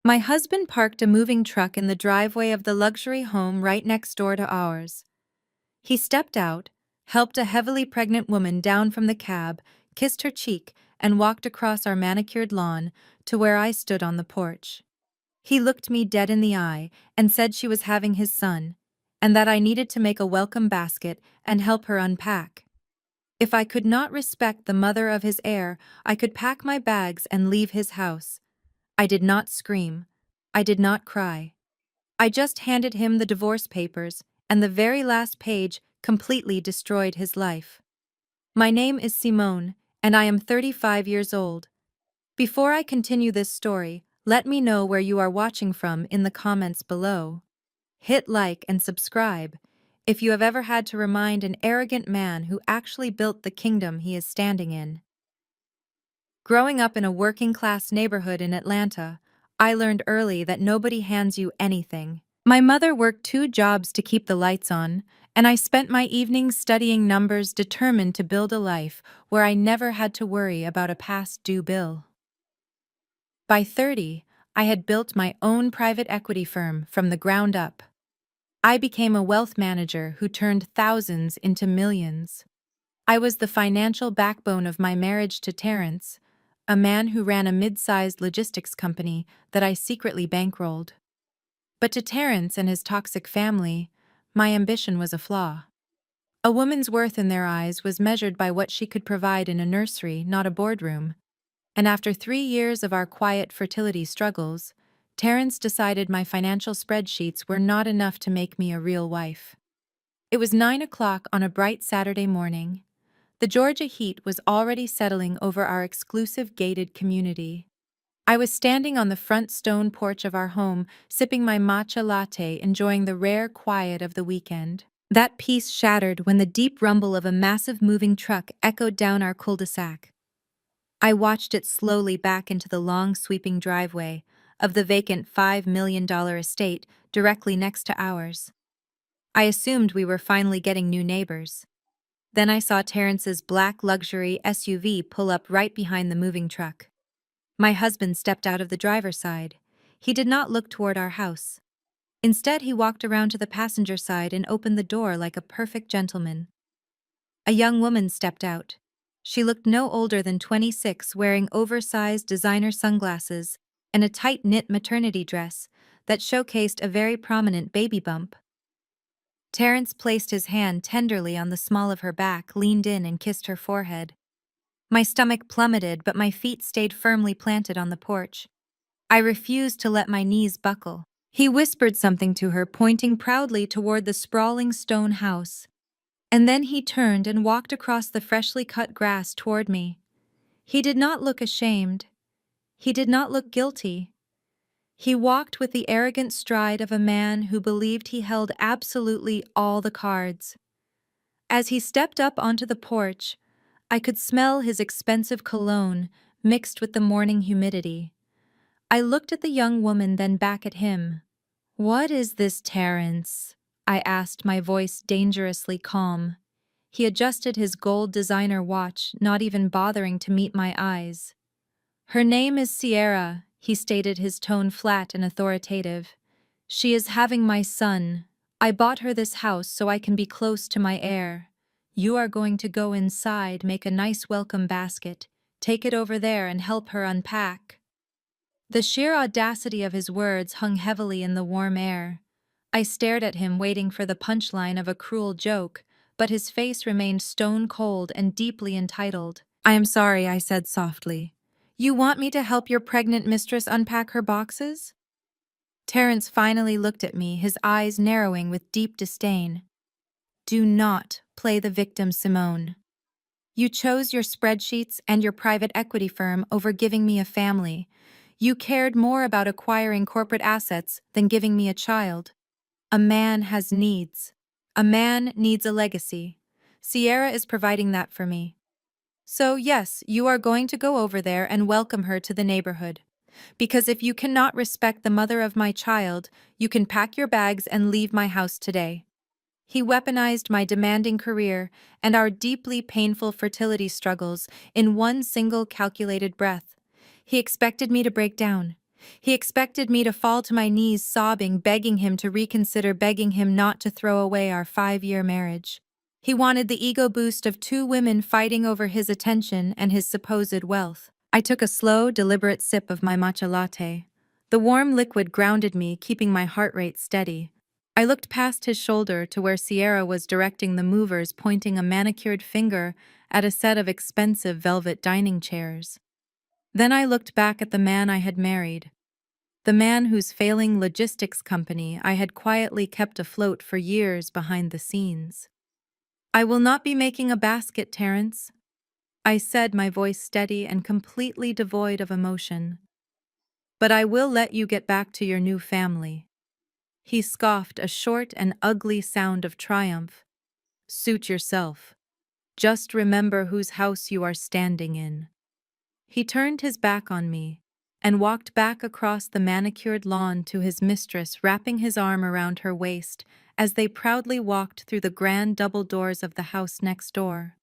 My husband parked a moving truck in the driveway of the luxury home right next door to ours. He stepped out, helped a heavily pregnant woman down from the cab, kissed her cheek, and walked across our manicured lawn to where I stood on the porch. He looked me dead in the eye and said she was having his son, and that I needed to make a welcome basket and help her unpack. If I could not respect the mother of his heir, I could pack my bags and leave his house. I did not scream. I did not cry. I just handed him the divorce papers, and the very last page completely destroyed his life. My name is Simone, and I am 35 years old. Before I continue this story, let me know where you are watching from in the comments below. Hit like and subscribe if you have ever had to remind an arrogant man who actually built the kingdom he is standing in. Growing up in a working-class neighborhood in Atlanta, I learned early that nobody hands you anything. My mother worked 2 jobs to keep the lights on, and I spent my evenings studying numbers determined to build a life where I never had to worry about a past due bill. By 30, I had built my own private equity firm from the ground up. I became a wealth manager who turned thousands into millions. I was the financial backbone of my marriage to Terrence, a man who ran a mid-sized logistics company that I secretly bankrolled. But to Terrence and his toxic family, my ambition was a flaw. A woman's worth in their eyes was measured by what she could provide in a nursery, not a boardroom. And after 3 years of our quiet fertility struggles, Terrence decided my financial spreadsheets were not enough to make me a real wife. It was 9 o'clock on a bright Saturday morning. The Georgia heat was already settling over our exclusive gated community. I was standing on the front stone porch of our home, sipping my matcha latte, enjoying the rare quiet of the weekend. That peace shattered when the deep rumble of a massive moving truck echoed down our cul-de-sac. I watched it slowly back into the long sweeping driveway of the vacant $5 million estate directly next to ours. I assumed we were finally getting new neighbors. Then I saw Terrence's black luxury SUV pull up right behind the moving truck. My husband stepped out of the driver's side. He did not look toward our house. Instead, he walked around to the passenger side and opened the door like a perfect gentleman. A young woman stepped out. She looked no older than 26, wearing oversized designer sunglasses and a tight-knit maternity dress that showcased a very prominent baby bump. Terrence placed his hand tenderly on the small of her back, leaned in and kissed her forehead. My stomach plummeted, but my feet stayed firmly planted on the porch. I refused to let my knees buckle. He whispered something to her, pointing proudly toward the sprawling stone house. And then he turned and walked across the freshly cut grass toward me. He did not look ashamed. He did not look guilty. He walked with the arrogant stride of a man who believed he held absolutely all the cards. As he stepped up onto the porch, I could smell his expensive cologne mixed with the morning humidity. I looked at the young woman, then back at him. "What is this, Terrence?" I asked, my voice dangerously calm. He adjusted his gold designer watch, not even bothering to meet my eyes. "Her name is Sierra," he stated, his tone flat and authoritative. "She is having my son. I bought her this house so I can be close to my heir. You are going to go inside, make a nice welcome basket, take it over there and help her unpack." The sheer audacity of his words hung heavily in the warm air. I stared at him, waiting for the punchline of a cruel joke, but his face remained stone cold and deeply entitled. "I am sorry," I said softly. "You want me to help your pregnant mistress unpack her boxes?" Terrence finally looked at me, his eyes narrowing with deep disdain. "Do not play the victim, Simone. You chose your spreadsheets and your private equity firm over giving me a family. You cared more about acquiring corporate assets than giving me a child. A man has needs. A man needs a legacy. Sierra is providing that for me. So yes, you are going to go over there and welcome her to the neighborhood. Because if you cannot respect the mother of my child, you can pack your bags and leave my house today." He weaponized my demanding career and our deeply painful fertility struggles in one single calculated breath. He expected me to break down. He expected me to fall to my knees sobbing, begging him to reconsider, begging him not to throw away our 5-year marriage. He wanted the ego boost of two women fighting over his attention and his supposed wealth. I took a slow, deliberate sip of my matcha latte. The warm liquid grounded me, keeping my heart rate steady. I looked past his shoulder to where Sierra was directing the movers, pointing a manicured finger at a set of expensive velvet dining chairs. Then I looked back at the man I had married, the man whose failing logistics company I had quietly kept afloat for years behind the scenes. "I will not be making a basket, Terence," I said, my voice steady and completely devoid of emotion. "But I will let you get back to your new family." He scoffed, a short and ugly sound of triumph. "Suit yourself. Just remember whose house you are standing in." He turned his back on me and walked back across the manicured lawn to his mistress, wrapping his arm around her waist as they proudly walked through the grand double doors of the house next door.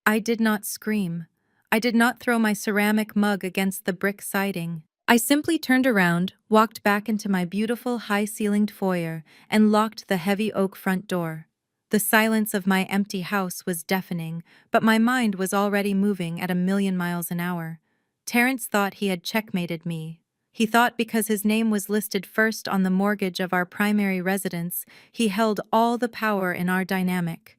I did not scream. I did not throw my ceramic mug against the brick siding. I simply turned around, walked back into my beautiful high-ceilinged foyer, and locked the heavy oak front door. The silence of my empty house was deafening, but my mind was already moving at 1,000,000 miles an hour. Terence thought he had checkmated me. He thought because his name was listed first on the mortgage of our primary residence, he held all the power in our dynamic.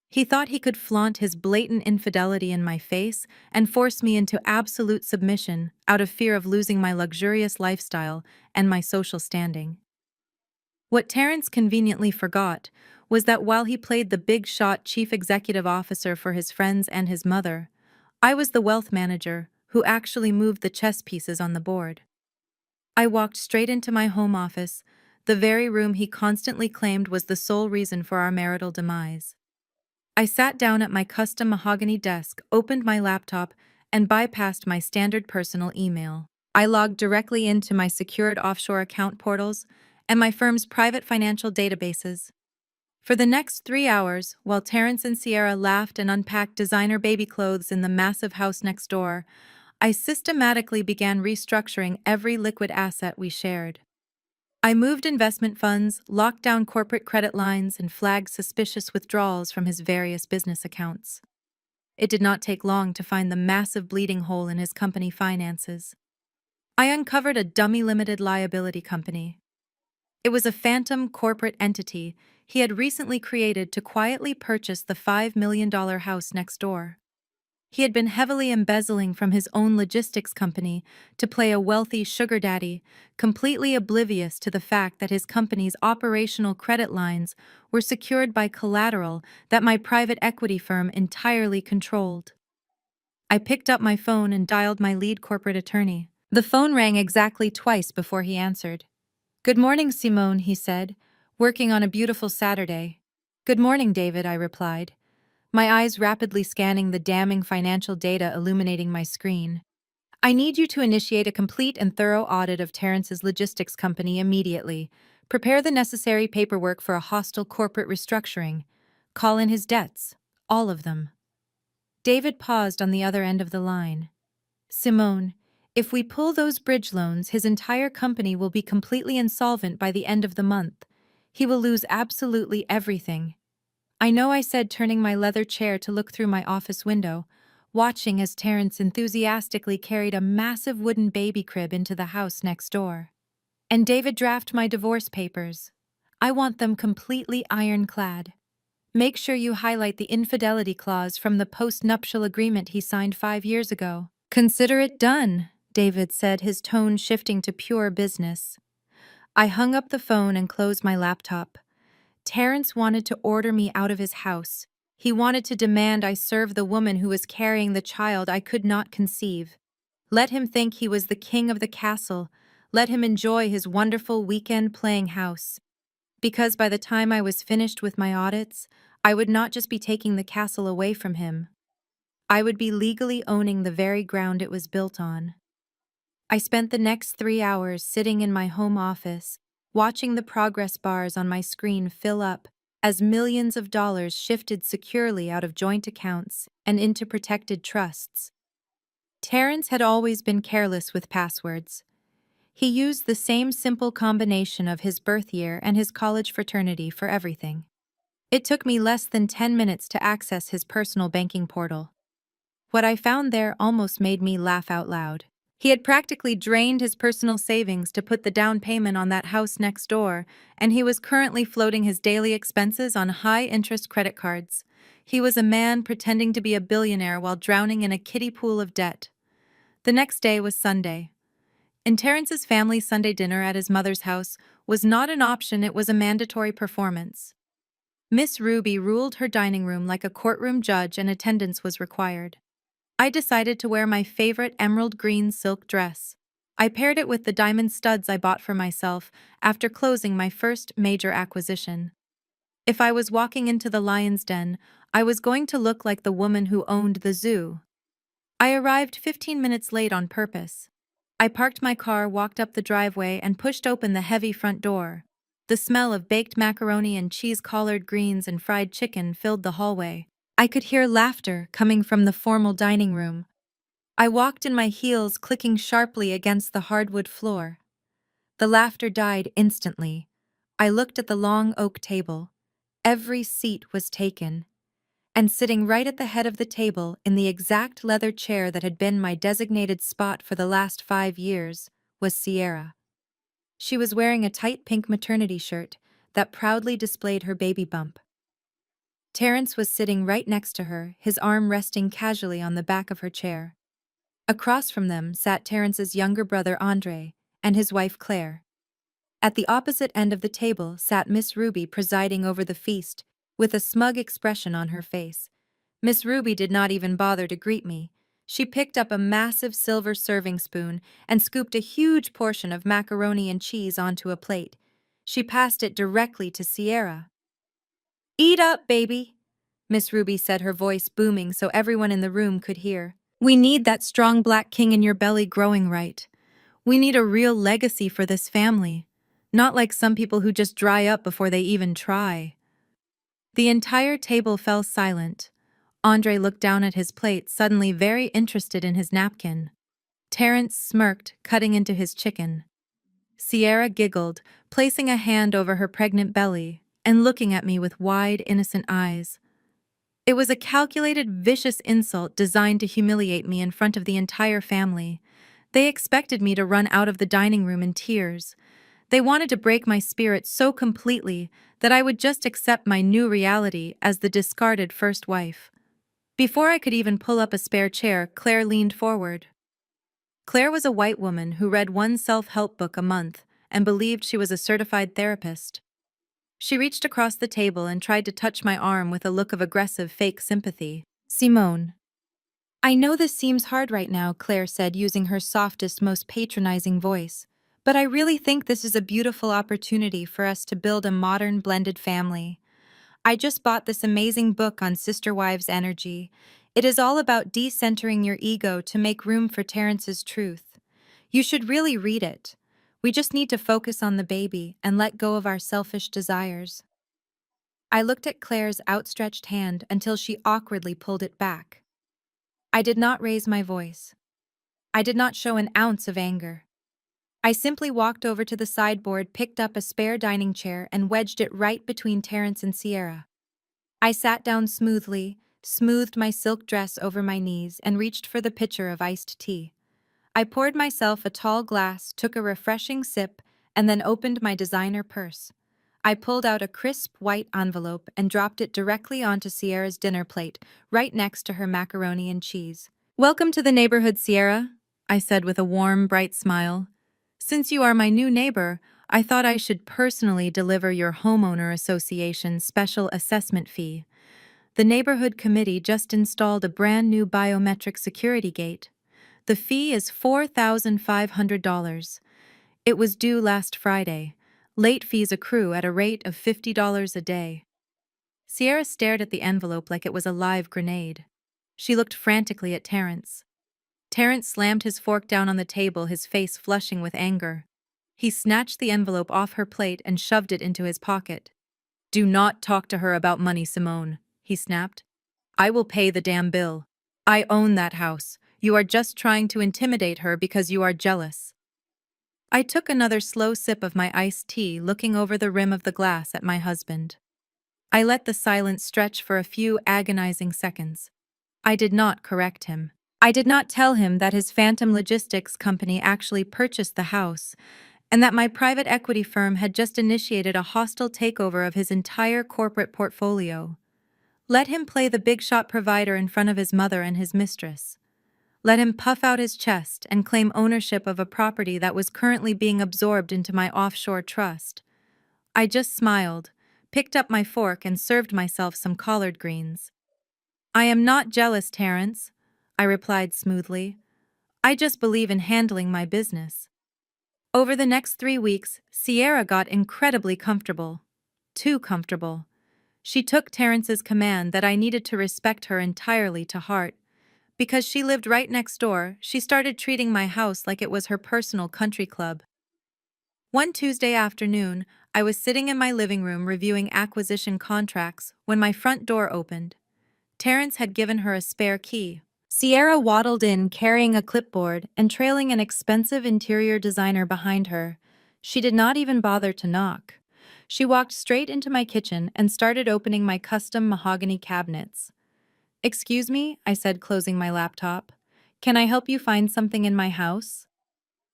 He thought he could flaunt his blatant infidelity in my face and force me into absolute submission out of fear of losing my luxurious lifestyle and my social standing. What Terence conveniently forgot was that while he played the big-shot chief executive officer for his friends and his mother, I was the wealth manager who actually moved the chess pieces on the board. I walked straight into my home office, the very room he constantly claimed was the sole reason for our marital demise. I sat down at my custom mahogany desk, opened my laptop, and bypassed my standard personal email. I logged directly into my secured offshore account portals and my firm's private financial databases. For the next 3 hours, while Terence and Sierra laughed and unpacked designer baby clothes in the massive house next door, I systematically began restructuring every liquid asset we shared. I moved investment funds, locked down corporate credit lines, and flagged suspicious withdrawals from his various business accounts. It did not take long to find the massive bleeding hole in his company finances. I uncovered a dummy limited liability company. It was a phantom corporate entity he had recently created to quietly purchase the $5 million house next door. He had been heavily embezzling from his own logistics company to play a wealthy sugar daddy, completely oblivious to the fact that his company's operational credit lines were secured by collateral that my private equity firm entirely controlled. I picked up my phone and dialed my lead corporate attorney. The phone rang exactly twice before he answered. "Good morning, Simone," he said, "working on a beautiful Saturday." "Good morning, David," I replied, my eyes rapidly scanning the damning financial data illuminating my screen. "I need you to initiate a complete and thorough audit of Terrence's logistics company immediately. Prepare the necessary paperwork for a hostile corporate restructuring. Call in his debts, all of them." David paused on the other end of the line. "Simone, if we pull those bridge loans, his entire company will be completely insolvent by the end of the month. He will lose absolutely everything." I know, I said, turning my leather chair to look through my office window, watching as Terence enthusiastically carried a massive wooden baby crib into the house next door. "And David, draft my divorce papers. I want them completely ironclad. Make sure you highlight the infidelity clause from the post-nuptial agreement he signed 5 years ago." "Consider it done," David said, his tone shifting to pure business. I hung up the phone and closed my laptop. Terence wanted to order me out of his house. He wanted to demand I serve the woman who was carrying the child I could not conceive. Let him think he was the king of the castle. Let him enjoy his wonderful weekend playing house. Because by the time I was finished with my audits, I would not just be taking the castle away from him. I would be legally owning the very ground it was built on. I spent the next 3 hours sitting in my home office, watching the progress bars on my screen fill up as millions of dollars shifted securely out of joint accounts and into protected trusts. Terence had always been careless with passwords. He used the same simple combination of his birth year and his college fraternity for everything. It took me less than 10 minutes to access his personal banking portal. What I found there almost made me laugh out loud. He had practically drained his personal savings to put the down payment on that house next door, and he was currently floating his daily expenses on high-interest credit cards. He was a man pretending to be a billionaire while drowning in a kiddie pool of debt. The next day was Sunday. In Terrence's family Sunday dinner at his mother's house was not an option, it was a mandatory performance. Miss Ruby ruled her dining room like a courtroom judge and attendance was required. I decided to wear my favorite emerald green silk dress. I paired it with the diamond studs I bought for myself after closing my first major acquisition. If I was walking into the lion's den, I was going to look like the woman who owned the zoo. I arrived 15 minutes late on purpose. I parked my car, walked up the driveway, and pushed open the heavy front door. The smell of baked macaroni and cheese-collared greens and fried chicken filled the hallway. I could hear laughter coming from the formal dining room. I walked in my heels, clicking sharply against the hardwood floor. The laughter died instantly. I looked at the long oak table. Every seat was taken. And sitting right at the head of the table, in the exact leather chair that had been my designated spot for the last 5 years, was Sierra. She was wearing a tight pink maternity shirt that proudly displayed her baby bump. Terrence was sitting right next to her, his arm resting casually on the back of her chair. Across from them sat Terrence's younger brother Andre and his wife Claire. At the opposite end of the table sat Miss Ruby presiding over the feast, with a smug expression on her face. Miss Ruby did not even bother to greet me. She picked up a massive silver serving spoon and scooped a huge portion of macaroni and cheese onto a plate. She passed it directly to Sierra. "Eat up, baby," Miss Ruby said, her voice booming so everyone in the room could hear. "We need that strong black king in your belly growing right. We need a real legacy for this family, not like some people who just dry up before they even try." The entire table fell silent. Andre looked down at his plate, suddenly very interested in his napkin. Terrence smirked, cutting into his chicken. Sierra giggled, placing a hand over her pregnant belly and looking at me with wide, innocent eyes. It was a calculated, vicious insult designed to humiliate me in front of the entire family. They expected me to run out of the dining room in tears. They wanted to break my spirit so completely that I would just accept my new reality as the discarded first wife. Before I could even pull up a spare chair, Claire leaned forward. Claire was a white woman who read one self-help book a month and believed she was a certified therapist. She reached across the table and tried to touch my arm with a look of aggressive fake sympathy. "Simone, I know this seems hard right now," Claire said, using her softest, most patronizing voice. "But I really think this is a beautiful opportunity for us to build a modern, blended family. I just bought this amazing book on sister wives energy. It is all about decentering your ego to make room for Terrence's truth. You should really read it. We just need to focus on the baby and let go of our selfish desires." I looked at Claire's outstretched hand until she awkwardly pulled it back. I did not raise my voice. I did not show an ounce of anger. I simply walked over to the sideboard, picked up a spare dining chair, and wedged it right between Terrence and Sierra. I sat down smoothly, smoothed my silk dress over my knees, and reached for the pitcher of iced tea. I poured myself a tall glass, took a refreshing sip, and then opened my designer purse. I pulled out a crisp white envelope and dropped it directly onto Sierra's dinner plate, right next to her macaroni and cheese. "Welcome to the neighborhood, Sierra," I said with a warm, bright smile. "Since you are my new neighbor, I thought I should personally deliver your homeowner association's special assessment fee. The neighborhood committee just installed a brand new biometric security gate. The fee is $4,500. It was due last Friday. Late fees accrue at a rate of $50 a day." Sierra stared at the envelope like it was a live grenade. She looked frantically at Terrence. Terrence slammed his fork down on the table, his face flushing with anger. He snatched the envelope off her plate and shoved it into his pocket. "Do not talk to her about money, Simone," he snapped. "I will pay the damn bill. I own that house. You are just trying to intimidate her because you are jealous." I took another slow sip of my iced tea, looking over the rim of the glass at my husband. I let the silence stretch for a few agonizing seconds. I did not correct him. I did not tell him that his phantom logistics company actually purchased the house, and that my private equity firm had just initiated a hostile takeover of his entire corporate portfolio. Let him play the big shot provider in front of his mother and his mistress. Let him puff out his chest and claim ownership of a property that was currently being absorbed into my offshore trust. I just smiled, picked up my fork, and served myself some collard greens. I am not jealous, Terence, I replied smoothly. I just believe in handling my business. Over the next 3 weeks, Sierra got incredibly comfortable. Too comfortable. She took Terence's command that I needed to respect her entirely to heart. Because she lived right next door, she started treating my house like it was her personal country club. One Tuesday afternoon, I was sitting in my living room reviewing acquisition contracts when my front door opened. Terence had given her a spare key. Sierra waddled in carrying a clipboard and trailing an expensive interior designer behind her. She did not even bother to knock. She walked straight into my kitchen and started opening my custom mahogany cabinets. "Excuse me," I said, closing my laptop. "Can I help you find something in my house?"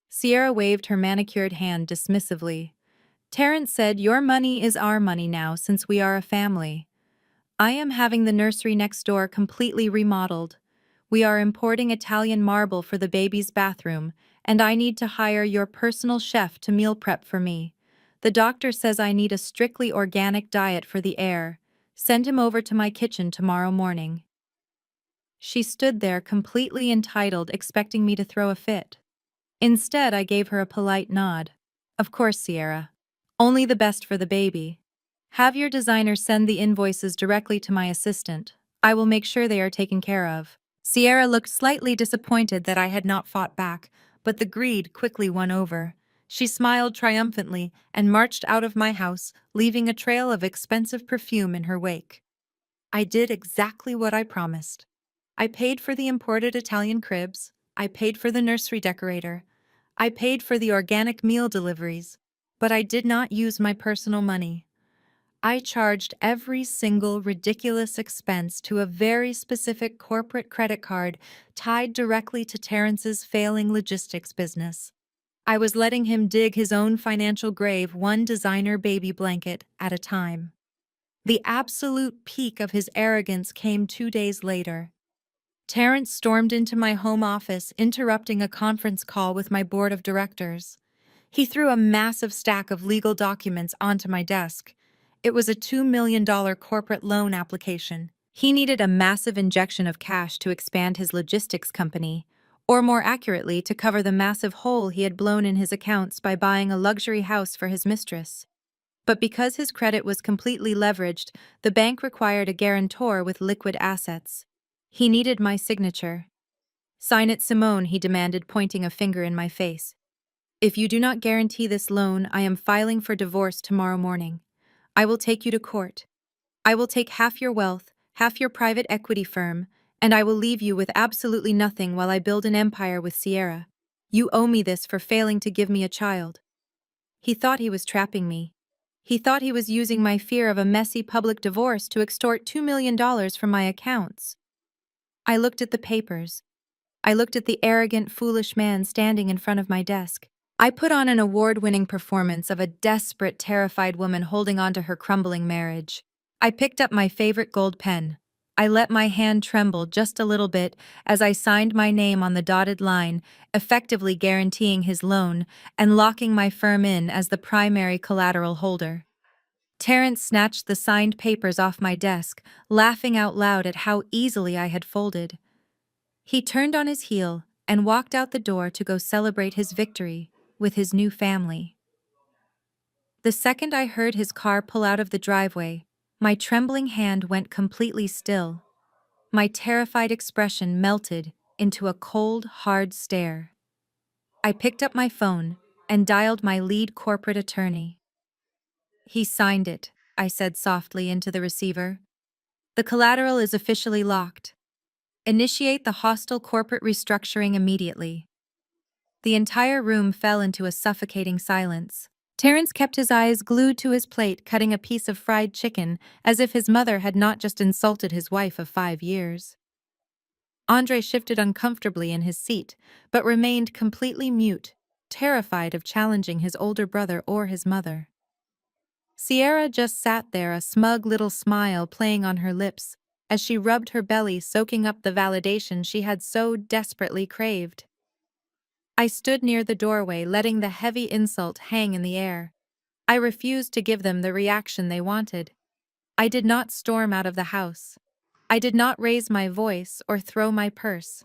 Sierra waved her manicured hand dismissively. "Terence said your money is our money now since we are a family. I am having the nursery next door completely remodeled. We are importing Italian marble for the baby's bathroom, and I need to hire your personal chef to meal prep for me. The doctor says I need a strictly organic diet for the heir. Send him over to my kitchen tomorrow morning." She stood there completely entitled, expecting me to throw a fit. Instead, I gave her a polite nod. "Of course, Sierra. Only the best for the baby. Have your designer send the invoices directly to my assistant. I will make sure they are taken care of." Sierra looked slightly disappointed that I had not fought back, but the greed quickly won over. She smiled triumphantly and marched out of my house, leaving a trail of expensive perfume in her wake. I did exactly what I promised. I paid for the imported Italian cribs. I paid for the nursery decorator. I paid for the organic meal deliveries. But I did not use my personal money. I charged every single ridiculous expense to a very specific corporate credit card tied directly to Terence's failing logistics business. I was letting him dig his own financial grave, one designer baby blanket at a time. The absolute peak of his arrogance came 2 days later. Terence stormed into my home office, interrupting a conference call with my board of directors. He threw a massive stack of legal documents onto my desk. It was a $2 million corporate loan application. He needed a massive injection of cash to expand his logistics company, or more accurately, to cover the massive hole he had blown in his accounts by buying a luxury house for his mistress. But because his credit was completely leveraged, the bank required a guarantor with liquid assets. He needed my signature. "Sign it, Simone," he demanded, pointing a finger in my face. "If you do not guarantee this loan, I am filing for divorce tomorrow morning. I will take you to court. I will take half your wealth, half your private equity firm, and I will leave you with absolutely nothing while I build an empire with Sierra. You owe me this for failing to give me a child." He thought he was trapping me. He thought he was using my fear of a messy public divorce to extort $2 million from my accounts. I looked at the papers. I looked at the arrogant, foolish man standing in front of my desk. I put on an award-winning performance of a desperate, terrified woman holding on to her crumbling marriage. I picked up my favorite gold pen. I let my hand tremble just a little bit as I signed my name on the dotted line, effectively guaranteeing his loan and locking my firm in as the primary collateral holder. Terence snatched the signed papers off my desk, laughing out loud at how easily I had folded. He turned on his heel and walked out the door to go celebrate his victory with his new family. The second I heard his car pull out of the driveway, my trembling hand went completely still. My terrified expression melted into a cold, hard stare. I picked up my phone and dialed my lead corporate attorney. "He signed it," I said softly into the receiver. "The collateral is officially locked. Initiate the hostile corporate restructuring immediately." The entire room fell into a suffocating silence. Terence kept his eyes glued to his plate, cutting a piece of fried chicken, as if his mother had not just insulted his wife of 5 years. Andre shifted uncomfortably in his seat, but remained completely mute, terrified of challenging his older brother or his mother. Sierra just sat there, a smug little smile playing on her lips, as she rubbed her belly, soaking up the validation she had so desperately craved. I stood near the doorway, letting the heavy insult hang in the air. I refused to give them the reaction they wanted. I did not storm out of the house. I did not raise my voice or throw my purse.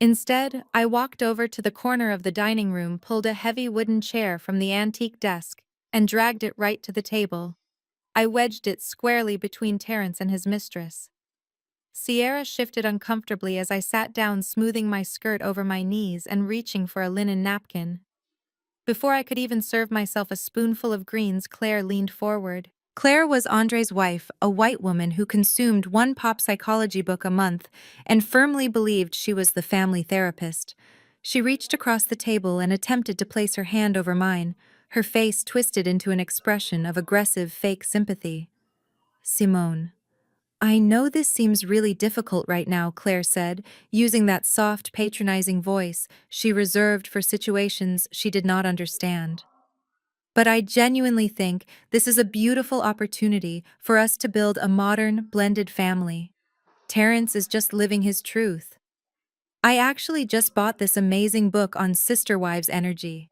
Instead, I walked over to the corner of the dining room, pulled a heavy wooden chair from the antique desk, and dragged it right to the table. I wedged it squarely between Terence and his mistress. Sierra shifted uncomfortably as I sat down, smoothing my skirt over my knees and reaching for a linen napkin. Before I could even serve myself a spoonful of greens, Claire leaned forward. Claire was Andre's wife, a white woman who consumed one pop psychology book a month and firmly believed she was the family therapist. She reached across the table and attempted to place her hand over mine, her face twisted into an expression of aggressive fake sympathy. Simone. I know this seems really difficult right now, Claire said, using that soft, patronizing voice she reserved for situations she did not understand. But I genuinely think this is a beautiful opportunity for us to build a modern, blended family. Terrence is just living his truth. I actually just bought this amazing book on sister wives energy.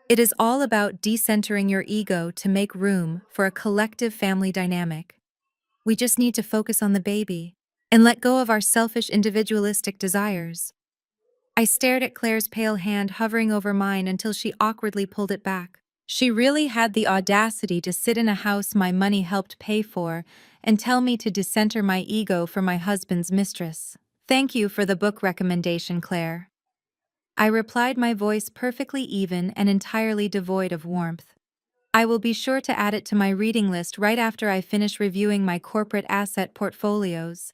It is all about decentering your ego to make room for a collective family dynamic. We just need to focus on the baby and let go of our selfish individualistic desires. I stared at Claire's pale hand hovering over mine until she awkwardly pulled it back. She really had the audacity to sit in a house my money helped pay for and tell me to decenter my ego for my husband's mistress. Thank you for the book recommendation, Claire. I replied, my voice perfectly even and entirely devoid of warmth. I will be sure to add it to my reading list right after I finish reviewing my corporate asset portfolios.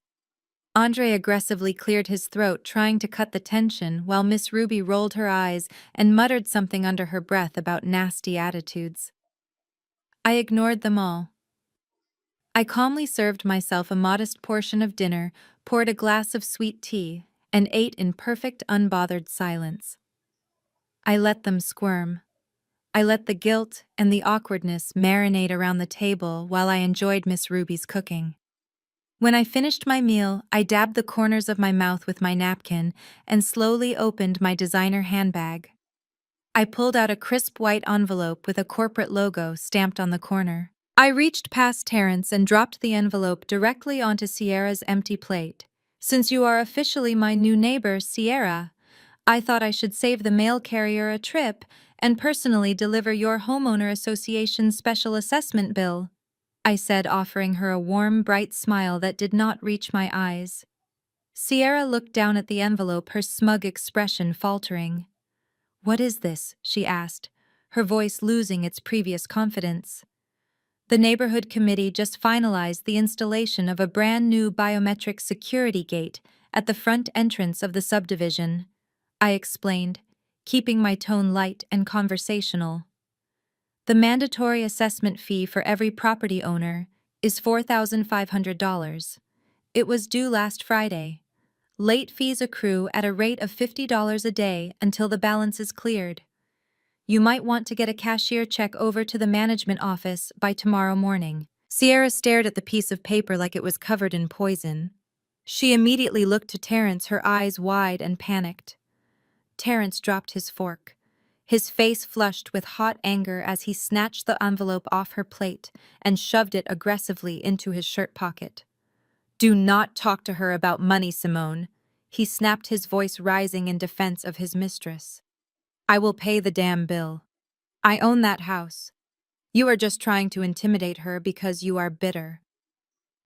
Andre aggressively cleared his throat, trying to cut the tension, while Miss Ruby rolled her eyes and muttered something under her breath about nasty attitudes. I ignored them all. I calmly served myself a modest portion of dinner, poured a glass of sweet tea, and ate in perfect, unbothered silence. I let them squirm. I let the guilt and the awkwardness marinate around the table while I enjoyed Miss Ruby's cooking. When I finished my meal, I dabbed the corners of my mouth with my napkin and slowly opened my designer handbag. I pulled out a crisp white envelope with a corporate logo stamped on the corner. I reached past Terence and dropped the envelope directly onto Sierra's empty plate. Since you are officially my new neighbor, Sierra, I thought I should save the mail carrier a trip and personally deliver your homeowner association's special assessment bill, I said, offering her a warm, bright smile that did not reach my eyes. Sierra looked down at the envelope, her smug expression faltering. What is this? She asked, her voice losing its previous confidence. The neighborhood committee just finalized the installation of a brand new biometric security gate at the front entrance of the subdivision, I explained, keeping my tone light and conversational. The mandatory assessment fee for every property owner is $4,500. It was due last Friday. Late fees accrue at a rate of $50 a day until the balance is cleared. You might want to get a cashier check over to the management office by tomorrow morning. Sierra stared at the piece of paper like it was covered in poison. She immediately looked to Terence, her eyes wide and panicked. Terence dropped his fork, his face flushed with hot anger as he snatched the envelope off her plate and shoved it aggressively into his shirt pocket. Do not talk to her about money, Simone, he snapped, his voice rising in defense of his mistress. I will pay the damn bill. I own that house. You are just trying to intimidate her because you are bitter.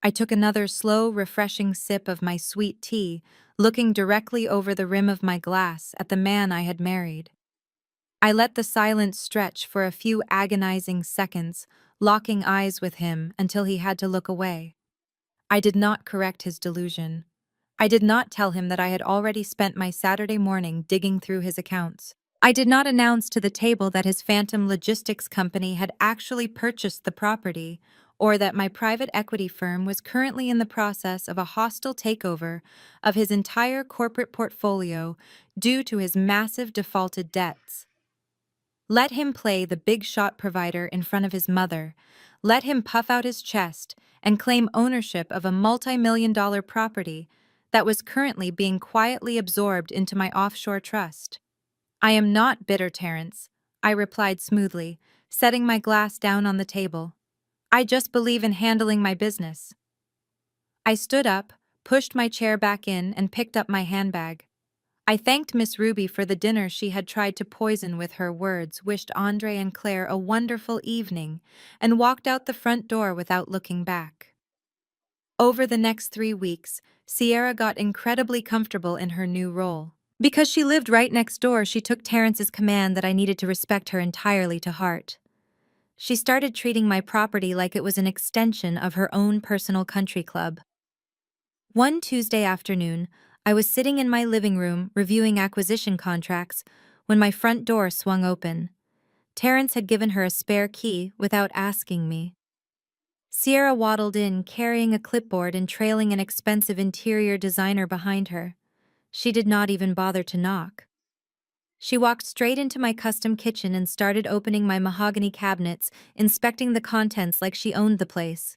I took another slow, refreshing sip of my sweet tea, looking directly over the rim of my glass at the man I had married. I let the silence stretch for a few agonizing seconds, locking eyes with him until he had to look away. I did not correct his delusion. I did not tell him that I had already spent my Saturday morning digging through his accounts. I did not announce to the table that his phantom logistics company had actually purchased the property, or that my private equity firm was currently in the process of a hostile takeover of his entire corporate portfolio due to his massive defaulted debts. Let him play the big shot provider in front of his mother. Let him puff out his chest and claim ownership of a multi-million-dollar property that was currently being quietly absorbed into my offshore trust. I am not bitter, Terence, I replied smoothly, setting my glass down on the table. I just believe in handling my business. I stood up, pushed my chair back in, and picked up my handbag. I thanked Miss Ruby for the dinner she had tried to poison with her words, wished Andre and Claire a wonderful evening, and walked out the front door without looking back. Over the next 3 weeks, Sierra got incredibly comfortable in her new role. Because she lived right next door, she took Terrence's command that I needed to respect her entirely to heart. She started treating my property like it was an extension of her own personal country club. One Tuesday afternoon, I was sitting in my living room reviewing acquisition contracts when my front door swung open. Terrence had given her a spare key without asking me. Sierra waddled in, carrying a clipboard and trailing an expensive interior designer behind her. She did not even bother to knock. She walked straight into my custom kitchen and started opening my mahogany cabinets, inspecting the contents like she owned the place.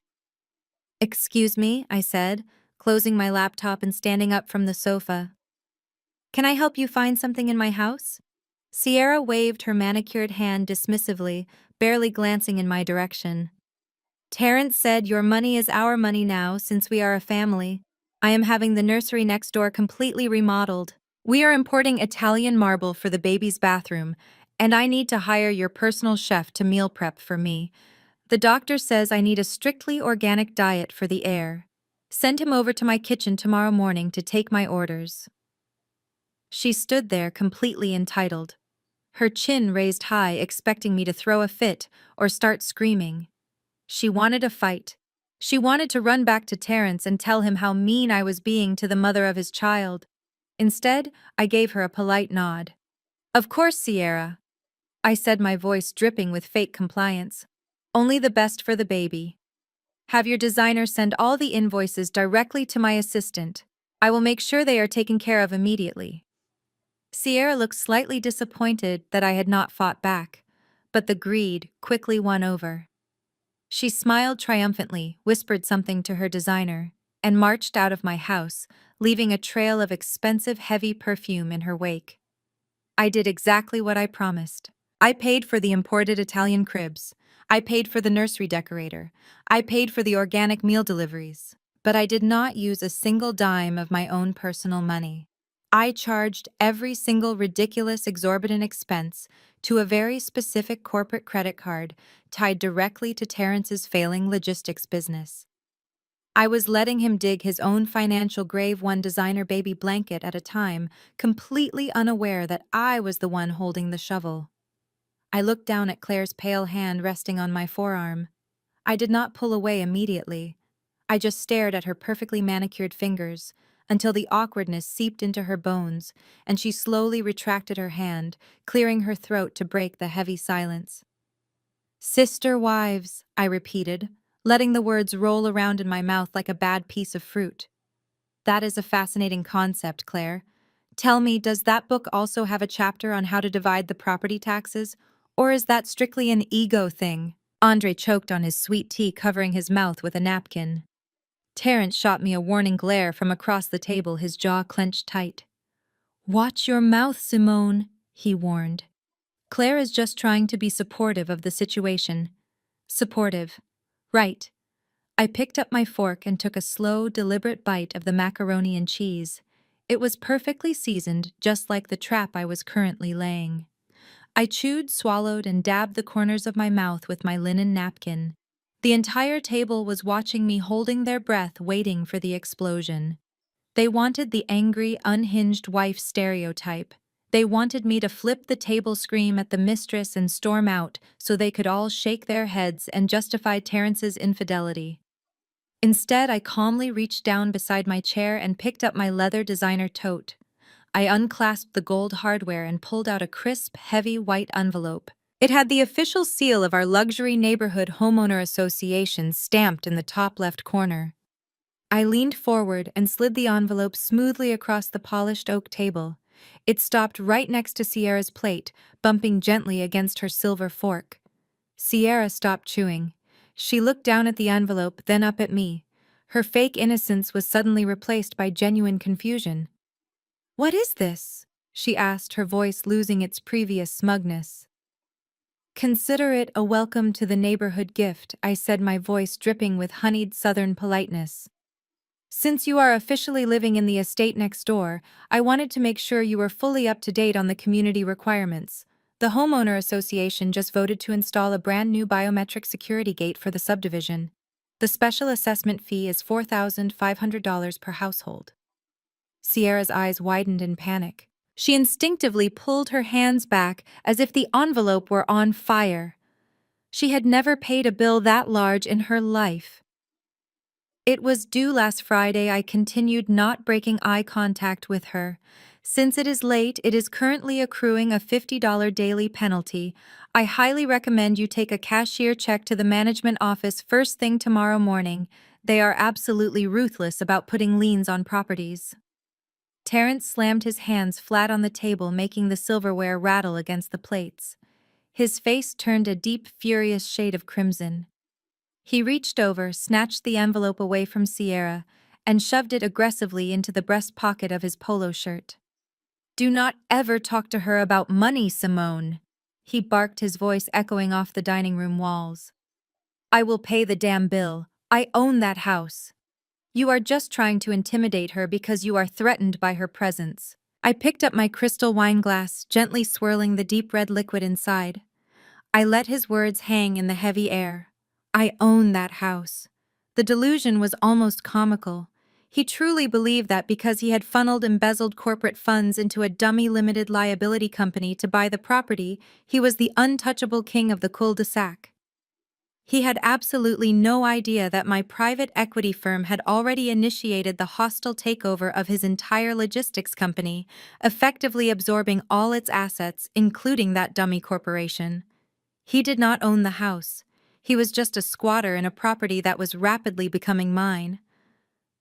"Excuse me," I said, closing my laptop and standing up from the sofa. "Can I help you find something in my house?" Sierra waved her manicured hand dismissively, barely glancing in my direction. "Terrence said your money is our money now since we are a family. I am having the nursery next door completely remodeled. We are importing Italian marble for the baby's bathroom, and I need to hire your personal chef to meal prep for me. The doctor says I need a strictly organic diet for the heir. Send him over to my kitchen tomorrow morning to take my orders." She stood there completely entitled, her chin raised high, expecting me to throw a fit or start screaming. She wanted a fight. She wanted to run back to Terrence and tell him how mean I was being to the mother of his child. Instead, I gave her a polite nod. "Of course, Sierra," I said, my voice dripping with fake compliance. "Only the best for the baby. Have your designer send all the invoices directly to my assistant. I will make sure they are taken care of immediately." Sierra looked slightly disappointed that I had not fought back, but the greed quickly won over. She smiled triumphantly, whispered something to her designer, and marched out of my house, leaving a trail of expensive, heavy perfume in her wake. I did exactly what I promised. I paid for the imported Italian cribs. I paid for the nursery decorator. I paid for the organic meal deliveries. But I did not use a single dime of my own personal money. I charged every single ridiculous, exorbitant expense to a very specific corporate credit card tied directly to Terrence's failing logistics business. I was letting him dig his own financial grave, one designer baby blanket at a time, completely unaware that I was the one holding the shovel. I looked down at Claire's pale hand resting on my forearm. I did not pull away immediately. I just stared at her perfectly manicured fingers until the awkwardness seeped into her bones and she slowly retracted her hand, clearing her throat to break the heavy silence. "Sister wives," I repeated, letting the words roll around in my mouth like a bad piece of fruit. "That is a fascinating concept, Claire. Tell me, does that book also have a chapter on how to divide the property taxes, or is that strictly an ego thing?" Andre choked on his sweet tea, covering his mouth with a napkin. Terrence shot me a warning glare from across the table, his jaw clenched tight. "Watch your mouth, Simone," he warned. "Claire is just trying to be supportive of the situation." Supportive. Right. I picked up my fork and took a slow, deliberate bite of the macaroni and cheese. It was perfectly seasoned, just like the trap I was currently laying. I chewed, swallowed, and dabbed the corners of my mouth with my linen napkin. The entire table was watching me, holding their breath, waiting for the explosion. They wanted the angry, unhinged wife stereotype. They wanted me to flip the table, scream at the mistress, and storm out so they could all shake their heads and justify Terrence's infidelity. Instead, I calmly reached down beside my chair and picked up my leather designer tote. I unclasped the gold hardware and pulled out a crisp, heavy white envelope. It had the official seal of our luxury neighborhood homeowner association stamped in the top left corner. I leaned forward and slid the envelope smoothly across the polished oak table. It stopped right next to Sierra's plate, bumping gently against her silver fork. Sierra stopped chewing. She looked down at the envelope, then up at me. Her fake innocence was suddenly replaced by genuine confusion. "What is this?" she asked, her voice losing its previous smugness. "Consider it a welcome to the neighborhood gift," I said, my voice dripping with honeyed southern politeness. "Since you are officially living in the estate next door, I wanted to make sure you were fully up to date on the community requirements. The homeowner association just voted to install a brand new biometric security gate for the subdivision. The special assessment fee is $4,500 per household." Sierra's eyes widened in panic. She instinctively pulled her hands back as if the envelope were on fire. She had never paid a bill that large in her life. "It was due last Friday," I continued, not breaking eye contact with her. "Since it is late, it is currently accruing a $50 daily penalty. I highly recommend you take a cashier check to the management office first thing tomorrow morning. They are absolutely ruthless about putting liens on properties." Terrence slammed his hands flat on the table, making the silverware rattle against the plates. His face turned a deep, furious shade of crimson. He reached over, snatched the envelope away from Sierra, and shoved it aggressively into the breast pocket of his polo shirt. "Do not ever talk to her about money, Simone," he barked, his voice echoing off the dining room walls. "I will pay the damn bill. I own that house. You are just trying to intimidate her because you are threatened by her presence." I picked up my crystal wine glass, gently swirling the deep red liquid inside. I let his words hang in the heavy air. I own that house. The delusion was almost comical. He truly believed that because he had funneled embezzled corporate funds into a dummy limited liability company to buy the property, he was the untouchable king of the cul-de-sac. He had absolutely no idea that my private equity firm had already initiated the hostile takeover of his entire logistics company, effectively absorbing all its assets, including that dummy corporation. He did not own the house. He was just a squatter in a property that was rapidly becoming mine.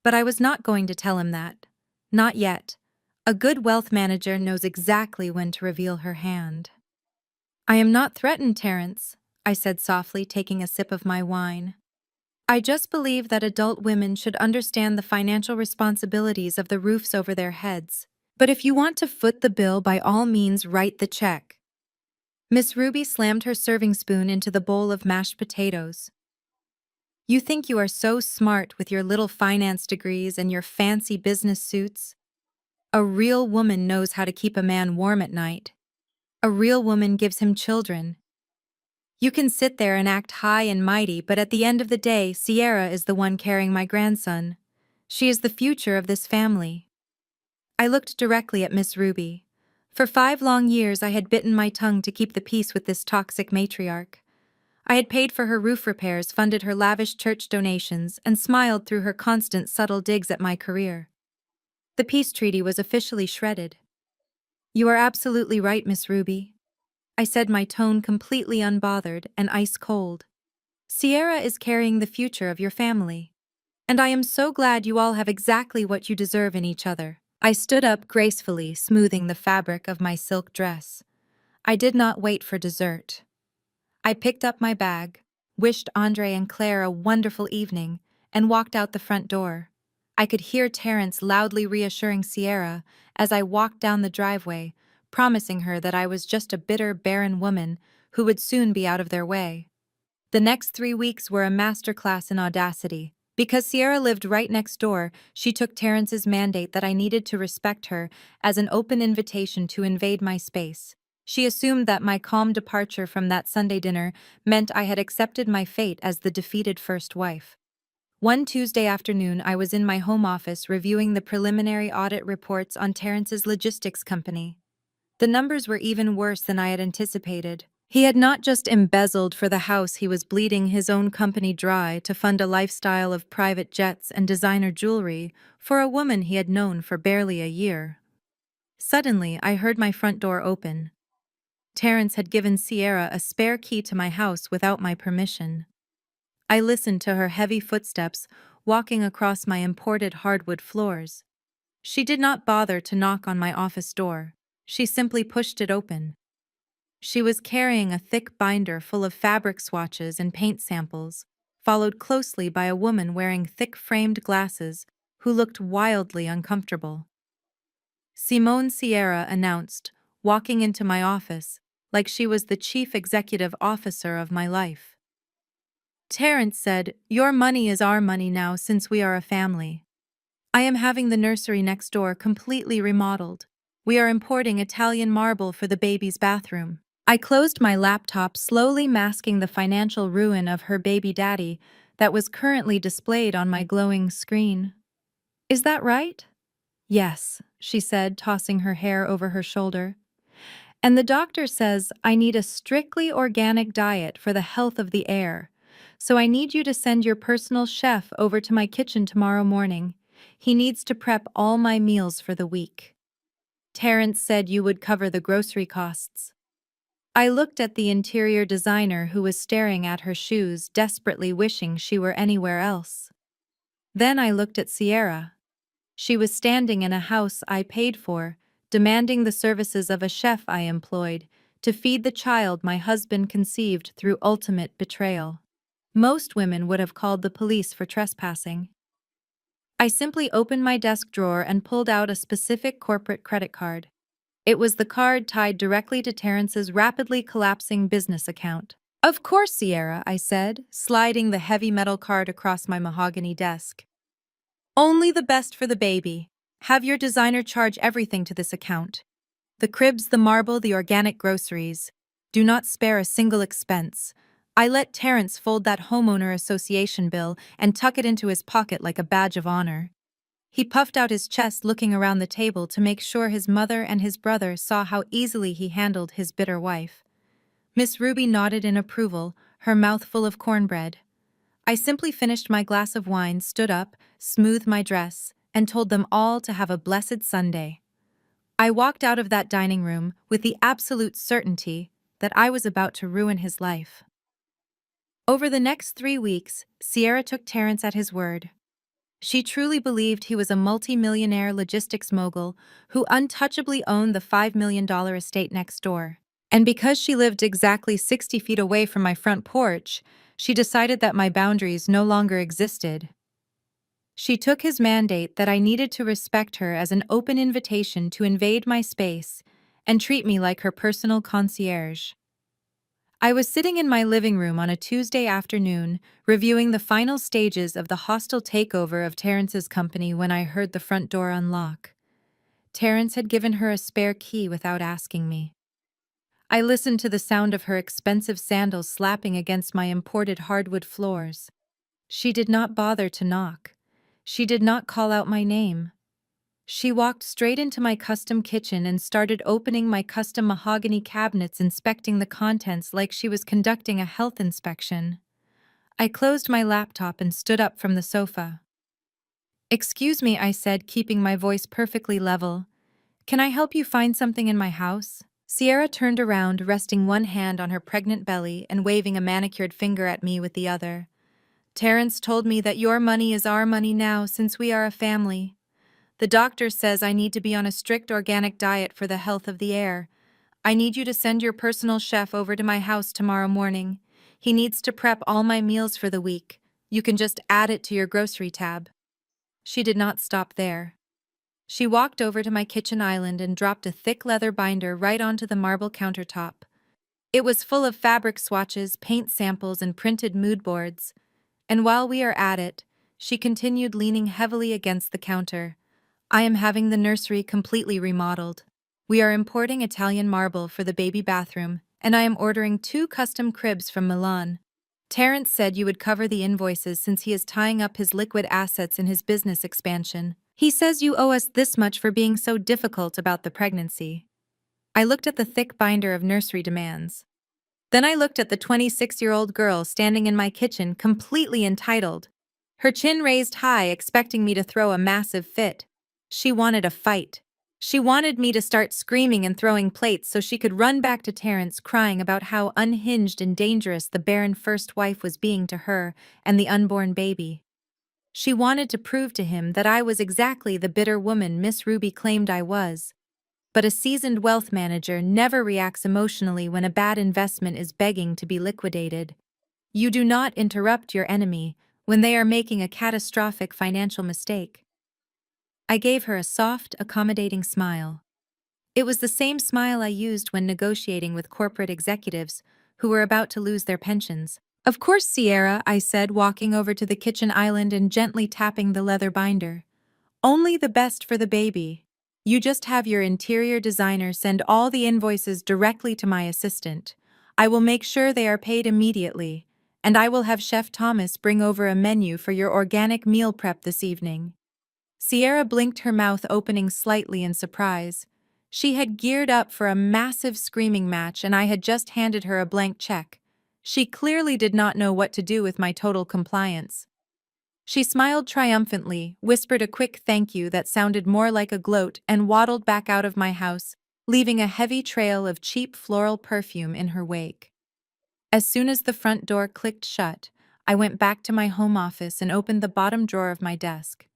But I was not going to tell him that. Not yet. A good wealth manager knows exactly when to reveal her hand. "I am not threatened, Terrence," I said softly, taking a sip of my wine. "I just believe that adult women should understand the financial responsibilities of the roofs over their heads. But if you want to foot the bill, by all means write the check." Miss Ruby slammed her serving spoon into the bowl of mashed potatoes. "You think you are so smart with your little finance degrees and your fancy business suits? A real woman knows how to keep a man warm at night. A real woman gives him children. You can sit there and act high and mighty, but at the end of the day, Sierra is the one carrying my grandson. She is the future of this family." I looked directly at Miss Ruby. For 5 long years I had bitten my tongue to keep the peace with this toxic matriarch. I had paid for her roof repairs, funded her lavish church donations, and smiled through her constant subtle digs at my career. The peace treaty was officially shredded. "You are absolutely right, Miss Ruby," I said, my tone completely unbothered and ice-cold. "Sierra is carrying the future of your family. And I am so glad you all have exactly what you deserve in each other." I stood up gracefully, smoothing the fabric of my silk dress. I did not wait for dessert. I picked up my bag, wished Andre and Claire a wonderful evening, and walked out the front door. I could hear Terrence loudly reassuring Sierra as I walked down the driveway, promising her that I was just a bitter, barren woman who would soon be out of their way. The next 3 weeks were a masterclass in audacity. Because Sierra lived right next door, she took Terrence's mandate that I needed to respect her as an open invitation to invade my space. She assumed that my calm departure from that Sunday dinner meant I had accepted my fate as the defeated first wife. One Tuesday afternoon, I was in my home office reviewing the preliminary audit reports on Terrence's logistics company. The numbers were even worse than I had anticipated. He had not just embezzled for the house, he was bleeding his own company dry to fund a lifestyle of private jets and designer jewelry for a woman he had known for barely a year. Suddenly, I heard my front door open. Terrence had given Sierra a spare key to my house without my permission. I listened to her heavy footsteps walking across my imported hardwood floors. She did not bother to knock on my office door. She simply pushed it open. She was carrying a thick binder full of fabric swatches and paint samples, followed closely by a woman wearing thick framed glasses who looked wildly uncomfortable. Simone Sierra announced, walking into my office, like she was the chief executive officer of my life. Terrence said, "Your money is our money now since we are a family. I am having the nursery next door completely remodeled. We are importing Italian marble for the baby's bathroom." I closed my laptop, slowly masking the financial ruin of her baby daddy that was currently displayed on my glowing screen. "Is that right?" "Yes," she said, tossing her hair over her shoulder. "And the doctor says I need a strictly organic diet for the health of the air. So I need you to send your personal chef over to my kitchen tomorrow morning. He needs to prep all my meals for the week. Terrence said you would cover the grocery costs." I looked at the interior designer who was staring at her shoes, desperately wishing she were anywhere else. Then I looked at Sierra. She was standing in a house I paid for, demanding the services of a chef I employed to feed the child my husband conceived through ultimate betrayal. Most women would have called the police for trespassing. I simply opened my desk drawer and pulled out a specific corporate credit card. It was the card tied directly to Terrence's rapidly collapsing business account. "Of course, Sierra," I said, sliding the heavy metal card across my mahogany desk. "Only the best for the baby. Have your designer charge everything to this account. The cribs, the marble, the organic groceries. Do not spare a single expense." I let Terrence fold that homeowner association bill and tuck it into his pocket like a badge of honor. He puffed out his chest, looking around the table to make sure his mother and his brother saw how easily he handled his bitter wife. Miss Ruby nodded in approval, her mouth full of cornbread. I simply finished my glass of wine, stood up, smoothed my dress, and told them all to have a blessed Sunday. I walked out of that dining room with the absolute certainty that I was about to ruin his life. Over the next 3 weeks, Sierra took Terrence at his word. She truly believed he was a multi-millionaire logistics mogul who untouchably owned the $5 million estate next door. And because she lived exactly 60 feet away from my front porch, she decided that my boundaries no longer existed. She took his mandate that I needed to respect her as an open invitation to invade my space and treat me like her personal concierge. I was sitting in my living room on a Tuesday afternoon, reviewing the final stages of the hostile takeover of Terrence's company when I heard the front door unlock. Terrence had given her a spare key without asking me. I listened to the sound of her expensive sandals slapping against my imported hardwood floors. She did not bother to knock. She did not call out my name. She walked straight into my custom kitchen and started opening my custom mahogany cabinets, inspecting the contents like she was conducting a health inspection. I closed my laptop and stood up from the sofa. "Excuse me," I said, keeping my voice perfectly level. "Can I help you find something in my house?" Sierra turned around, resting one hand on her pregnant belly and waving a manicured finger at me with the other. "Terrence told me that your money is our money now since we are a family. The doctor says I need to be on a strict organic diet for the health of the air. I need you to send your personal chef over to my house tomorrow morning. He needs to prep all my meals for the week. You can just add it to your grocery tab." She did not stop there. She walked over to my kitchen island and dropped a thick leather binder right onto the marble countertop. It was full of fabric swatches, paint samples, and printed mood boards. And while we are at it, she continued, leaning heavily against the counter, "I am having the nursery completely remodeled. We are importing Italian marble for the baby bathroom, and I am ordering 2 custom cribs from Milan. Terrence said you would cover the invoices since he is tying up his liquid assets in his business expansion. He says you owe us this much for being so difficult about the pregnancy." I looked at the thick binder of nursery demands. Then I looked at the 26-year-old girl standing in my kitchen, completely entitled. Her chin raised high, expecting me to throw a massive fit. She wanted a fight. She wanted me to start screaming and throwing plates so she could run back to Terence crying about how unhinged and dangerous the barren first wife was being to her and the unborn baby. She wanted to prove to him that I was exactly the bitter woman Miss Ruby claimed I was. But a seasoned wealth manager never reacts emotionally when a bad investment is begging to be liquidated. You do not interrupt your enemy when they are making a catastrophic financial mistake. I gave her a soft, accommodating smile. It was the same smile I used when negotiating with corporate executives who were about to lose their pensions. "Of course, Sierra," I said, walking over to the kitchen island and gently tapping the leather binder. "Only the best for the baby. You just have your interior designer send all the invoices directly to my assistant. I will make sure they are paid immediately, and I will have Chef Thomas bring over a menu for your organic meal prep this evening." Sierra blinked, her mouth opening slightly in surprise. She had geared up for a massive screaming match, and I had just handed her a blank check. She clearly did not know what to do with my total compliance. She smiled triumphantly, whispered a quick thank you that sounded more like a gloat, and waddled back out of my house, leaving a heavy trail of cheap floral perfume in her wake. As soon as the front door clicked shut, I went back to my home office and opened the bottom drawer of my desk.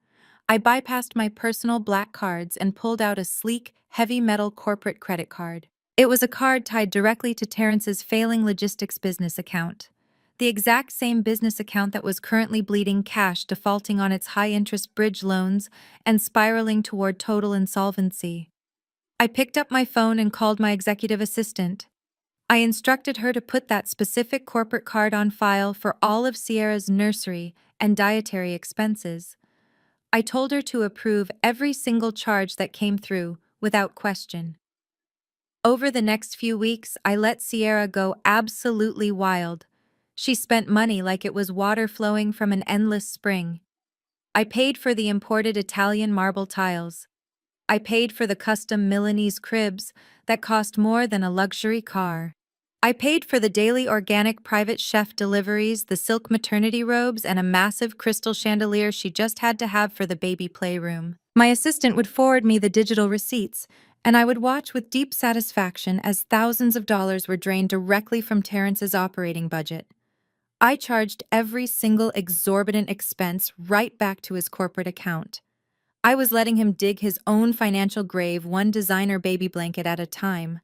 I bypassed my personal black cards and pulled out a sleek, heavy metal corporate credit card. It was a card tied directly to Terrence's failing logistics business account. The exact same business account that was currently bleeding cash, defaulting on its high-interest bridge loans and spiraling toward total insolvency. I picked up my phone and called my executive assistant. I instructed her to put that specific corporate card on file for all of Sierra's nursery and dietary expenses. I told her to approve every single charge that came through, without question. Over the next few weeks, I let Sierra go absolutely wild. She spent money like it was water flowing from an endless spring. I paid for the imported Italian marble tiles. I paid for the custom Milanese cribs that cost more than a luxury car. I paid for the daily organic private chef deliveries, the silk maternity robes, and a massive crystal chandelier she just had to have for the baby playroom. My assistant would forward me the digital receipts, and I would watch with deep satisfaction as thousands of dollars were drained directly from Terrence's operating budget. I charged every single exorbitant expense right back to his corporate account. I was letting him dig his own financial grave, one designer baby blanket at a time.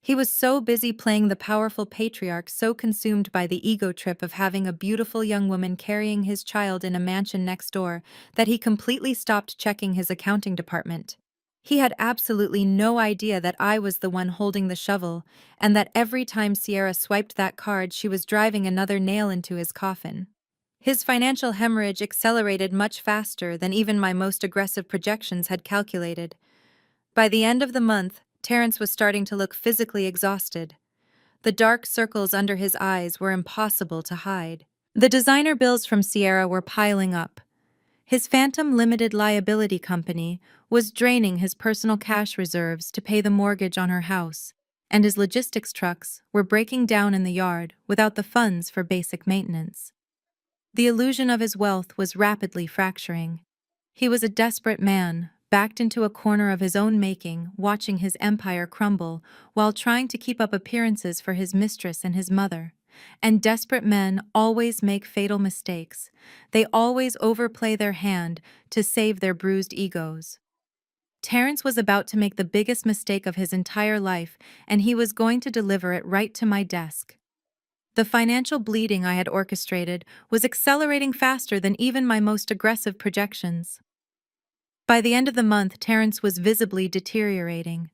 He was so busy playing the powerful patriarch, so consumed by the ego trip of having a beautiful young woman carrying his child in a mansion next door, that he completely stopped checking his accounting department. He had absolutely no idea that I was the one holding the shovel, and that every time Sierra swiped that card, she was driving another nail into his coffin. His financial hemorrhage accelerated much faster than even my most aggressive projections had calculated. By the end of the month, Terence was starting to look physically exhausted. The dark circles under his eyes were impossible to hide. The designer bills from Sierra were piling up. His phantom limited liability company was draining his personal cash reserves to pay the mortgage on her house, and his logistics trucks were breaking down in the yard without the funds for basic maintenance. The illusion of his wealth was rapidly fracturing. He was a desperate man, backed into a corner of his own making, watching his empire crumble while trying to keep up appearances for his mistress and his mother. And desperate men always make fatal mistakes. They always overplay their hand to save their bruised egos. Terence was about to make the biggest mistake of his entire life, and he was going to deliver it right to my desk. The financial bleeding I had orchestrated was accelerating faster than even my most aggressive projections. By the end of the month, Terence was visibly deteriorating.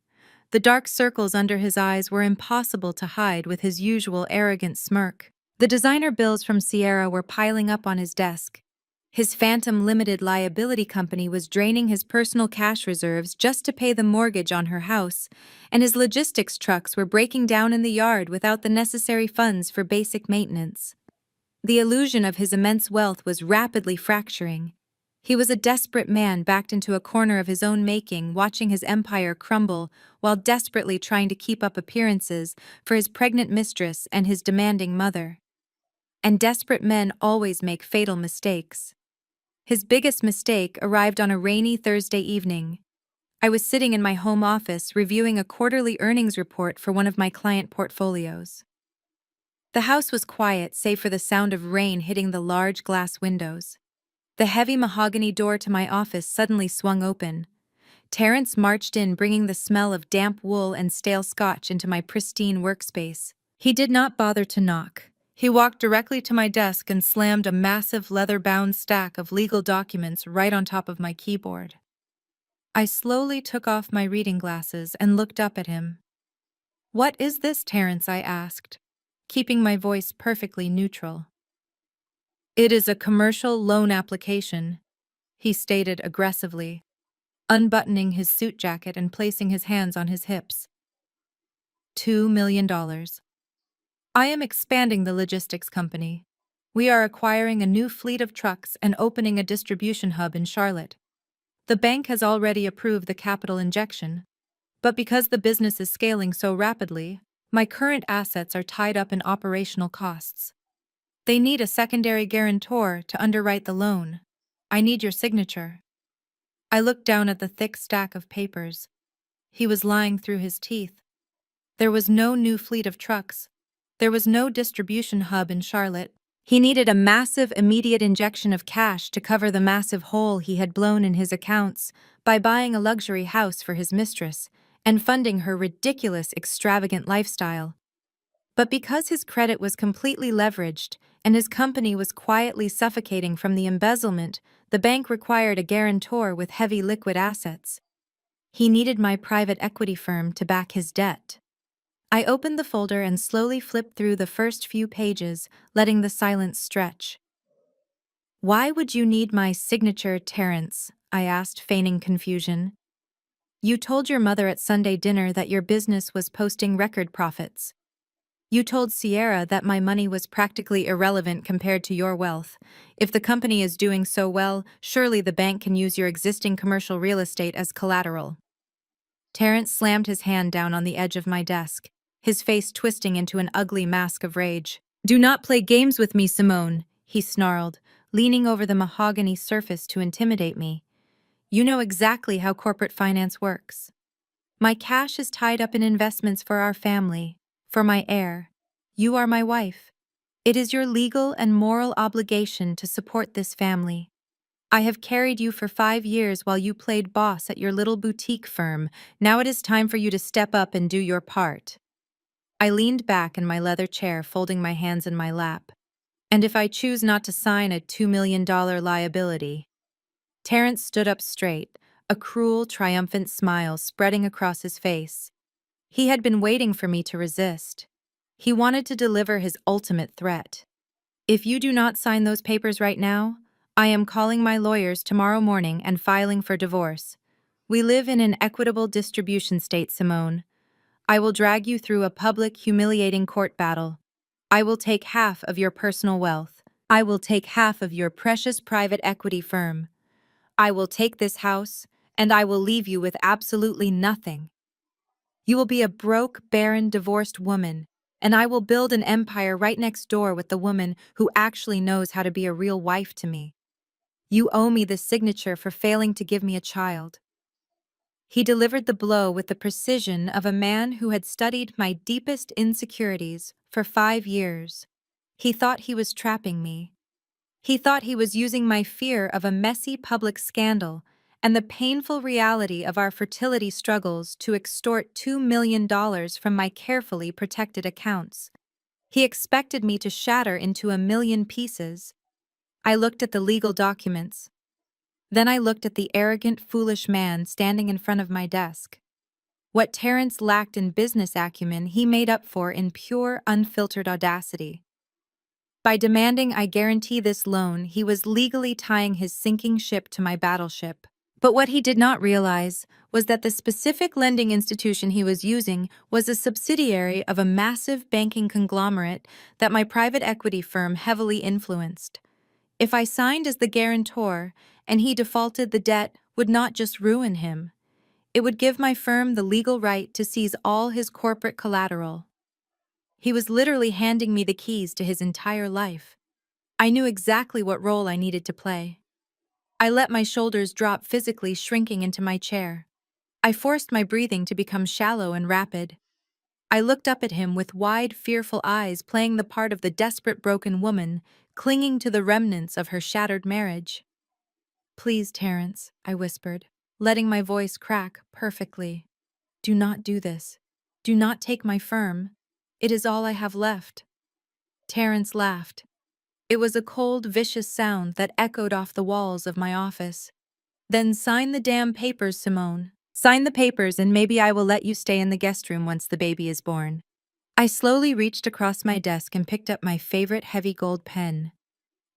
The dark circles under his eyes were impossible to hide with his usual arrogant smirk. The designer bills from Sierra were piling up on his desk. His phantom limited liability company was draining his personal cash reserves just to pay the mortgage on her house, and his logistics trucks were breaking down in the yard without the necessary funds for basic maintenance. The illusion of his immense wealth was rapidly fracturing. He was a desperate man backed into a corner of his own making, watching his empire crumble while desperately trying to keep up appearances for his pregnant mistress and his demanding mother. And desperate men always make fatal mistakes. His biggest mistake arrived on a rainy Thursday evening. I was sitting in my home office reviewing a quarterly earnings report for one of my client portfolios. The house was quiet save for the sound of rain hitting the large glass windows. The heavy mahogany door to my office suddenly swung open. Terrence marched in, bringing the smell of damp wool and stale scotch into my pristine workspace. He did not bother to knock. He walked directly to my desk and slammed a massive leather-bound stack of legal documents right on top of my keyboard. I slowly took off my reading glasses and looked up at him. "What is this, Terrence?" I asked, keeping my voice perfectly neutral. "It is a commercial loan application," he stated aggressively, unbuttoning his suit jacket and placing his hands on his hips. $2 million. I am expanding the logistics company. We are acquiring a new fleet of trucks and opening a distribution hub in Charlotte. The bank has already approved the capital injection, but because the business is scaling so rapidly, my current assets are tied up in operational costs. They need a secondary guarantor to underwrite the loan. I need your signature." I looked down at the thick stack of papers. He was lying through his teeth. There was no new fleet of trucks. There was no distribution hub in Charlotte. He needed a massive immediate injection of cash to cover the massive hole he had blown in his accounts by buying a luxury house for his mistress and funding her ridiculous, extravagant lifestyle. But because his credit was completely leveraged and his company was quietly suffocating from the embezzlement, the bank required a guarantor with heavy liquid assets. He needed my private equity firm to back his debt. I opened the folder and slowly flipped through the first few pages, letting the silence stretch. "Why would you need my signature, Terrence?" I asked, feigning confusion. "You told your mother at Sunday dinner that your business was posting record profits. You told Sierra that my money was practically irrelevant compared to your wealth. If the company is doing so well, surely the bank can use your existing commercial real estate as collateral." Terrence slammed his hand down on the edge of my desk, his face twisting into an ugly mask of rage. "Do not play games with me, Simone," he snarled, leaning over the mahogany surface to intimidate me. "You know exactly how corporate finance works. My cash is tied up in investments for our family, for my heir. You are my wife. It is your legal and moral obligation to support this family. I have carried you for 5 years while you played boss at your little boutique firm. Now it is time for you to step up and do your part." I leaned back in my leather chair, folding my hands in my lap. "And if I choose not to sign a $2 million liability?" Terrence stood up straight, a cruel, triumphant smile spreading across his face. He had been waiting for me to resist. He wanted to deliver his ultimate threat. "If you do not sign those papers right now, I am calling my lawyers tomorrow morning and filing for divorce. We live in an equitable distribution state, Simone. I will drag you through a public, humiliating court battle. I will take half of your personal wealth. I will take half of your precious private equity firm. I will take this house, and I will leave you with absolutely nothing. You will be a broke, barren, divorced woman, and I will build an empire right next door with the woman who actually knows how to be a real wife to me. You owe me the signature for failing to give me a child." He delivered the blow with the precision of a man who had studied my deepest insecurities for 5 years. He thought he was trapping me. He thought he was using my fear of a messy public scandal and the painful reality of our fertility struggles to extort $2 million from my carefully protected accounts. He expected me to shatter into a million pieces. I looked at the legal documents. Then I looked at the arrogant, foolish man standing in front of my desk. What Terrence lacked in business acumen, he made up for in pure, unfiltered audacity. By demanding I guarantee this loan, he was legally tying his sinking ship to my battleship. But what he did not realize was that the specific lending institution he was using was a subsidiary of a massive banking conglomerate that my private equity firm heavily influenced. If I signed as the guarantor and he defaulted, the debt would not just ruin him. It would give my firm the legal right to seize all his corporate collateral. He was literally handing me the keys to his entire life. I knew exactly what role I needed to play. I let my shoulders drop, physically shrinking into my chair. I forced my breathing to become shallow and rapid. I looked up at him with wide, fearful eyes playing the part of the desperate broken woman, clinging to the remnants of her shattered marriage. "Please, Terence," I whispered, letting my voice crack perfectly. "Do not do this. Do not take my firm. It is all I have left." Terence laughed. It was a cold, vicious sound that echoed off the walls of my office. "Then sign the damn papers, Simone. Sign the papers and maybe I will let you stay in the guest room once the baby is born." I slowly reached across my desk and picked up my favorite heavy gold pen.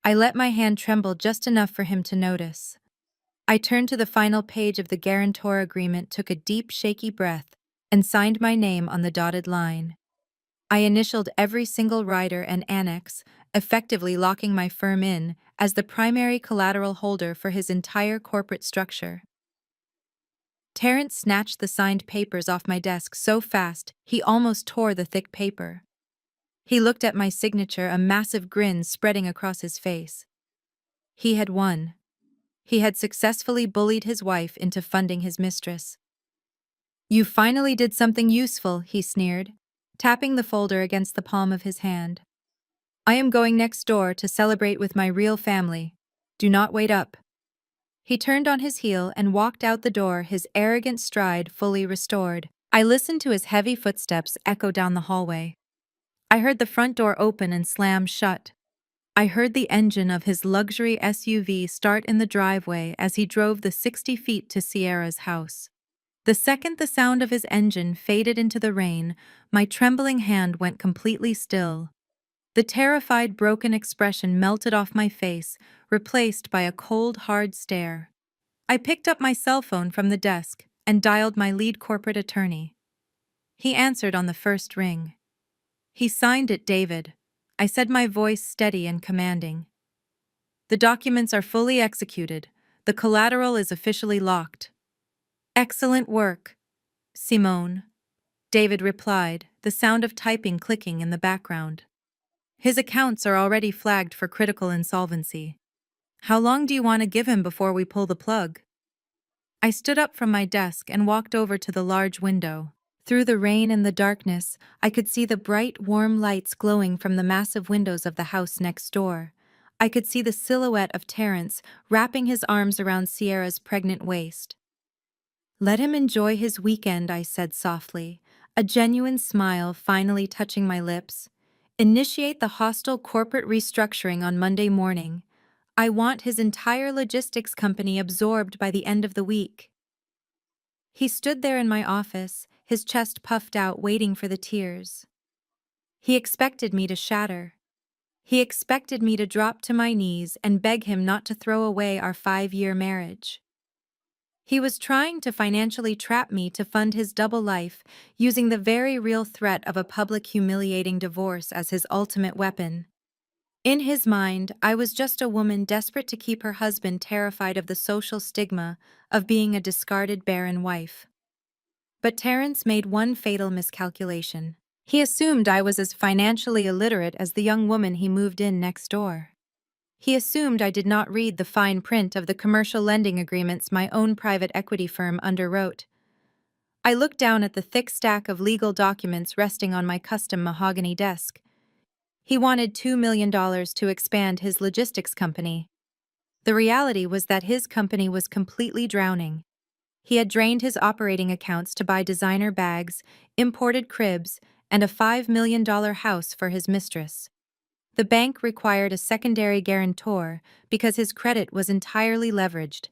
I let my hand tremble just enough for him to notice. I turned to the final page of the guarantor agreement, took a deep, shaky breath, and signed my name on the dotted line. I initialed every single rider and annex, effectively locking my firm in as the primary collateral holder for his entire corporate structure. Terence snatched the signed papers off my desk so fast he almost tore the thick paper. He looked at my signature, a massive grin spreading across his face. He had won. He had successfully bullied his wife into funding his mistress. "You finally did something useful," he sneered, tapping the folder against the palm of his hand. "I am going next door to celebrate with my real family. Do not wait up." He turned on his heel and walked out the door, his arrogant stride fully restored. I listened to his heavy footsteps echo down the hallway. I heard the front door open and slam shut. I heard the engine of his luxury SUV start in the driveway as he drove the 60 feet to Sierra's house. The second the sound of his engine faded into the rain, my trembling hand went completely still. The terrified, broken expression melted off my face, replaced by a cold, hard stare. I picked up my cell phone from the desk and dialed my lead corporate attorney. He answered on the first ring. "He signed it, David," I said, my voice steady and commanding. "The documents are fully executed. The collateral is officially locked." "Excellent work, Simone," David replied, the sound of typing clicking in the background. "His accounts are already flagged for critical insolvency. How long do you want to give him before we pull the plug?" I stood up from my desk and walked over to the large window. Through the rain and the darkness, I could see the bright, warm lights glowing from the massive windows of the house next door. I could see the silhouette of Terence wrapping his arms around Sierra's pregnant waist. "Let him enjoy his weekend," I said softly, a genuine smile finally touching my lips. "Initiate the hostile corporate restructuring on Monday morning. I want his entire logistics company absorbed by the end of the week." He stood there in my office, his chest puffed out, waiting for the tears. He expected me to shatter. He expected me to drop to my knees and beg him not to throw away our 5-year marriage. He was trying to financially trap me to fund his double life, using the very real threat of a public humiliating divorce as his ultimate weapon. In his mind, I was just a woman desperate to keep her husband, terrified of the social stigma of being a discarded barren wife. But Terence made one fatal miscalculation. He assumed I was as financially illiterate as the young woman he moved in next door. He assumed I did not read the fine print of the commercial lending agreements my own private equity firm underwrote. I looked down at the thick stack of legal documents resting on my custom mahogany desk. He wanted $2 million to expand his logistics company. The reality was that his company was completely drowning. He had drained his operating accounts to buy designer bags, imported cribs, and a $5 million house for his mistress. The bank required a secondary guarantor because his credit was entirely leveraged.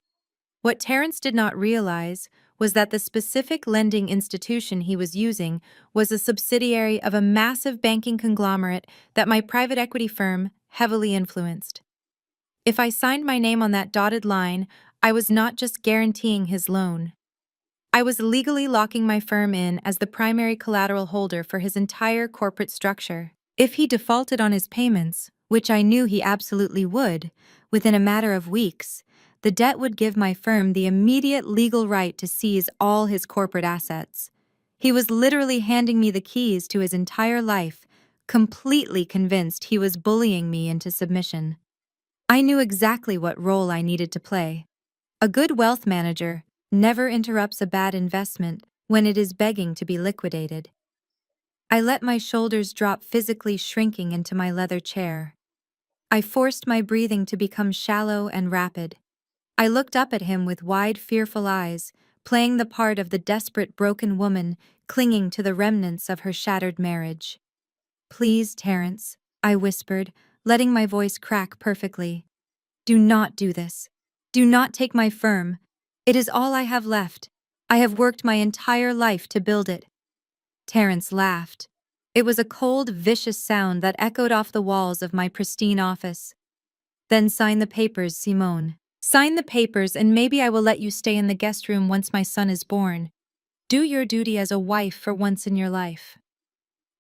What Terence did not realize was that the specific lending institution he was using was a subsidiary of a massive banking conglomerate that my private equity firm heavily influenced. If I signed my name on that dotted line, I was not just guaranteeing his loan. I was legally locking my firm in as the primary collateral holder for his entire corporate structure. If he defaulted on his payments, which I knew he absolutely would, within a matter of weeks, the debt would give my firm the immediate legal right to seize all his corporate assets. He was literally handing me the keys to his entire life, completely convinced he was bullying me into submission. I knew exactly what role I needed to play. A good wealth manager, never interrupts a bad investment when it is begging to be liquidated. I let my shoulders drop, physically shrinking into my leather chair. I forced my breathing to become shallow and rapid. I looked up at him with wide, fearful eyes, playing the part of the desperate, broken woman clinging to the remnants of her shattered marriage. "Please, Terrence," I whispered, letting my voice crack perfectly. "Do not do this. Do not take my firm. It is all I have left. I have worked my entire life to build it." Terrence laughed. It was a cold, vicious sound that echoed off the walls of my pristine office. "Then sign the papers, Simone. Sign the papers, and maybe I will let you stay in the guest room once my son is born. Do your duty as a wife for once in your life."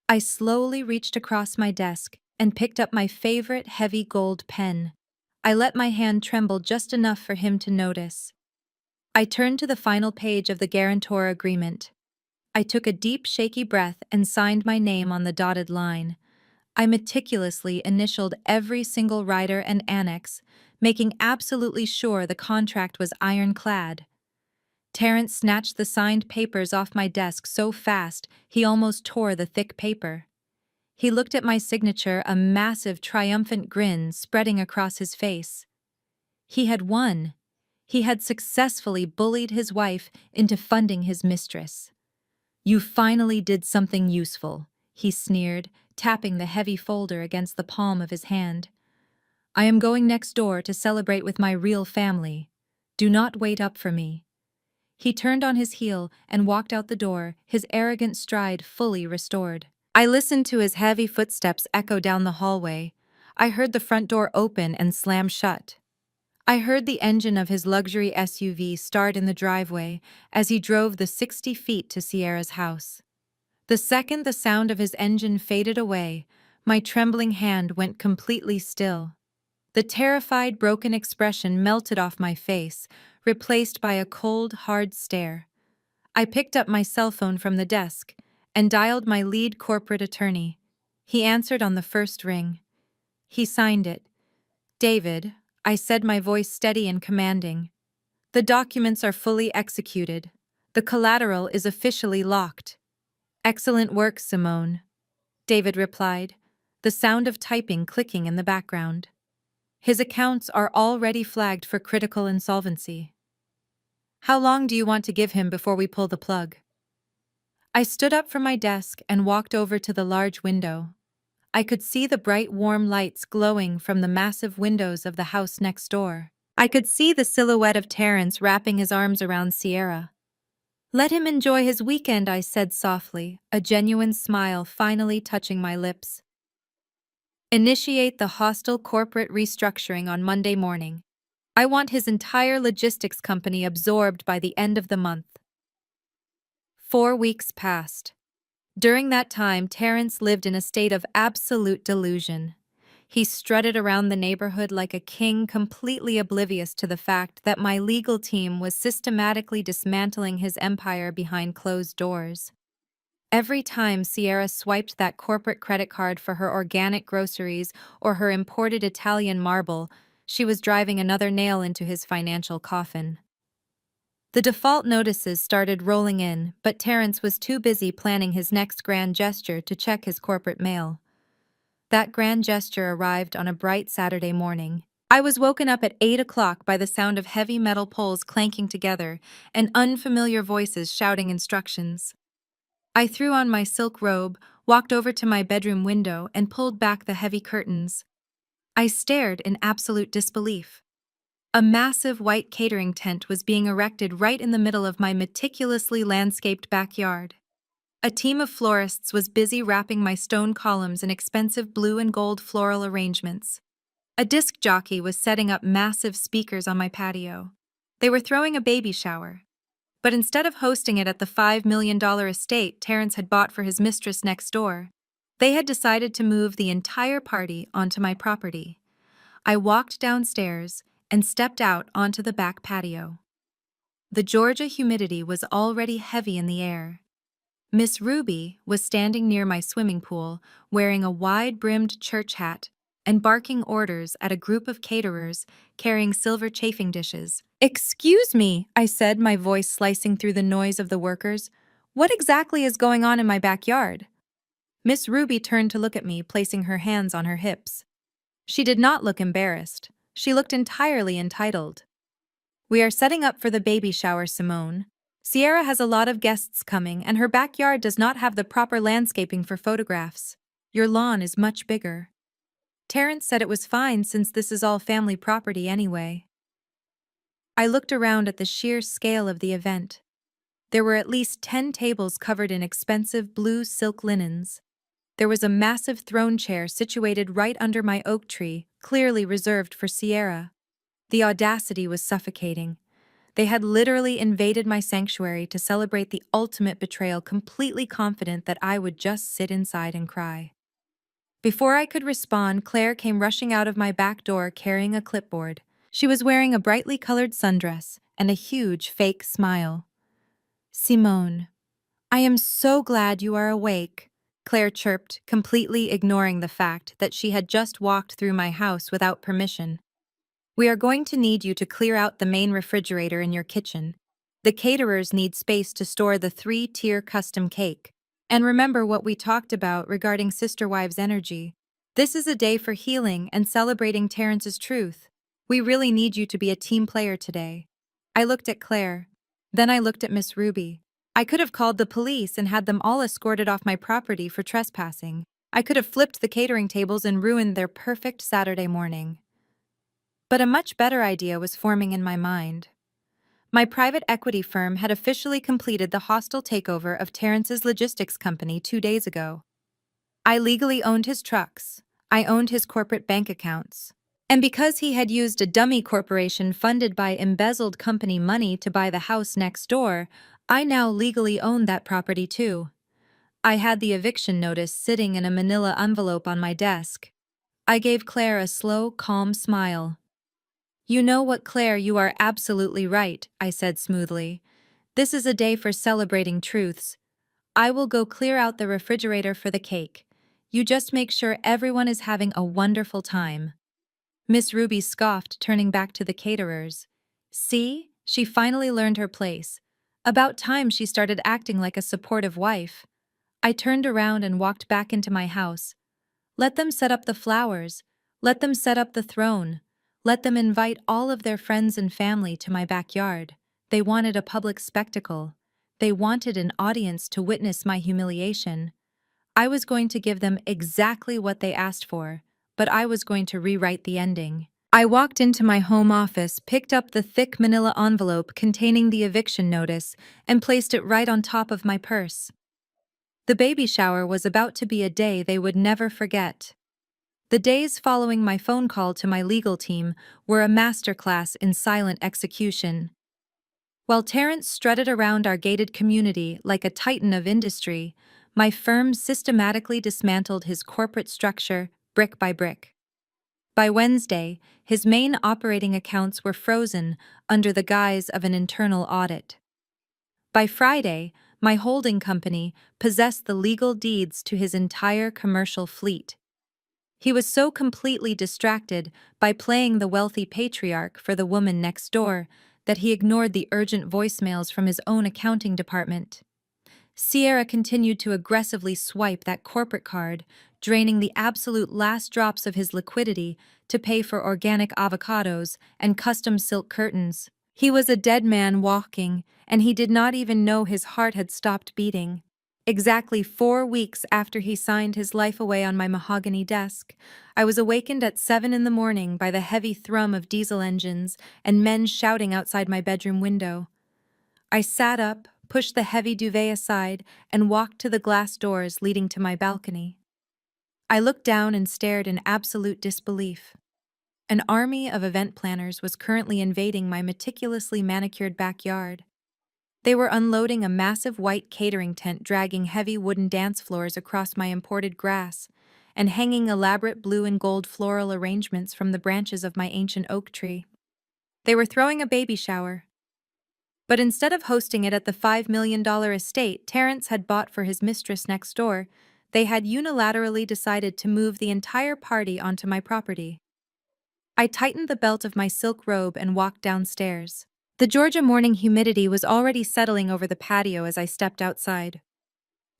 I slowly reached across my desk and picked up my favorite heavy gold pen. I let my hand tremble just enough for him to notice. I turned to the final page of the guarantor agreement. I took a deep, shaky breath and signed my name on the dotted line. I meticulously initialed every single rider and annex, making absolutely sure the contract was ironclad. Terrence snatched the signed papers off my desk so fast he almost tore the thick paper. He looked at my signature, a massive, triumphant grin spreading across his face. He had won. He had successfully bullied his wife into funding his mistress. "You finally did something useful," he sneered, tapping the heavy folder against the palm of his hand. "I am going next door to celebrate with my real family. Do not wait up for me." He turned on his heel and walked out the door, his arrogant stride fully restored. I listened to his heavy footsteps echo down the hallway. I heard the front door open and slam shut. I heard the engine of his luxury SUV start in the driveway as he drove the 60 feet to Sierra's house. The second the sound of his engine faded away, my trembling hand went completely still. The terrified, broken expression melted off my face, replaced by a cold, hard stare. I picked up my cell phone from the desk and dialed my lead corporate attorney. He answered on the first ring. He signed it. "David," I said, my voice steady and commanding. "The documents are fully executed. The collateral is officially locked." "Excellent work, Simone," David replied, the sound of typing clicking in the background. "His accounts are already flagged for critical insolvency. How long do you want to give him before we pull the plug?" I stood up from my desk and walked over to the large window. I could see the bright, warm lights glowing from the massive windows of the house next door. I could see the silhouette of Terrence wrapping his arms around Sierra. "Let him enjoy his weekend," I said softly, a genuine smile finally touching my lips. "Initiate the hostile corporate restructuring on Monday morning. I want his entire logistics company absorbed by the end of the month." 4 weeks passed. During that time, Terrence lived in a state of absolute delusion. He strutted around the neighborhood like a king, completely oblivious to the fact that my legal team was systematically dismantling his empire behind closed doors. Every time Sierra swiped that corporate credit card for her organic groceries or her imported Italian marble, she was driving another nail into his financial coffin. The default notices started rolling in, but Terrence was too busy planning his next grand gesture to check his corporate mail. That grand gesture arrived on a bright Saturday morning. I was woken up at 8 o'clock by the sound of heavy metal poles clanking together and unfamiliar voices shouting instructions. I threw on my silk robe, walked over to my bedroom window, and pulled back the heavy curtains. I stared in absolute disbelief. A massive white catering tent was being erected right in the middle of my meticulously landscaped backyard. A team of florists was busy wrapping my stone columns in expensive blue and gold floral arrangements. A disc jockey was setting up massive speakers on my patio. They were throwing a baby shower. But instead of hosting it at the $5 million estate Terrence had bought for his mistress next door, they had decided to move the entire party onto my property. I walked downstairs and stepped out onto the back patio. The Georgia humidity was already heavy in the air. Miss Ruby was standing near my swimming pool, wearing a wide-brimmed church hat, and barking orders at a group of caterers carrying silver chafing dishes. "Excuse me," I said, my voice slicing through the noise of the workers. "What exactly is going on in my backyard?" Miss Ruby turned to look at me, placing her hands on her hips. She did not look embarrassed. She looked entirely entitled. "We are setting up for the baby shower, Simone. Sierra has a lot of guests coming, and her backyard does not have the proper landscaping for photographs. Your lawn is much bigger." Terrence said it was fine since this is all family property anyway. I looked around at the sheer scale of the event. There were at least 10 tables covered in expensive blue silk linens. There was a massive throne chair situated right under my oak tree, clearly reserved for Sierra. The audacity was suffocating. They had literally invaded my sanctuary to celebrate the ultimate betrayal, completely confident that I would just sit inside and cry. Before I could respond, Claire came rushing out of my back door carrying a clipboard. She was wearing a brightly colored sundress and a huge fake smile. "Simone, I am so glad you are awake," Claire chirped, completely ignoring the fact that she had just walked through my house without permission. "We are going to need you to clear out the main refrigerator in your kitchen. The caterers need space to store the 3-tier custom cake. And remember what we talked about regarding Sister Wives energy. This is a day for healing and celebrating Terrence's truth. We really need you to be a team player today." I looked at Claire. Then I looked at Miss Ruby. I could have called the police and had them all escorted off my property for trespassing. I could have flipped the catering tables and ruined their perfect Saturday morning. But a much better idea was forming in my mind. My private equity firm had officially completed the hostile takeover of Terrence's logistics company 2 days ago. I legally owned his trucks. I owned his corporate bank accounts. And because he had used a dummy corporation funded by embezzled company money to buy the house next door, I now legally owned that property too. I had the eviction notice sitting in a manila envelope on my desk. I gave Claire a slow, calm smile. "You know what, Claire, you are absolutely right," I said smoothly. "This is a day for celebrating truths. I will go clear out the refrigerator for the cake. You just make sure everyone is having a wonderful time." Miss Ruby scoffed, turning back to the caterers. "See, she finally learned her place. About time she started acting like a supportive wife." I turned around and walked back into my house. Let them set up the flowers. Let them set up the throne. Let them invite all of their friends and family to my backyard. They wanted a public spectacle. They wanted an audience to witness my humiliation. I was going to give them exactly what they asked for, but I was going to rewrite the ending. I walked into my home office, picked up the thick manila envelope containing the eviction notice, and placed it right on top of my purse. The baby shower was about to be a day they would never forget. The days following my phone call to my legal team were a masterclass in silent execution. While Terrence strutted around our gated community like a titan of industry, my firm systematically dismantled his corporate structure brick by brick. By Wednesday, his main operating accounts were frozen under the guise of an internal audit. By Friday, my holding company possessed the legal deeds to his entire commercial fleet. He was so completely distracted by playing the wealthy patriarch for the woman next door that he ignored the urgent voicemails from his own accounting department. Sierra continued to aggressively swipe that corporate card, draining the absolute last drops of his liquidity to pay for organic avocados and custom silk curtains. He was a dead man walking, and he did not even know his heart had stopped beating. Exactly 4 weeks after he signed his life away on my mahogany desk, I was awakened at 7 in the morning by the heavy thrum of diesel engines and men shouting outside my bedroom window. I sat up, pushed the heavy duvet aside, and walked to the glass doors leading to my balcony. I looked down and stared in absolute disbelief. An army of event planners was currently invading my meticulously manicured backyard. They were unloading a massive white catering tent, dragging heavy wooden dance floors across my imported grass, and hanging elaborate blue and gold floral arrangements from the branches of my ancient oak tree. They were throwing a baby shower. But instead of hosting it at the $5 million estate Terrence had bought for his mistress next door, They had unilaterally decided to move the entire party onto my property. I tightened the belt of my silk robe and walked downstairs. The Georgia morning humidity was already settling over the patio as I stepped outside.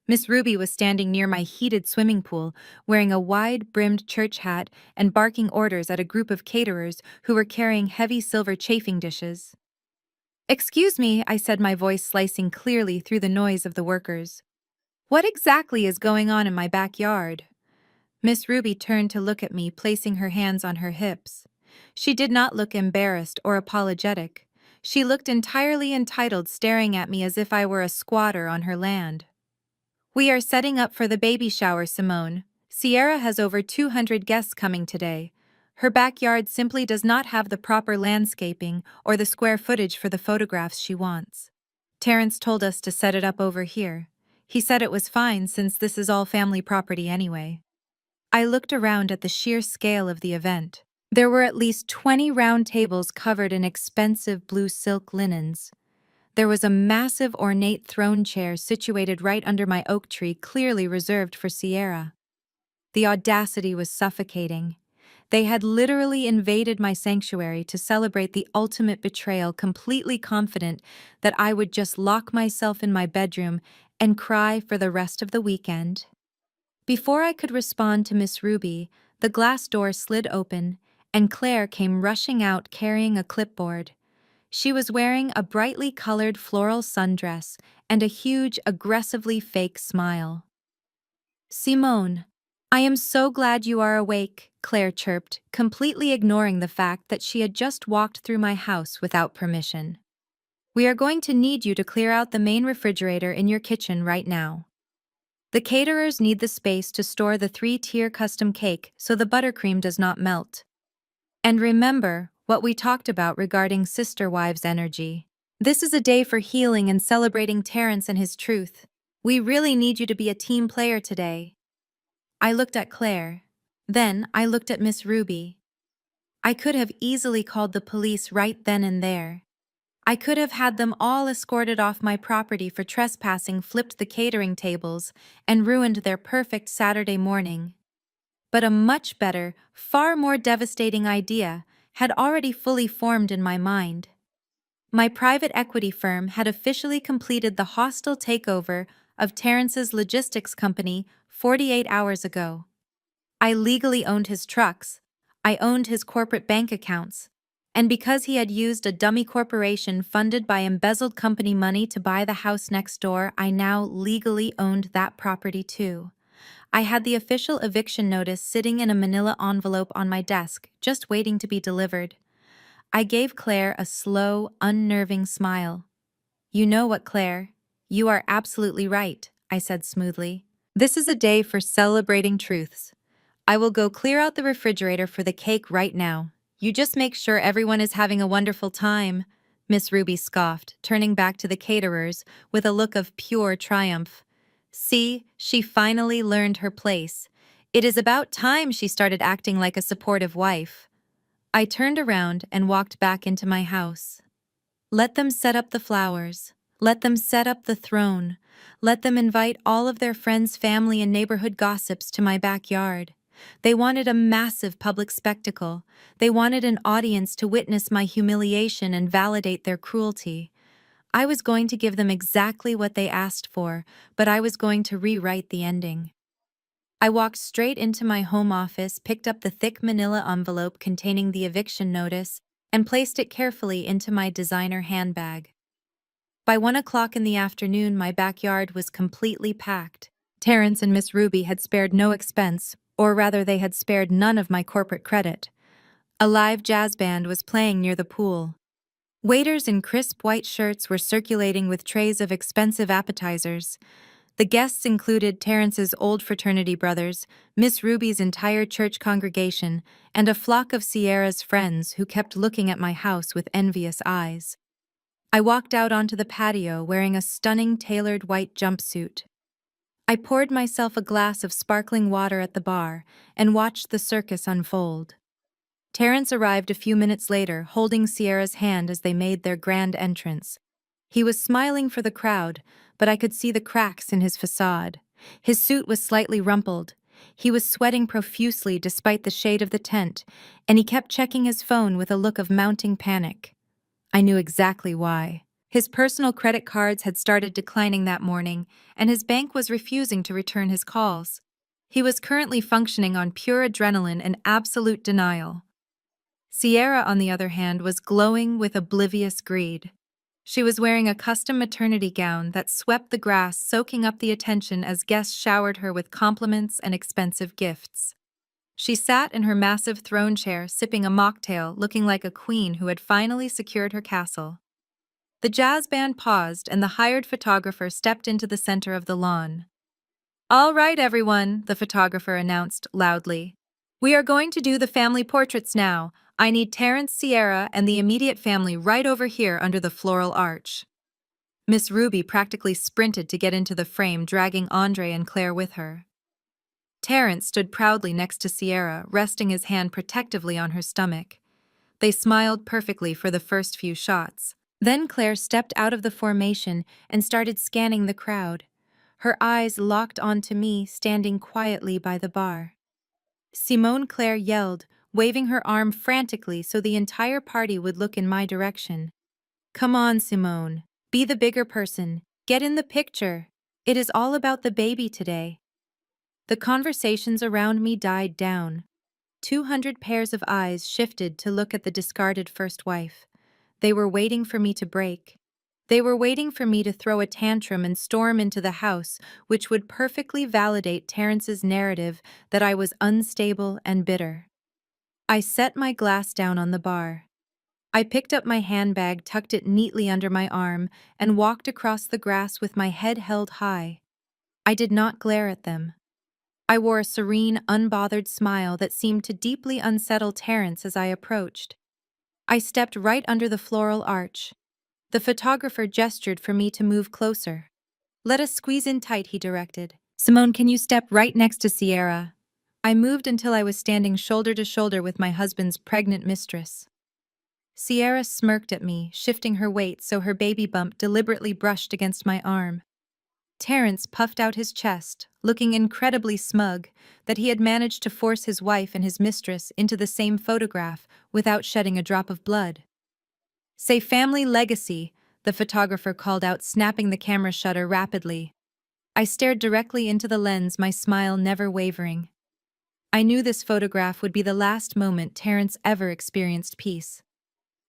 Miss Ruby was standing near my heated swimming pool, wearing a wide-brimmed church hat and barking orders at a group of caterers who were carrying heavy silver chafing dishes. "Excuse me," I said, my voice slicing clearly through the noise of the workers. "What exactly is going on in my backyard?" Miss Ruby turned to look at me, placing her hands on her hips. She did not look embarrassed or apologetic. She looked entirely entitled, staring at me as if I were a squatter on her land. "We are setting up for the baby shower, Simone. Sierra has over 200 guests coming today. Her backyard simply does not have the proper landscaping or the square footage for the photographs she wants. Terrence told us to set it up over here. He said it was fine since this is all family property anyway." I looked around at the sheer scale of the event. There were at least 20 round tables covered in expensive blue silk linens. There was a massive ornate throne chair situated right under my oak tree, clearly reserved for Sierra. The audacity was suffocating. They had literally invaded my sanctuary to celebrate the ultimate betrayal, completely confident that I would just lock myself in my bedroom and cry for the rest of the weekend. Before I could respond to Miss Ruby, the glass door slid open, and Claire came rushing out carrying a clipboard. She was wearing a brightly colored floral sundress and a huge, aggressively fake smile. "Simone, I am so glad you are awake," Claire chirped, completely ignoring the fact that she had just walked through my house without permission. "We are going to need you to clear out the main refrigerator in your kitchen right now. The caterers need the space to store the 3-tier custom cake so the buttercream does not melt. And remember what we talked about regarding sister wives energy. This is a day for healing and celebrating Terrence and his truth. We really need you to be a team player today." I looked at Claire. Then I looked at Miss Ruby. I could have easily called the police right then and there. I could have had them all escorted off my property for trespassing, flipped the catering tables, and ruined their perfect Saturday morning. But a much better, far more devastating idea had already fully formed in my mind. My private equity firm had officially completed the hostile takeover of Terrence's logistics company 48 hours ago. I legally owned his trucks, I owned his corporate bank accounts, and because he had used a dummy corporation funded by embezzled company money to buy the house next door, I now legally owned that property too. I had the official eviction notice sitting in a manila envelope on my desk, just waiting to be delivered. I gave Claire a slow, unnerving smile. "You know what, Claire? You are absolutely right," I said smoothly. "This is a day for celebrating truths. I will go clear out the refrigerator for the cake right now. You just make sure everyone is having a wonderful time," Miss Ruby scoffed, turning back to the caterers with a look of pure triumph. See, she finally learned her place. It is about time she started acting like a supportive wife. I turned around and walked back into my house. Let them set up the flowers. Let them set up the throne. Let them invite all of their friends, family, and neighborhood gossips to my backyard. They wanted a massive public spectacle. They wanted an audience to witness my humiliation and validate their cruelty. I was going to give them exactly what they asked for, but I was going to rewrite the ending. I walked straight into my home office, picked up the thick manila envelope containing the eviction notice, and placed it carefully into my designer handbag. By 1 o'clock in the afternoon, my backyard was completely packed. Terrence and Miss Ruby had spared no expense, or rather they had spared none of my corporate credit. A live jazz band was playing near the pool. Waiters in crisp white shirts were circulating with trays of expensive appetizers. The guests included Terrence's old fraternity brothers, Miss Ruby's entire church congregation, and a flock of Sierra's friends who kept looking at my house with envious eyes. I walked out onto the patio wearing a stunning tailored white jumpsuit. I poured myself a glass of sparkling water at the bar and watched the circus unfold. Terrence arrived a few minutes later, holding Sierra's hand as they made their grand entrance. He was smiling for the crowd, but I could see the cracks in his facade. His suit was slightly rumpled. He was sweating profusely despite the shade of the tent, and he kept checking his phone with a look of mounting panic. I knew exactly why. His personal credit cards had started declining that morning, and his bank was refusing to return his calls. He was currently functioning on pure adrenaline and absolute denial. Sierra, on the other hand, was glowing with oblivious greed. She was wearing a custom maternity gown that swept the grass, soaking up the attention as guests showered her with compliments and expensive gifts. She sat in her massive throne chair, sipping a mocktail, looking like a queen who had finally secured her castle. The jazz band paused, and the hired photographer stepped into the center of the lawn. "All right, everyone," the photographer announced loudly. "We are going to do the family portraits now. I need Terrence, Sierra, and the immediate family right over here under the floral arch." Miss Ruby practically sprinted to get into the frame, dragging Andre and Claire with her. Terrence stood proudly next to Sierra, resting his hand protectively on her stomach. They smiled perfectly for the first few shots. Then Claire stepped out of the formation and started scanning the crowd. Her eyes locked onto me, standing quietly by the bar. Simone Claire yelled, waving her arm frantically so the entire party would look in my direction. "Come on, Simone. Be the bigger person. Get in the picture. It is all about the baby today." The conversations around me died down. 200 pairs of eyes shifted to look at the discarded first wife. They were waiting for me to break. They were waiting for me to throw a tantrum and storm into the house, which would perfectly validate Terrence's narrative that I was unstable and bitter. I set my glass down on the bar. I picked up my handbag, tucked it neatly under my arm, and walked across the grass with my head held high. I did not glare at them. I wore a serene, unbothered smile that seemed to deeply unsettle Terrence as I approached. I stepped right under the floral arch. The photographer gestured for me to move closer. "Let us squeeze in tight," he directed. "Simone, can you step right next to Sierra?" I moved until I was standing shoulder to shoulder with my husband's pregnant mistress. Sierra smirked at me, shifting her weight so her baby bump deliberately brushed against my arm. Terrence puffed out his chest, looking incredibly smug that he had managed to force his wife and his mistress into the same photograph without shedding a drop of blood. "Say family legacy," the photographer called out, snapping the camera shutter rapidly. I stared directly into the lens, my smile never wavering. I knew this photograph would be the last moment Terrence ever experienced peace.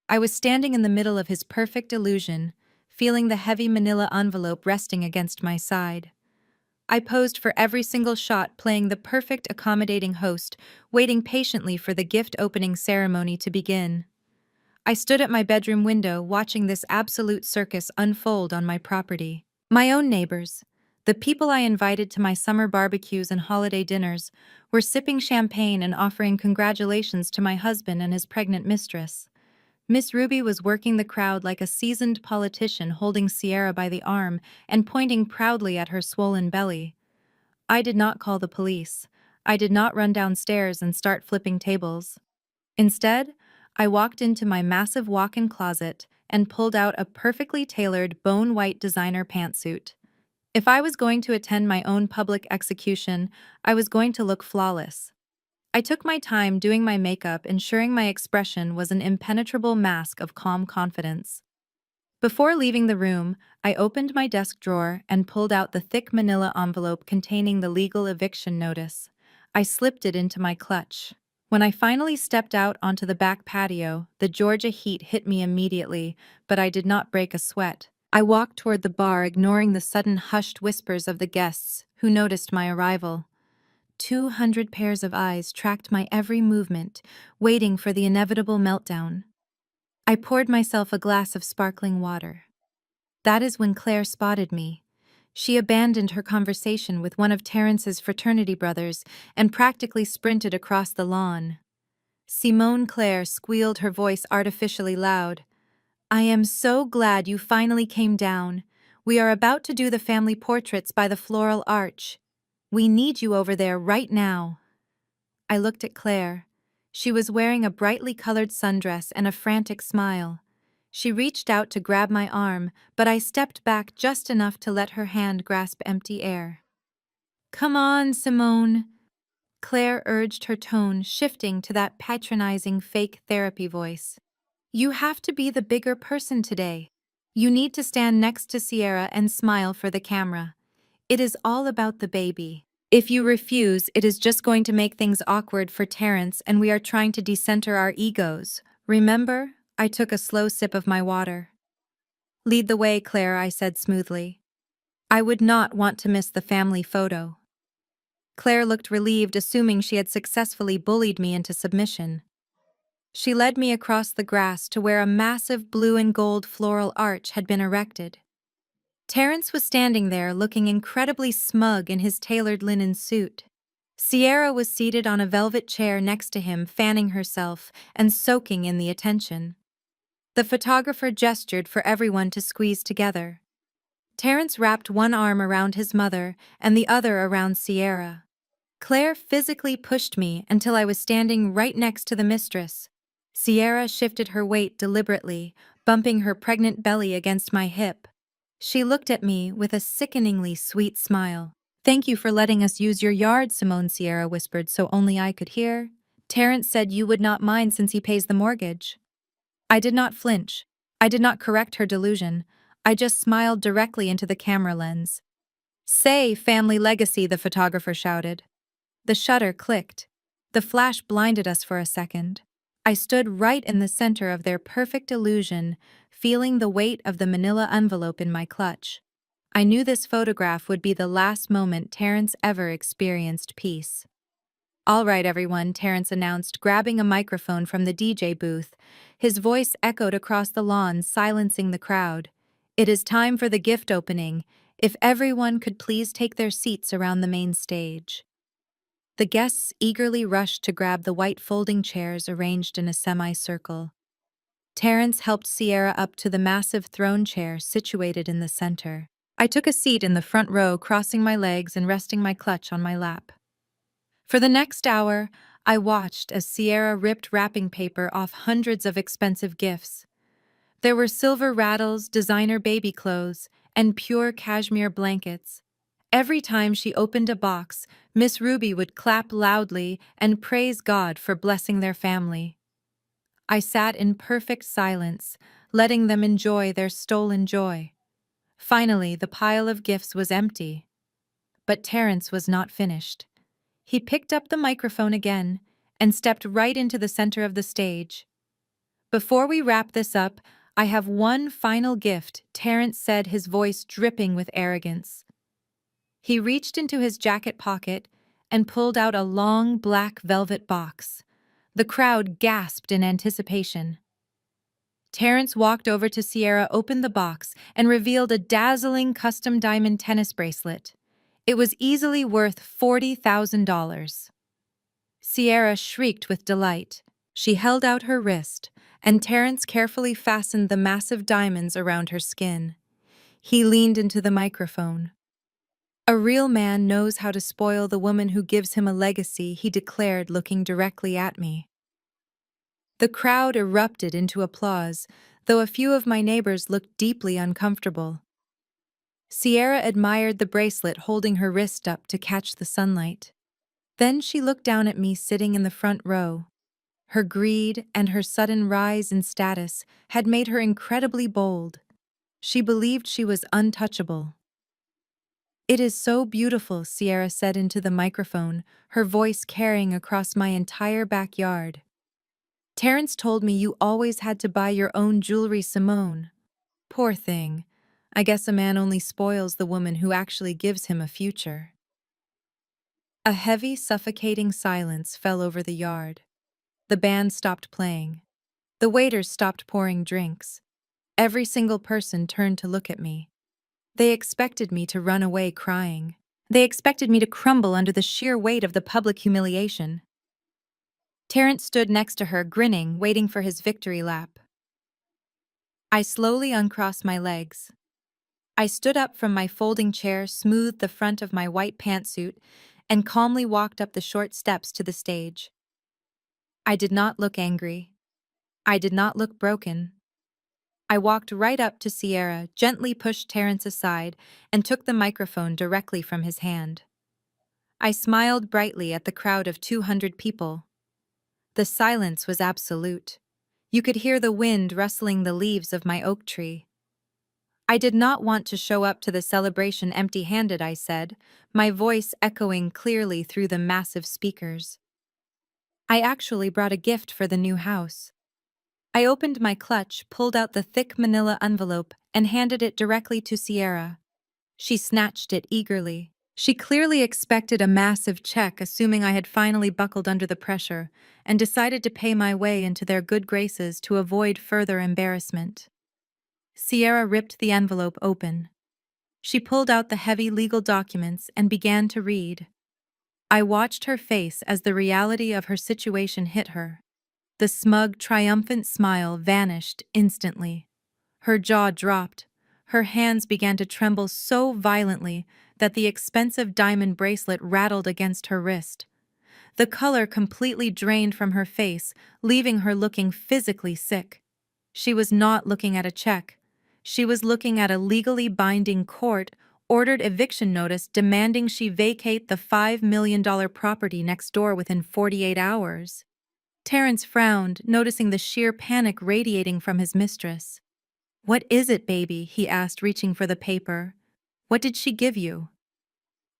I was standing in the middle of his perfect illusion, feeling the heavy manila envelope resting against my side. I posed for every single shot, playing the perfect accommodating host, waiting patiently for the gift opening ceremony to begin. I stood at my bedroom window, watching this absolute circus unfold on my property. My own neighbors, the people I invited to my summer barbecues and holiday dinners, were sipping champagne and offering congratulations to my husband and his pregnant mistress. Miss Ruby was working the crowd like a seasoned politician, holding Sierra by the arm and pointing proudly at her swollen belly. I did not call the police. I did not run downstairs and start flipping tables. Instead, I walked into my massive walk-in closet and pulled out a perfectly tailored bone-white designer pantsuit. If I was going to attend my own public execution, I was going to look flawless. I took my time doing my makeup, ensuring my expression was an impenetrable mask of calm confidence. Before leaving the room, I opened my desk drawer and pulled out the thick manila envelope containing the legal eviction notice. I slipped it into my clutch. When I finally stepped out onto the back patio, the Georgia heat hit me immediately, but I did not break a sweat. I walked toward the bar, ignoring the sudden hushed whispers of the guests, who noticed my arrival. 200 pairs of eyes tracked my every movement, waiting for the inevitable meltdown. I poured myself a glass of sparkling water. That is when Claire spotted me. She abandoned her conversation with one of Terrence's fraternity brothers and practically sprinted across the lawn. Simone Claire squealed, her voice artificially loud. "I am so glad you finally came down. We are about to do the family portraits by the floral arch. We need you over there right now." I looked at Claire. She was wearing a brightly colored sundress and a frantic smile. She reached out to grab my arm, but I stepped back just enough to let her hand grasp empty air. Come on, Simone, Claire urged, her tone shifting to that patronizing fake therapy voice. You have to be the bigger person today. You need to stand next to Sierra and smile for the camera. It is all about the baby. If you refuse, it is just going to make things awkward for Terrence, and we are trying to decenter our egos. Remember? I took a slow sip of my water. Lead the way, Claire, I said smoothly. I would not want to miss the family photo. Claire looked relieved, assuming she had successfully bullied me into submission. She led me across the grass to where a massive blue and gold floral arch had been erected. Terrence was standing there looking incredibly smug in his tailored linen suit. Sierra was seated on a velvet chair next to him, fanning herself and soaking in the attention. The photographer gestured for everyone to squeeze together. Terrence wrapped one arm around his mother and the other around Sierra. Claire physically pushed me until I was standing right next to the mistress. Sierra shifted her weight deliberately, bumping her pregnant belly against my hip. She looked at me with a sickeningly sweet smile. Thank you for letting us use your yard, Simone, Sierra whispered so only I could hear. Terrence said you would not mind since he pays the mortgage. I did not flinch. I did not correct her delusion. I just smiled directly into the camera lens. Say, family legacy, the photographer shouted. The shutter clicked. The flash blinded us for a second. I stood right in the center of their perfect illusion, feeling the weight of the manila envelope in my clutch. I knew this photograph would be the last moment Terrence ever experienced peace. All right, everyone, Terrence announced, grabbing a microphone from the DJ booth. His voice echoed across the lawn, silencing the crowd. It is time for the gift opening. If everyone could please take their seats around the main stage. The guests eagerly rushed to grab the white folding chairs arranged in a semicircle. Terrence helped Sierra up to the massive throne chair situated in the center. I took a seat in the front row, crossing my legs and resting my clutch on my lap. For the next hour, I watched as Sierra ripped wrapping paper off hundreds of expensive gifts. There were silver rattles, designer baby clothes, and pure cashmere blankets. Every time she opened a box, Miss Ruby would clap loudly and praise God for blessing their family. I sat in perfect silence, letting them enjoy their stolen joy. Finally, the pile of gifts was empty. But Terrence was not finished. He picked up the microphone again and stepped right into the center of the stage. Before we wrap this up, I have one final gift, Terrence said, his voice dripping with arrogance. He reached into his jacket pocket and pulled out a long black velvet box. The crowd gasped in anticipation. Terrence walked over to Sierra, opened the box, and revealed a dazzling custom diamond tennis bracelet. It was easily worth $40,000. Sierra shrieked with delight. She held out her wrist, and Terrence carefully fastened the massive diamonds around her skin. He leaned into the microphone. A real man knows how to spoil the woman who gives him a legacy, he declared, looking directly at me. The crowd erupted into applause, though a few of my neighbors looked deeply uncomfortable. Sierra admired the bracelet, holding her wrist up to catch the sunlight. Then she looked down at me sitting in the front row. Her greed and her sudden rise in status had made her incredibly bold. She believed she was untouchable. It is so beautiful, Sierra said into the microphone, her voice carrying across my entire backyard. Terrence told me you always had to buy your own jewelry, Simone. Poor thing. I guess a man only spoils the woman who actually gives him a future. A heavy, suffocating silence fell over the yard. The band stopped playing. The waiters stopped pouring drinks. Every single person turned to look at me. They expected me to run away crying. They expected me to crumble under the sheer weight of the public humiliation. Terrence stood next to her, grinning, waiting for his victory lap. I slowly uncrossed my legs. I stood up from my folding chair, smoothed the front of my white pantsuit, and calmly walked up the short steps to the stage. I did not look angry. I did not look broken. I walked right up to Sierra, gently pushed Terrence aside, and took the microphone directly from his hand. I smiled brightly at the crowd of 200 people. The silence was absolute. You could hear the wind rustling the leaves of my oak tree. I did not want to show up to the celebration empty-handed, I said, my voice echoing clearly through the massive speakers. I actually brought a gift for the new house. I opened my clutch, pulled out the thick manila envelope, and handed it directly to Sierra. She snatched it eagerly. She clearly expected a massive check, assuming I had finally buckled under the pressure, and decided to pay my way into their good graces to avoid further embarrassment. Sierra ripped the envelope open. She pulled out the heavy legal documents and began to read. I watched her face as the reality of her situation hit her. The smug, triumphant smile vanished instantly. Her jaw dropped. Her hands began to tremble so violently that the expensive diamond bracelet rattled against her wrist. The color completely drained from her face, leaving her looking physically sick. She was not looking at a check. She was looking at a legally binding court-ordered eviction notice demanding she vacate the $5 million property next door within 48 hours. Terrence frowned, noticing the sheer panic radiating from his mistress. "What is it, baby?" he asked, reaching for the paper. "What did she give you?"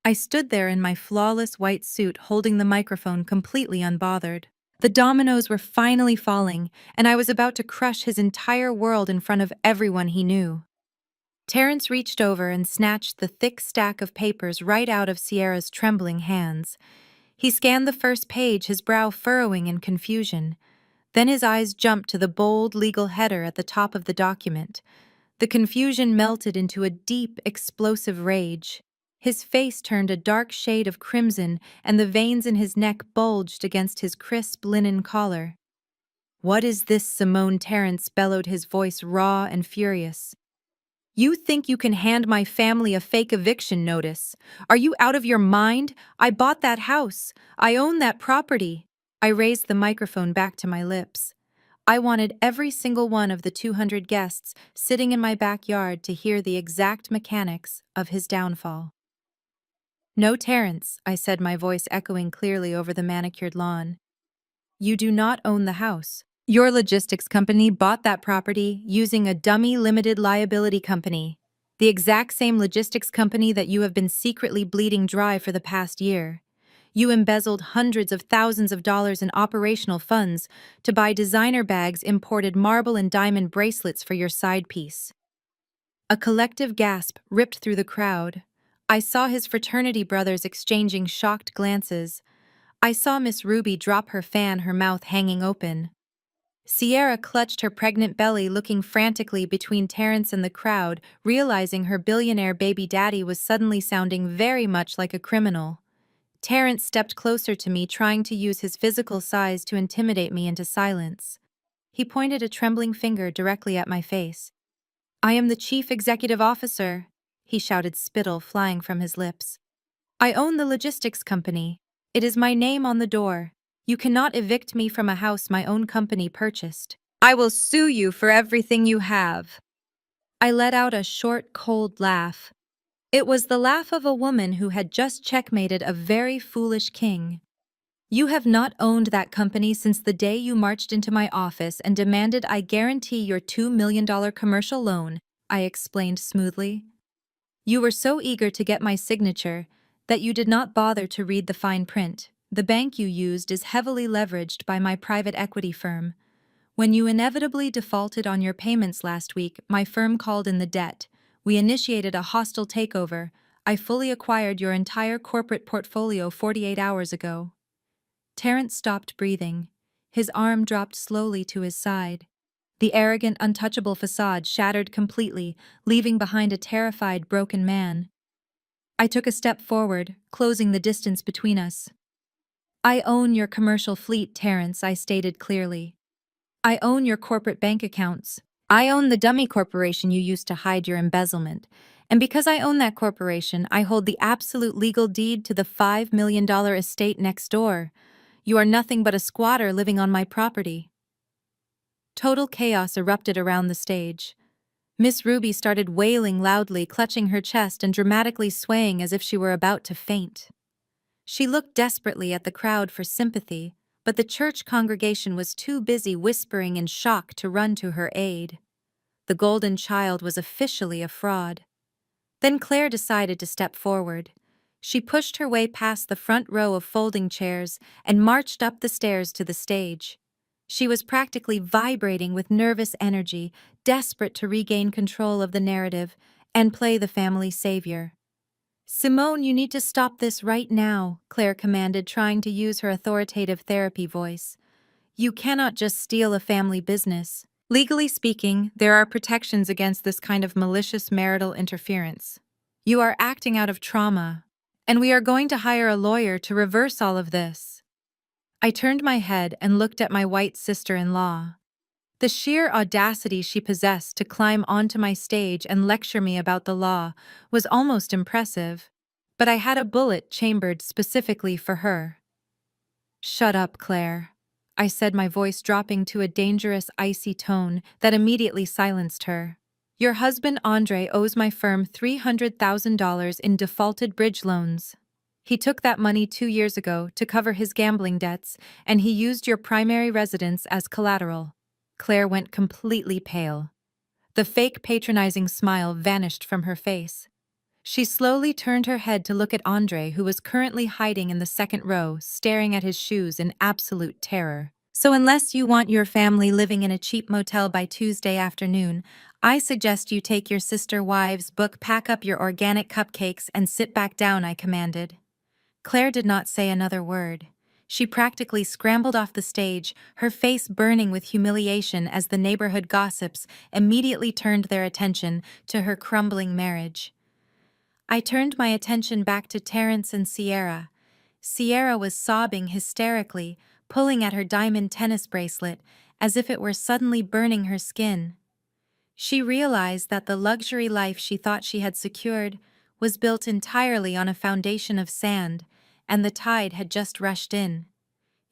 I stood there in my flawless white suit, holding the microphone completely unbothered. The dominoes were finally falling, and I was about to crush his entire world in front of everyone he knew. Terrence reached over and snatched the thick stack of papers right out of Sierra's trembling hands. He scanned the first page, his brow furrowing in confusion. Then his eyes jumped to the bold legal header at the top of the document. The confusion melted into a deep, explosive rage. His face turned a dark shade of crimson, and the veins in his neck bulged against his crisp linen collar. "What is this, Simone?" Terrence bellowed, his voice raw and furious. "You think you can hand my family a fake eviction notice? Are you out of your mind? I bought that house. I own that property." I raised the microphone back to my lips. I wanted every single one of the 200 guests sitting in my backyard to hear the exact mechanics of his downfall. "No, Terrence," I said, my voice echoing clearly over the manicured lawn. "You do not own the house. Your logistics company bought that property using a dummy limited liability company, the exact same logistics company that you have been secretly bleeding dry for the past year. You embezzled hundreds of thousands of dollars in operational funds to buy designer bags, imported marble and diamond bracelets for your side piece." A collective gasp ripped through the crowd. I saw his fraternity brothers exchanging shocked glances. I saw Miss Ruby drop her fan, her mouth hanging open. Sierra clutched her pregnant belly, looking frantically between Terrence and the crowd, realizing her billionaire baby daddy was suddenly sounding very much like a criminal. Terrence stepped closer to me, trying to use his physical size to intimidate me into silence. He pointed a trembling finger directly at my face. "I am the chief executive officer," he shouted, spittle flying from his lips. "I own the logistics company. It is my name on the door. You cannot evict me from a house my own company purchased. I will sue you for everything you have." I let out a short, cold laugh. It was the laugh of a woman who had just checkmated a very foolish king. "You have not owned that company since the day you marched into my office and demanded I guarantee your $2 million commercial loan," I explained smoothly. "You were so eager to get my signature that you did not bother to read the fine print. The bank you used is heavily leveraged by my private equity firm. When you inevitably defaulted on your payments last week, my firm called in the debt. We initiated a hostile takeover. I fully acquired your entire corporate portfolio 48 hours ago." Terrence stopped breathing. His arm dropped slowly to his side. The arrogant, untouchable facade shattered completely, leaving behind a terrified, broken man. I took a step forward, closing the distance between us. "I own your commercial fleet, Terrence," I stated clearly. "I own your corporate bank accounts. I own the dummy corporation you used to hide your embezzlement. And because I own that corporation, I hold the absolute legal deed to the $5 million estate next door. You are nothing but a squatter living on my property." Total chaos erupted around the stage. Miss Ruby started wailing loudly, clutching her chest and dramatically swaying as if she were about to faint. She looked desperately at the crowd for sympathy, but the church congregation was too busy whispering in shock to run to her aid. The golden child was officially a fraud. Then Claire decided to step forward. She pushed her way past the front row of folding chairs and marched up the stairs to the stage. She was practically vibrating with nervous energy, desperate to regain control of the narrative and play the family savior. "Simone, you need to stop this right now," Claire commanded, trying to use her authoritative therapy voice. "You cannot just steal a family business. Legally speaking, there are protections against this kind of malicious marital interference. You are acting out of trauma, and we are going to hire a lawyer to reverse all of this." I turned my head and looked at my white sister-in-law. The sheer audacity she possessed to climb onto my stage and lecture me about the law was almost impressive, but I had a bullet chambered specifically for her. "Shut up, Claire," I said, my voice dropping to a dangerous, icy tone that immediately silenced her. "Your husband Andre owes my firm $300,000 in defaulted bridge loans. He took that money 2 years ago to cover his gambling debts, and he used your primary residence as collateral." Claire went completely pale. The fake patronizing smile vanished from her face. She slowly turned her head to look at Andre, who was currently hiding in the second row, staring at his shoes in absolute terror. "So unless you want your family living in a cheap motel by Tuesday afternoon, I suggest you take your sister wives' book, pack up your organic cupcakes, and sit back down," I commanded. Claire did not say another word. She practically scrambled off the stage, her face burning with humiliation as the neighborhood gossips immediately turned their attention to her crumbling marriage. I turned my attention back to Terrence and Sierra. Sierra was sobbing hysterically, pulling at her diamond tennis bracelet as if it were suddenly burning her skin. She realized that the luxury life she thought she had secured was built entirely on a foundation of sand, and the tide had just rushed in.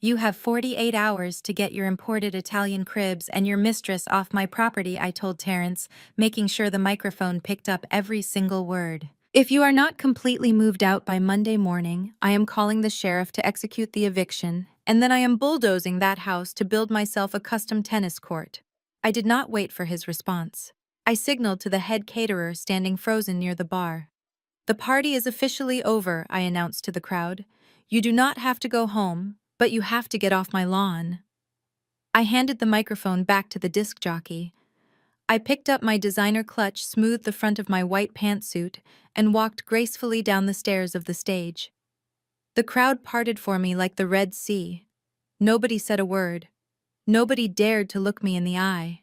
"You have 48 hours to get your imported Italian cribs and your mistress off my property," I told Terrence, making sure the microphone picked up every single word. "If you are not completely moved out by Monday morning, I am calling the sheriff to execute the eviction, and then I am bulldozing that house to build myself a custom tennis court." I did not wait for his response. I signaled to the head caterer standing frozen near the bar. "The party is officially over," I announced to the crowd. "You do not have to go home, but you have to get off my lawn." I handed the microphone back to the disc jockey. I picked up my designer clutch, smoothed the front of my white pantsuit, and walked gracefully down the stairs of the stage. The crowd parted for me like the Red Sea. Nobody said a word. Nobody dared to look me in the eye.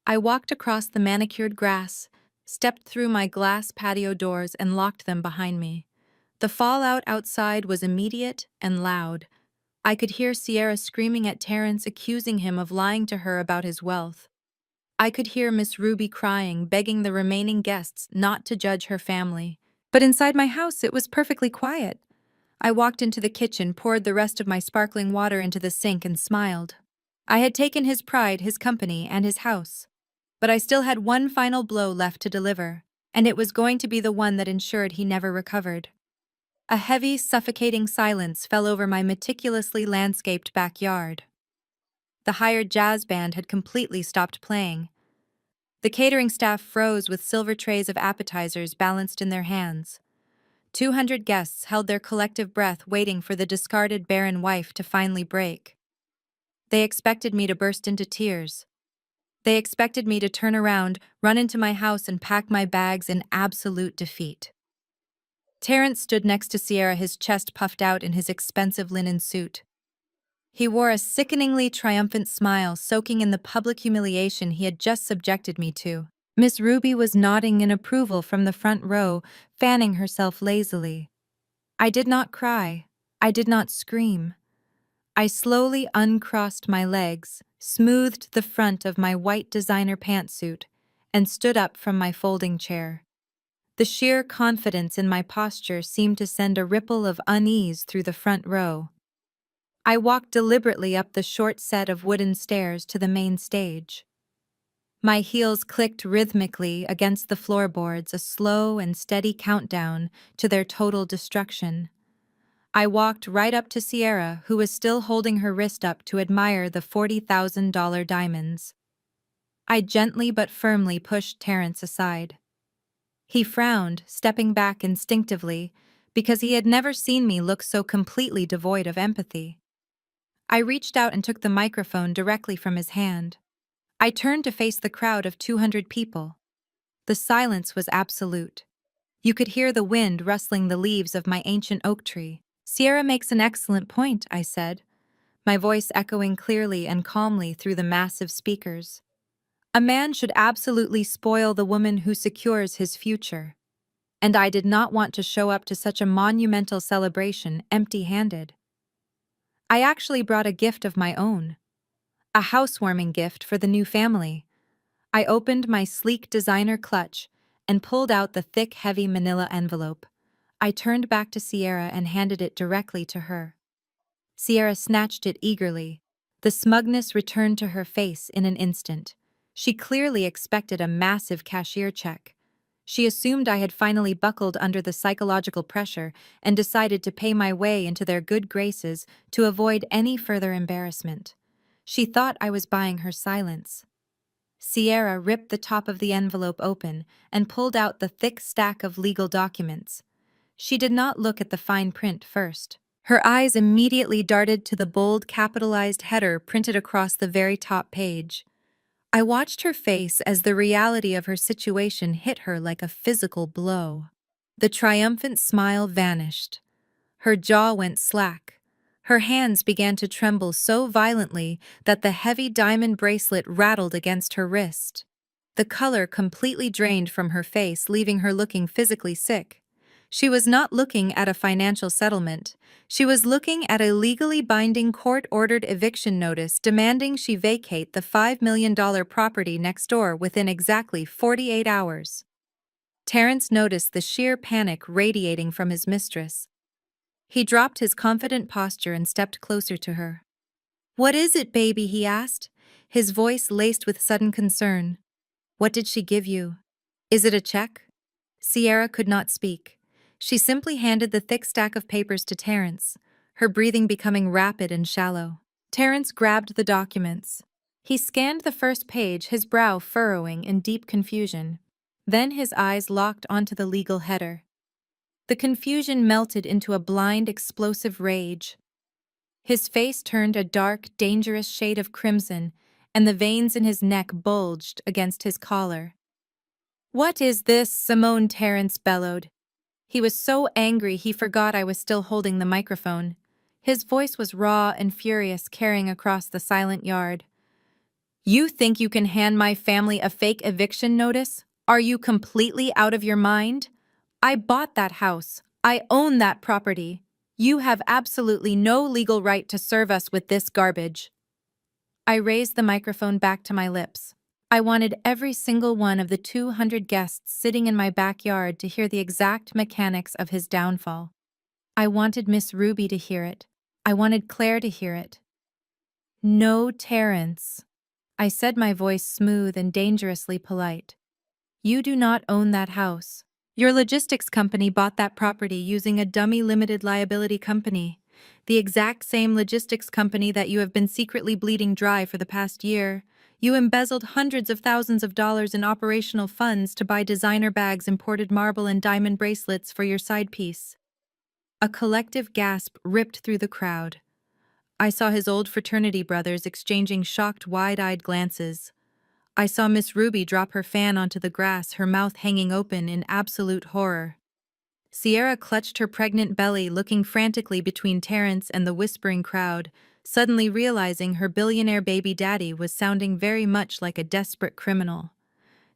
I walked across the manicured grass, stepped through my glass patio doors, and locked them behind me. The fallout outside was immediate and loud. I could hear Sierra screaming at Terrence, accusing him of lying to her about his wealth. I could hear Miss Ruby crying, begging the remaining guests not to judge her family. But inside my house, it was perfectly quiet. I walked into the kitchen, poured the rest of my sparkling water into the sink, and smiled. I had taken his pride, his company, and his house. But I still had one final blow left to deliver, and it was going to be the one that ensured he never recovered. A heavy, suffocating silence fell over my meticulously landscaped backyard. The hired jazz band had completely stopped playing. The catering staff froze with silver trays of appetizers balanced in their hands. 200 guests held their collective breath, waiting for the discarded barren wife to finally break. They expected me to burst into tears. They expected me to turn around, run into my house, and pack my bags in absolute defeat. Terrence stood next to Sierra, his chest puffed out in his expensive linen suit. He wore a sickeningly triumphant smile, soaking in the public humiliation he had just subjected me to. Miss Ruby was nodding in approval from the front row, fanning herself lazily. I did not cry. I did not scream. I slowly uncrossed my legs, smoothed the front of my white designer pantsuit, and stood up from my folding chair. The sheer confidence in my posture seemed to send a ripple of unease through the front row. I walked deliberately up the short set of wooden stairs to the main stage. My heels clicked rhythmically against the floorboards, a slow and steady countdown to their total destruction. I walked right up to Sierra, who was still holding her wrist up to admire the $40,000 diamonds. I gently but firmly pushed Terence aside. He frowned, stepping back instinctively, because he had never seen me look so completely devoid of empathy. I reached out and took the microphone directly from his hand. I turned to face the crowd of 200 people. The silence was absolute. You could hear the wind rustling the leaves of my ancient oak tree. Sierra makes an excellent point, I said, my voice echoing clearly and calmly through the massive speakers. A man should absolutely spoil the woman who secures his future. And I did not want to show up to such a monumental celebration empty-handed. I actually brought a gift of my own. A housewarming gift for the new family. I opened my sleek designer clutch and pulled out the thick, heavy manila envelope. I turned back to Sierra and handed it directly to her. Sierra snatched it eagerly. The smugness returned to her face in an instant. She clearly expected a massive cashier check. She assumed I had finally buckled under the psychological pressure and decided to pay my way into their good graces to avoid any further embarrassment. She thought I was buying her silence. Sierra ripped the top of the envelope open and pulled out the thick stack of legal documents. She did not look at the fine print first. Her eyes immediately darted to the bold capitalized header printed across the very top page. I watched her face as the reality of her situation hit her like a physical blow. The triumphant smile vanished. Her jaw went slack. Her hands began to tremble so violently that the heavy diamond bracelet rattled against her wrist. The color completely drained from her face, leaving her looking physically sick. She was not looking at a financial settlement. She was looking at a legally binding court-ordered eviction notice demanding she vacate the $5 million property next door within exactly 48 hours. Terence noticed the sheer panic radiating from his mistress. He dropped his confident posture and stepped closer to her. "What is it, baby?" he asked, his voice laced with sudden concern. "What did she give you? Is it a check?" Sierra could not speak. She simply handed the thick stack of papers to Terence, her breathing becoming rapid and shallow. Terence grabbed the documents. He scanned the first page, his brow furrowing in deep confusion. Then his eyes locked onto the legal header. The confusion melted into a blind, explosive rage. His face turned a dark, dangerous shade of crimson, and the veins in his neck bulged against his collar. "What is this?" Simone Terence bellowed. He was so angry he forgot I was still holding the microphone. His voice was raw and furious, carrying across the silent yard. "You think you can hand my family a fake eviction notice? Are you completely out of your mind? I bought that house. I own that property. You have absolutely no legal right to serve us with this garbage." I raised the microphone back to my lips. I wanted every single one of the 200 guests sitting in my backyard to hear the exact mechanics of his downfall. I wanted Miss Ruby to hear it. I wanted Claire to hear it. "No, Terence," I said, my voice smooth and dangerously polite. "You do not own that house. Your logistics company bought that property using a dummy limited liability company, the exact same logistics company that you have been secretly bleeding dry for the past year. You embezzled hundreds of thousands of dollars in operational funds to buy designer bags, imported marble, and diamond bracelets for your side piece." A collective gasp ripped through the crowd. I saw his old fraternity brothers exchanging shocked, wide-eyed glances. I saw Miss Ruby drop her fan onto the grass, her mouth hanging open in absolute horror. Sierra clutched her pregnant belly, looking frantically between Terence and the whispering crowd, suddenly realizing her billionaire baby daddy was sounding very much like a desperate criminal.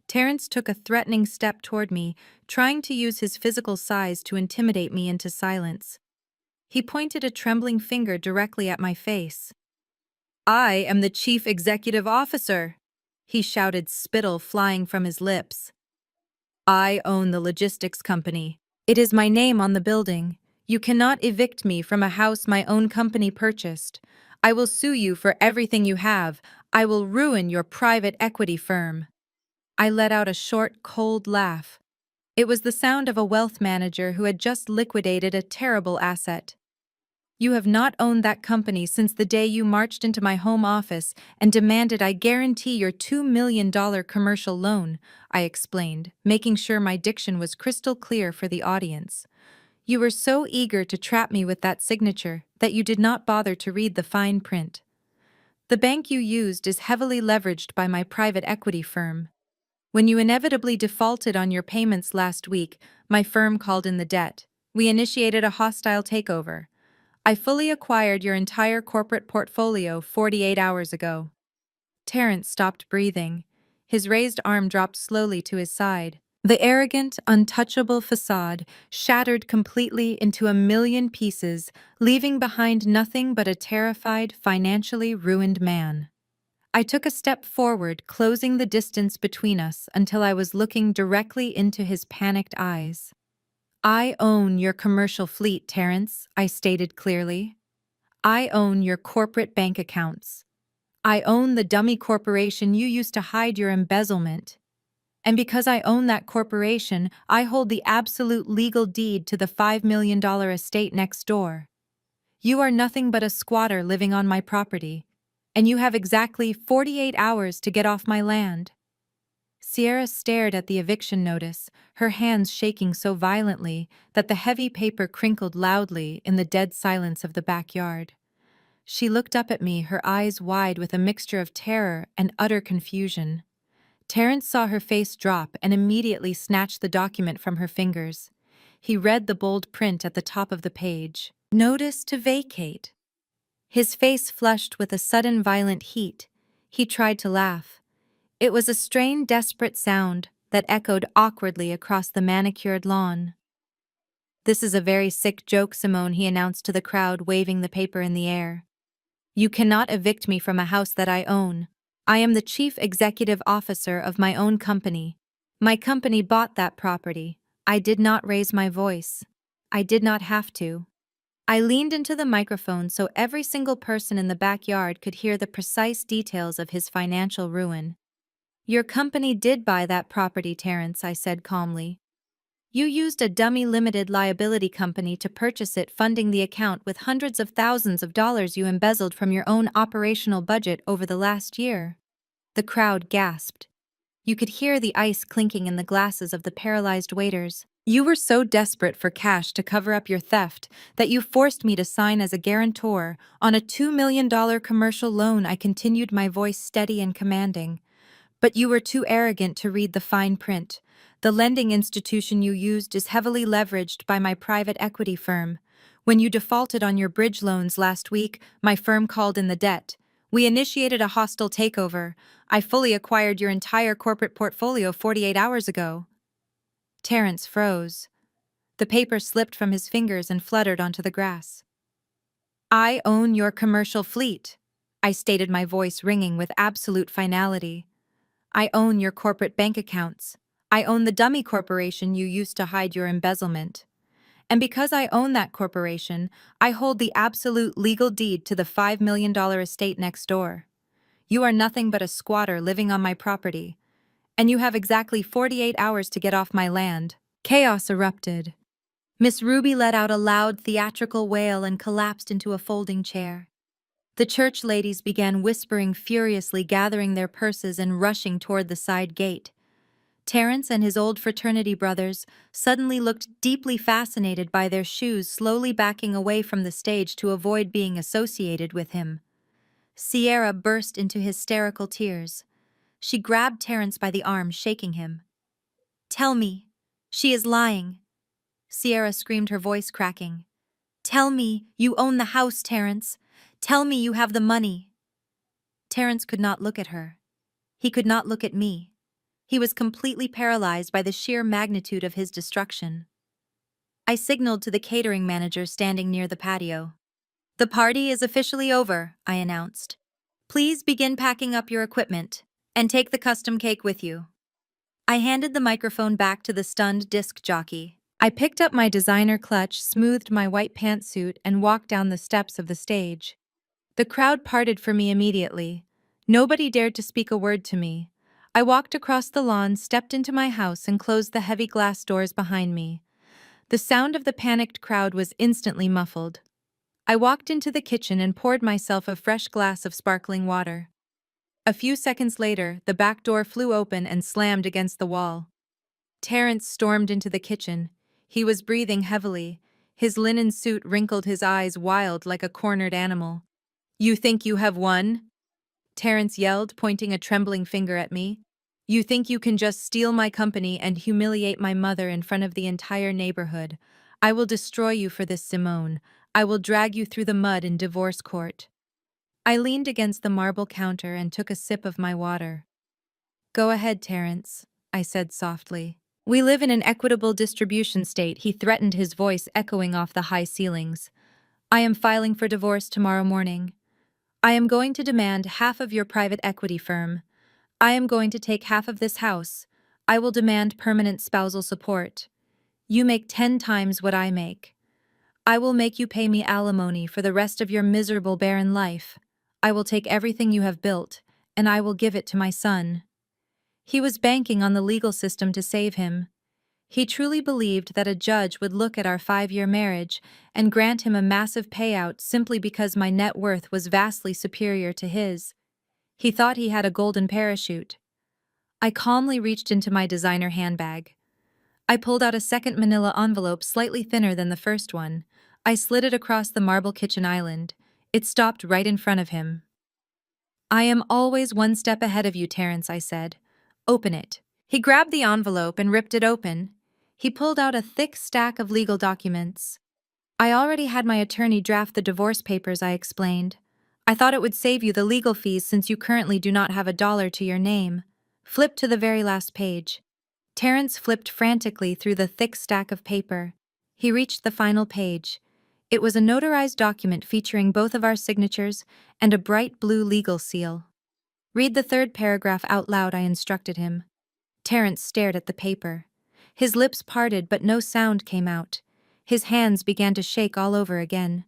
Terence took a threatening step toward me, trying to use his physical size to intimidate me into silence. He pointed a trembling finger directly at my face. "I am the chief executive officer," he shouted, spittle flying from his lips. "I own the logistics company. It is my name on the building. You cannot evict me from a house my own company purchased. I will sue you for everything you have. I will ruin your private equity firm." I let out a short, cold laugh. It was the sound of a wealth manager who had just liquidated a terrible asset. You have not owned that company since the day you marched into my home office and demanded I guarantee your $2 million commercial loan, I explained, making sure my diction was crystal clear for the audience. You were so eager to trap me with that signature that you did not bother to read the fine print. The bank you used is heavily leveraged by my private equity firm. When you inevitably defaulted on your payments last week, my firm called in the debt. We initiated a hostile takeover. I fully acquired your entire corporate portfolio 48 hours ago. Terrence stopped breathing. His raised arm dropped slowly to his side. The arrogant, untouchable facade shattered completely into a million pieces, leaving behind nothing but a terrified, financially ruined man. I took a step forward, closing the distance between us until I was looking directly into his panicked eyes. I own your commercial fleet, Terrence, I stated clearly. I own your corporate bank accounts. I own the dummy corporation you used to hide your embezzlement. And because I own that corporation, I hold the absolute legal deed to the $5 million estate next door. You are nothing but a squatter living on my property, and you have exactly 48 hours to get off my land. Sierra stared at the eviction notice, her hands shaking so violently that the heavy paper crinkled loudly in the dead silence of the backyard. She looked up at me, her eyes wide with a mixture of terror and utter confusion. Terrence saw her face drop and immediately snatched the document from her fingers. He read the bold print at the top of the page. Notice to vacate. His face flushed with a sudden violent heat. He tried to laugh. It was a strained, desperate sound that echoed awkwardly across the manicured lawn. This is a very sick joke, Simone, he announced to the crowd, waving the paper in the air. You cannot evict me from a house that I own. I am the chief executive officer of my own company. My company bought that property. I did not raise my voice. I did not have to. I leaned into the microphone so every single person in the backyard could hear the precise details of his financial ruin. Your company did buy that property, Terrence, I said calmly. You used a dummy limited liability company to purchase it, funding the account with hundreds of thousands of dollars you embezzled from your own operational budget over the last year. The crowd gasped. You could hear the ice clinking in the glasses of the paralyzed waiters. You were so desperate for cash to cover up your theft that you forced me to sign as a guarantor on a $2 million commercial loan, I continued, my voice steady and commanding. But you were too arrogant to read the fine print. The lending institution you used is heavily leveraged by my private equity firm. When you defaulted on your bridge loans last week, my firm called in the debt. We initiated a hostile takeover. I fully acquired your entire corporate portfolio 48 hours ago. Terrence froze. The paper slipped from his fingers and fluttered onto the grass. I own your commercial fleet, I stated, my voice ringing with absolute finality. I own your corporate bank accounts. I own the dummy corporation you used to hide your embezzlement. And because I own that corporation, I hold the absolute legal deed to the $5 million estate next door. You are nothing but a squatter living on my property, and you have exactly 48 hours to get off my land. Chaos erupted. Miss Ruby let out a loud theatrical wail and collapsed into a folding chair. The church ladies began whispering furiously, gathering their purses and rushing toward the side gate. Terrence and his old fraternity brothers suddenly looked deeply fascinated by their shoes, slowly backing away from the stage to avoid being associated with him. Sierra burst into hysterical tears. She grabbed Terrence by the arm, shaking him. "Tell me, she is lying," Sierra screamed, her voice cracking. "Tell me you own the house, Terrence. Tell me you have the money." Terrence could not look at her. He could not look at me. He was completely paralyzed by the sheer magnitude of his destruction. I signaled to the catering manager standing near the patio. "The party is officially over," I announced. "Please begin packing up your equipment, and take the custom cake with you." I handed the microphone back to the stunned disc jockey. I picked up my designer clutch, smoothed my white pantsuit, and walked down the steps of the stage. The crowd parted for me immediately. Nobody dared to speak a word to me. I walked across the lawn, stepped into my house, and closed the heavy glass doors behind me. The sound of the panicked crowd was instantly muffled. I walked into the kitchen and poured myself a fresh glass of sparkling water. A few seconds later, the back door flew open and slammed against the wall. Terence stormed into the kitchen. He was breathing heavily. His linen suit wrinkled, his eyes wild like a cornered animal. "You think you have won?" Terence yelled, pointing a trembling finger at me. "You think you can just steal my company and humiliate my mother in front of the entire neighborhood? I will destroy you for this, Simone. I will drag you through the mud in divorce court." I leaned against the marble counter and took a sip of my water. "Go ahead, Terence," I said softly. "We live in an equitable distribution state," he threatened, his voice echoing off the high ceilings. "I am filing for divorce tomorrow morning. I am going to demand half of your private equity firm. I am going to take half of this house. I will demand permanent spousal support. You make 10 times what I make. I will make you pay me alimony for the rest of your miserable barren life. I will take everything you have built, and I will give it to my son." He was banking on the legal system to save him. He truly believed that a judge would look at our 5-year marriage and grant him a massive payout simply because my net worth was vastly superior to his. He thought he had a golden parachute. I calmly reached into my designer handbag. I pulled out a second manila envelope slightly thinner than the first one. I slid it across the marble kitchen island. It stopped right in front of him. "I am always one step ahead of you, Terence," I said. "Open it." He grabbed the envelope and ripped it open. He pulled out a thick stack of legal documents. "I already had my attorney draft the divorce papers," I explained. "I thought it would save you the legal fees since you currently do not have a dollar to your name." Flip to the very last page. Terence flipped frantically through the thick stack of paper. He reached the final page. It was a notarized document featuring both of our signatures and a bright blue legal seal. "Read the third paragraph out loud," I instructed him. Terence stared at the paper. His lips parted, but no sound came out. His hands began to shake all over again.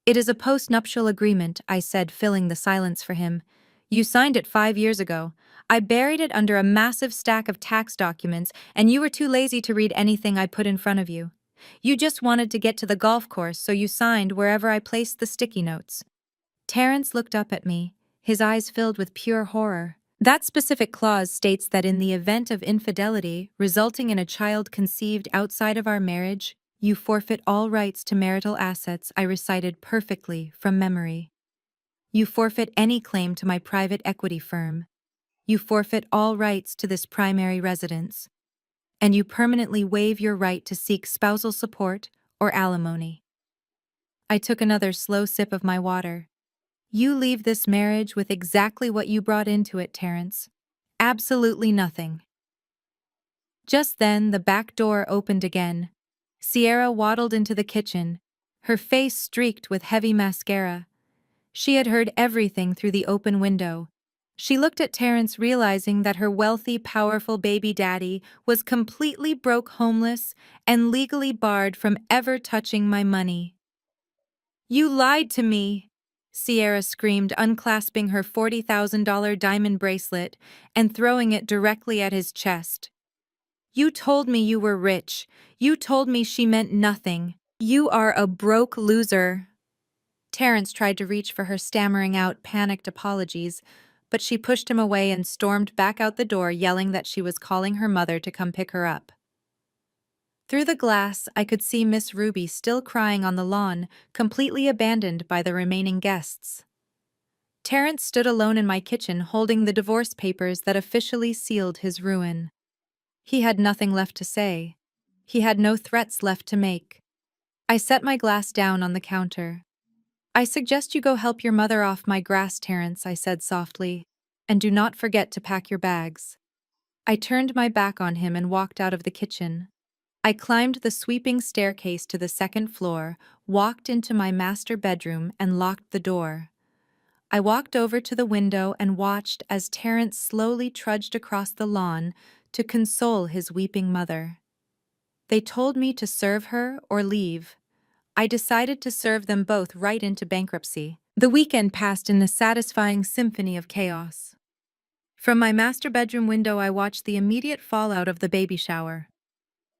"It is a post-nuptial agreement," I said, filling the silence for him. "You signed it 5 years ago. I buried it under a massive stack of tax documents, and you were too lazy to read anything I put in front of you. You just wanted to get to the golf course, so you signed wherever I placed the sticky notes." Terence looked up at me, his eyes filled with pure horror. "That specific clause states that in the event of infidelity resulting in a child conceived outside of our marriage, you forfeit all rights to marital assets," I recited perfectly from memory. "You forfeit any claim to my private equity firm. You forfeit all rights to this primary residence. And you permanently waive your right to seek spousal support or alimony." I took another slow sip of my water. "You leave this marriage with exactly what you brought into it, Terence. Absolutely nothing." Just then, the back door opened again. Sierra waddled into the kitchen, her face streaked with heavy mascara. She had heard everything through the open window. She looked at Terence, realizing that her wealthy, powerful baby daddy was completely broke, homeless, and legally barred from ever touching my money. "You lied to me!" Sierra screamed, unclasping her $40,000 diamond bracelet and throwing it directly at his chest. "You told me you were rich. You told me she meant nothing. You are a broke loser." Terence tried to reach for her, stammering out panicked apologies, but she pushed him away and stormed back out the door, yelling that she was calling her mother to come pick her up. Through the glass, I could see Miss Ruby still crying on the lawn, completely abandoned by the remaining guests. Terence stood alone in my kitchen, holding the divorce papers that officially sealed his ruin. He had nothing left to say. He had no threats left to make. I set my glass down on the counter. "I suggest you go help your mother off my grass, Terence," I said softly, "and do not forget to pack your bags." I turned my back on him and walked out of the kitchen. I climbed the sweeping staircase to the second floor, walked into my master bedroom, and locked the door. I walked over to the window and watched as Terence slowly trudged across the lawn to console his weeping mother. They told me to serve her or leave. I decided to serve them both right into bankruptcy. The weekend passed in a satisfying symphony of chaos. From my master bedroom window, I watched the immediate fallout of the baby shower.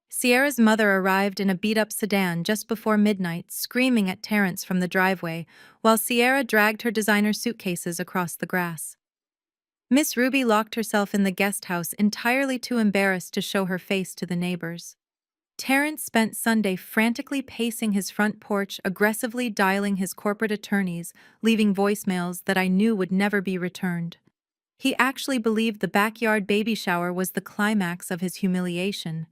Sierra's mother arrived in a beat-up sedan just before midnight, screaming at Terrence from the driveway, while Sierra dragged her designer suitcases across the grass. Miss Ruby locked herself in the guest house, entirely too embarrassed to show her face to the neighbors. Terrence spent Sunday frantically pacing his front porch, aggressively dialing his corporate attorneys, leaving voicemails that I knew would never be returned. He actually believed the backyard baby shower was the climax of his humiliation.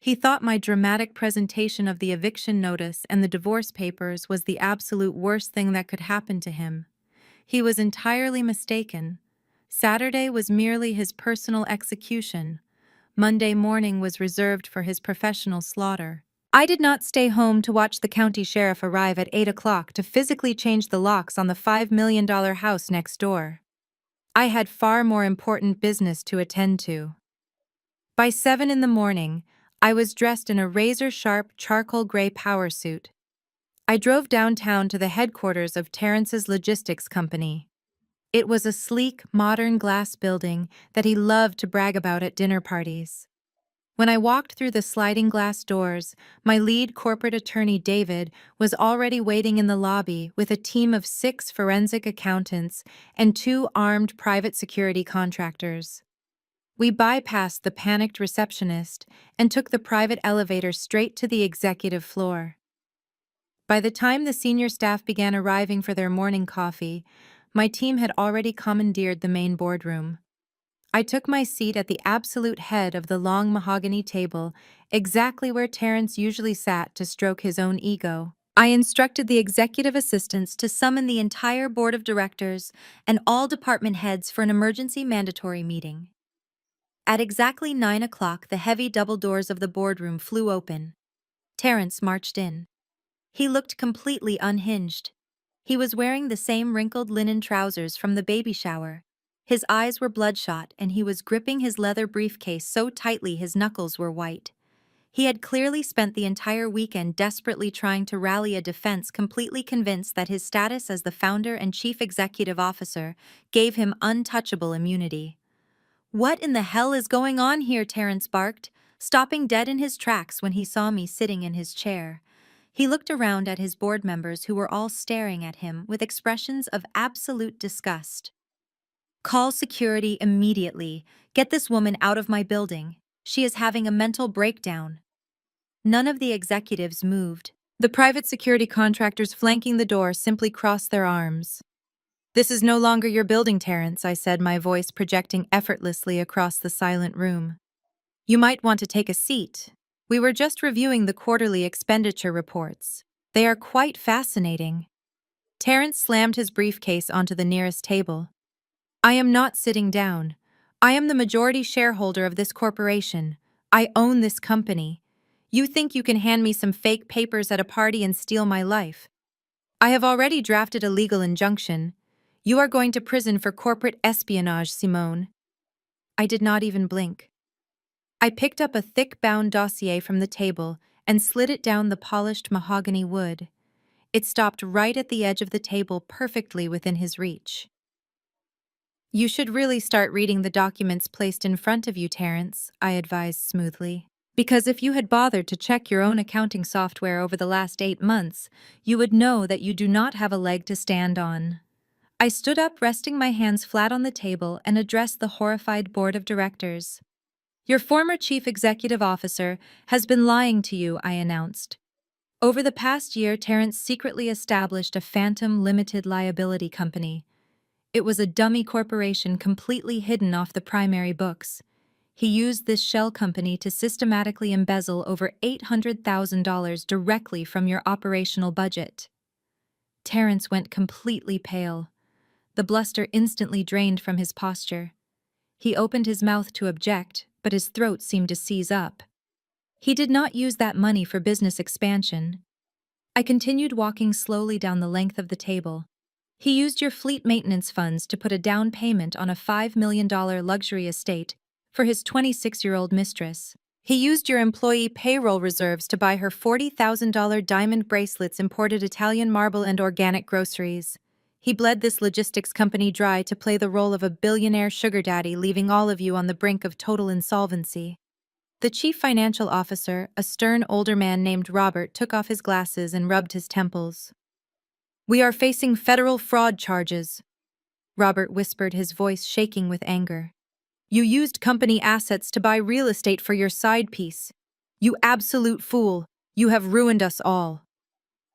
He thought my dramatic presentation of the eviction notice and the divorce papers was the absolute worst thing that could happen to him. He was entirely mistaken. Saturday was merely his personal execution. Monday morning was reserved for his professional slaughter. I did not stay home to watch the county sheriff arrive at 8 o'clock to physically change the locks on the $5 million house next door. I had far more important business to attend to. By 7 in the morning, I was dressed in a razor-sharp charcoal gray power suit. I drove downtown to the headquarters of Terrence's logistics company. It was a sleek, modern glass building that he loved to brag about at dinner parties. When I walked through the sliding glass doors, my lead corporate attorney, David, was already waiting in the lobby with a team of 6 forensic accountants and 2 armed private security contractors. We bypassed the panicked receptionist and took the private elevator straight to the executive floor. By the time the senior staff began arriving for their morning coffee, my team had already commandeered the main boardroom. I took my seat at the absolute head of the long mahogany table, exactly where Terrence usually sat to stroke his own ego. I instructed the executive assistants to summon the entire board of directors and all department heads for an emergency mandatory meeting. At exactly 9 o'clock, the heavy double doors of the boardroom flew open. Terrence marched in. He looked completely unhinged. He was wearing the same wrinkled linen trousers from the baby shower. His eyes were bloodshot, and he was gripping his leather briefcase so tightly his knuckles were white. He had clearly spent the entire weekend desperately trying to rally a defense, completely convinced that his status as the founder and chief executive officer gave him untouchable immunity. "What in the hell is going on here?" Terrence barked, stopping dead in his tracks when he saw me sitting in his chair. He looked around at his board members, who were all staring at him with expressions of absolute disgust. "Call security immediately. Get this woman out of my building. She is having a mental breakdown." None of the executives moved. The private security contractors flanking the door simply crossed their arms. "This is no longer your building, Terrence," I said, my voice projecting effortlessly across the silent room. "You might want to take a seat. We were just reviewing the quarterly expenditure reports. They are quite fascinating." Terrence slammed his briefcase onto the nearest table. "I am not sitting down. I am the majority shareholder of this corporation. I own this company. You think you can hand me some fake papers at a party and steal my life? I have already drafted a legal injunction. You are going to prison for corporate espionage, Simone." I did not even blink. I picked up a thick-bound dossier from the table and slid it down the polished mahogany wood. It stopped right at the edge of the table, perfectly within his reach. "You should really start reading the documents placed in front of you, Terrence," I advised smoothly. "Because if you had bothered to check your own accounting software over the last 8 months, you would know that you do not have a leg to stand on." I stood up, resting my hands flat on the table, and addressed the horrified board of directors. "Your former chief executive officer has been lying to you," I announced. Over the past year, Terrence secretly established a phantom limited liability company. It was a dummy corporation completely hidden off the primary books. He used this shell company to systematically embezzle over $800,000 directly from your operational budget. Terrence went completely pale. The bluster instantly drained from his posture. He opened his mouth to object, but his throat seemed to seize up. "He did not use that money for business expansion." I continued walking slowly down the length of the table. "He used your fleet maintenance funds to put a down payment on a $5 million luxury estate for his 26-year-old mistress. He used your employee payroll reserves to buy her $40,000 diamond bracelets, imported Italian marble, and organic groceries. He bled this logistics company dry to play the role of a billionaire sugar daddy, leaving all of you on the brink of total insolvency." The chief financial officer, a stern older man named Robert, took off his glasses and rubbed his temples. "We are facing federal fraud charges," Robert whispered, his voice shaking with anger. "You used company assets to buy real estate for your side piece. You absolute fool, you have ruined us all."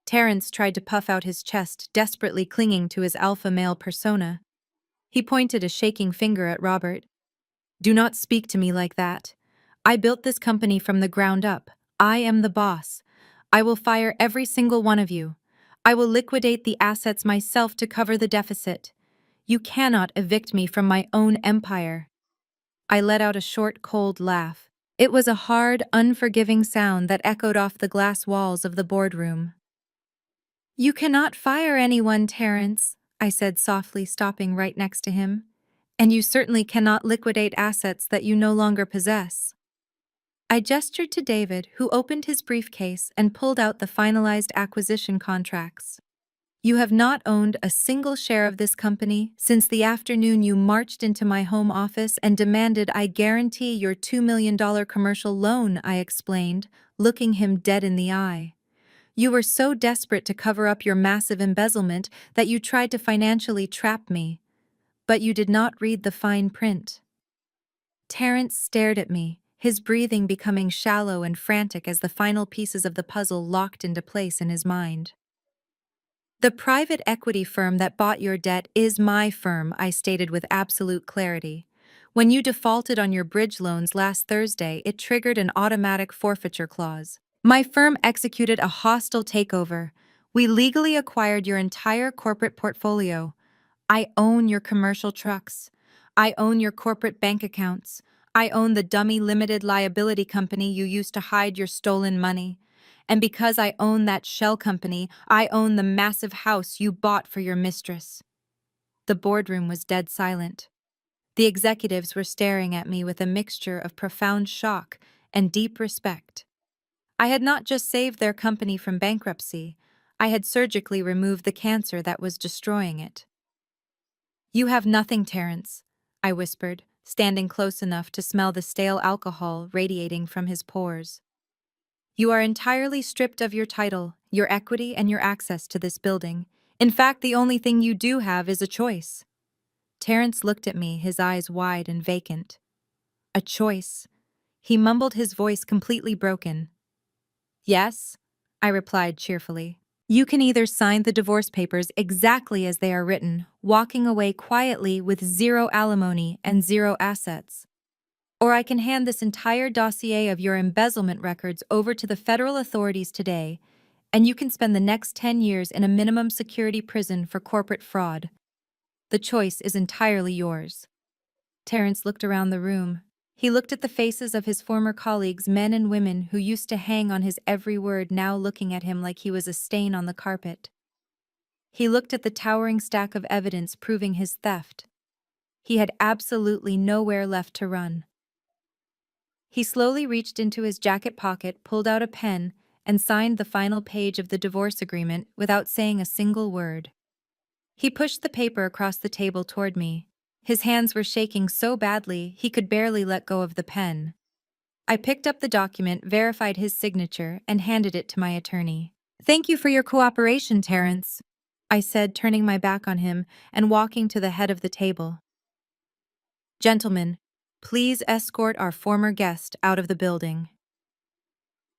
Terrence tried to puff out his chest, desperately clinging to his alpha male persona. He pointed a shaking finger at Robert. "Do not speak to me like that. I built this company from the ground up. I am the boss. I will fire every single one of you. I will liquidate the assets myself to cover the deficit. You cannot evict me from my own empire." I let out a short, cold laugh. It was a hard, unforgiving sound that echoed off the glass walls of the boardroom. "You cannot fire anyone, Terrence," I said softly, stopping right next to him. "And you certainly cannot liquidate assets that you no longer possess." I gestured to David, who opened his briefcase and pulled out the finalized acquisition contracts. "You have not owned a single share of this company since the afternoon you marched into my home office and demanded I guarantee your $2 million commercial loan," I explained, looking him dead in the eye. "You were so desperate to cover up your massive embezzlement that you tried to financially trap me. But you did not read the fine print." Terrence stared at me, his breathing becoming shallow and frantic as the final pieces of the puzzle locked into place in his mind. "The private equity firm that bought your debt is my firm," I stated with absolute clarity. "When you defaulted on your bridge loans last Thursday, it triggered an automatic forfeiture clause. My firm executed a hostile takeover. We legally acquired your entire corporate portfolio. I own your commercial trucks. I own your corporate bank accounts. I own the dummy limited liability company you used to hide your stolen money. And because I own that shell company, I own the massive house you bought for your mistress." The boardroom was dead silent. The executives were staring at me with a mixture of profound shock and deep respect. I had not just saved their company from bankruptcy, I had surgically removed the cancer that was destroying it. "You have nothing, Terrence," I whispered, standing close enough to smell the stale alcohol radiating from his pores. "You are entirely stripped of your title, your equity, and your access to this building. In fact, the only thing you do have is a choice." Terrence looked at me, his eyes wide and vacant. "A choice?" He mumbled, his voice completely broken. "Yes," I replied cheerfully. "You can either sign the divorce papers exactly as they are written, walking away quietly with zero alimony and zero assets. Or I can hand this entire dossier of your embezzlement records over to the federal authorities today, and you can spend the next 10 years in a minimum security prison for corporate fraud. The choice is entirely yours." Terrence looked around the room. He looked at the faces of his former colleagues, men and women who used to hang on his every word, now looking at him like he was a stain on the carpet. He looked at the towering stack of evidence proving his theft. He had absolutely nowhere left to run. He slowly reached into his jacket pocket, pulled out a pen, and signed the final page of the divorce agreement without saying a single word. He pushed the paper across the table toward me. His hands were shaking so badly he could barely let go of the pen. I picked up the document, verified his signature, and handed it to my attorney. "Thank you for your cooperation, Terrence," I said, turning my back on him and walking to the head of the table. "Gentlemen, please escort our former guest out of the building."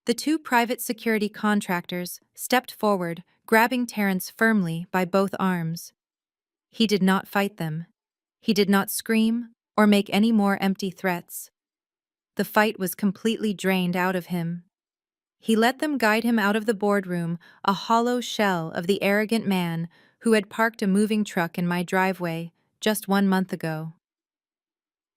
The two private security contractors stepped forward, grabbing Terrence firmly by both arms. He did not fight them. He did not scream or make any more empty threats. The fight was completely drained out of him. He let them guide him out of the boardroom, a hollow shell of the arrogant man who had parked a moving truck in my driveway just 1 month ago.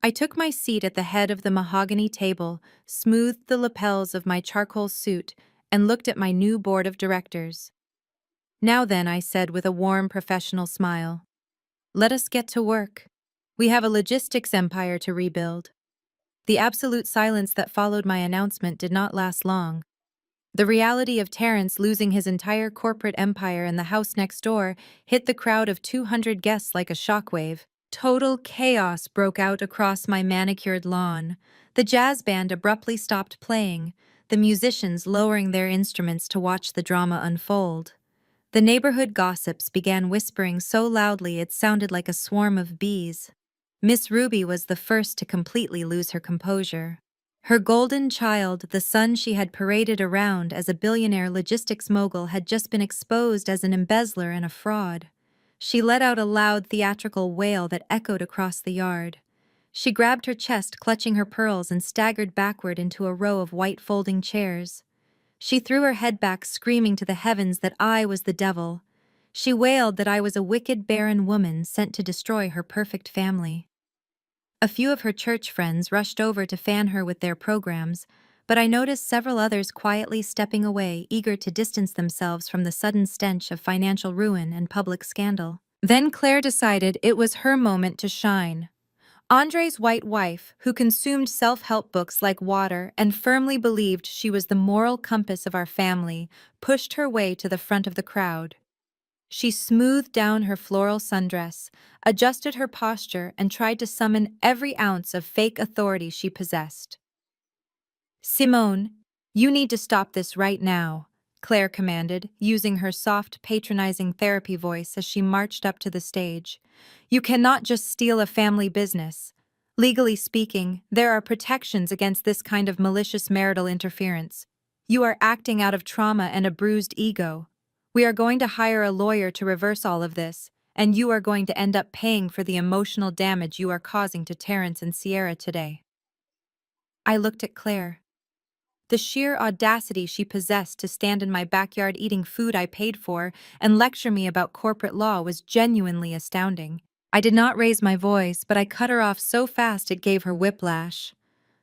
I took my seat at the head of the mahogany table, smoothed the lapels of my charcoal suit, and looked at my new board of directors. "Now then," I said with a warm professional smile, "let us get to work. We have a logistics empire to rebuild." The absolute silence that followed my announcement did not last long. The reality of Terrence losing his entire corporate empire in the house next door hit the crowd of 200 guests like a shockwave. Total chaos broke out across my manicured lawn. The jazz band abruptly stopped playing, the musicians lowering their instruments to watch the drama unfold. The neighborhood gossips began whispering so loudly it sounded like a swarm of bees. Miss Ruby was the first to completely lose her composure. Her golden child, the son she had paraded around as a billionaire logistics mogul, had just been exposed as an embezzler and a fraud. She let out a loud theatrical wail that echoed across the yard. She grabbed her chest, clutching her pearls, and staggered backward into a row of white folding chairs. She threw her head back, screaming to the heavens that I was the devil. She wailed that I was a wicked, barren woman sent to destroy her perfect family. A few of her church friends rushed over to fan her with their programs, but I noticed several others quietly stepping away, eager to distance themselves from the sudden stench of financial ruin and public scandal. Then Claire decided it was her moment to shine. Andre's white wife, who consumed self-help books like water and firmly believed she was the moral compass of our family, pushed her way to the front of the crowd. She smoothed down her floral sundress, adjusted her posture, and tried to summon every ounce of fake authority she possessed. "Simone, you need to stop this right now," Claire commanded, using her soft, patronizing therapy voice as she marched up to the stage. "You cannot just steal a family business. Legally speaking, there are protections against this kind of malicious marital interference. You are acting out of trauma and a bruised ego. We are going to hire a lawyer to reverse all of this, and you are going to end up paying for the emotional damage you are causing to Terrence and Sierra today." I looked at Claire. The sheer audacity she possessed to stand in my backyard eating food I paid for and lecture me about corporate law was genuinely astounding. I did not raise my voice, but I cut her off so fast it gave her whiplash.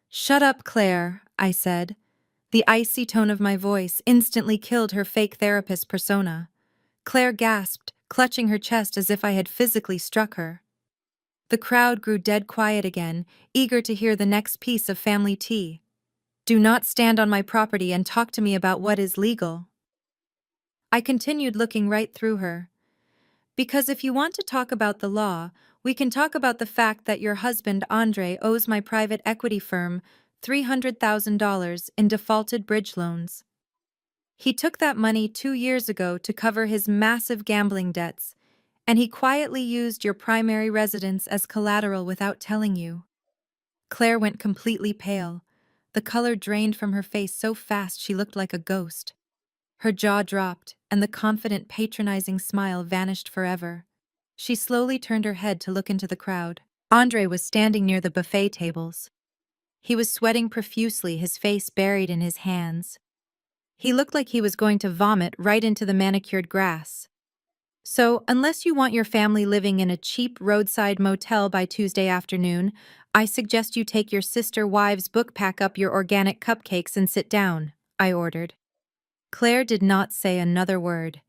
"Shut up, Claire," I said. The icy tone of my voice instantly killed her fake therapist persona. Claire gasped, clutching her chest as if I had physically struck her. The crowd grew dead quiet again, eager to hear the next piece of family tea. "Do not stand on my property and talk to me about what is legal." I continued, looking right through her. "Because if you want to talk about the law, we can talk about the fact that your husband, Andre, owes my private equity firm $300,000 in defaulted bridge loans. He took that money 2 years ago to cover his massive gambling debts, and he quietly used your primary residence as collateral without telling you." Claire went completely pale. The color drained from her face so fast she looked like a ghost. Her jaw dropped, and the confident, patronizing smile vanished forever. She slowly turned her head to look into the crowd. Andre was standing near the buffet tables. He was sweating profusely, his face buried in his hands. He looked like he was going to vomit right into the manicured grass. "So, unless you want your family living in a cheap roadside motel by Tuesday afternoon, I suggest you take your sister wives' book, pack up your organic cupcakes, and sit down," I ordered. Claire did not say another word.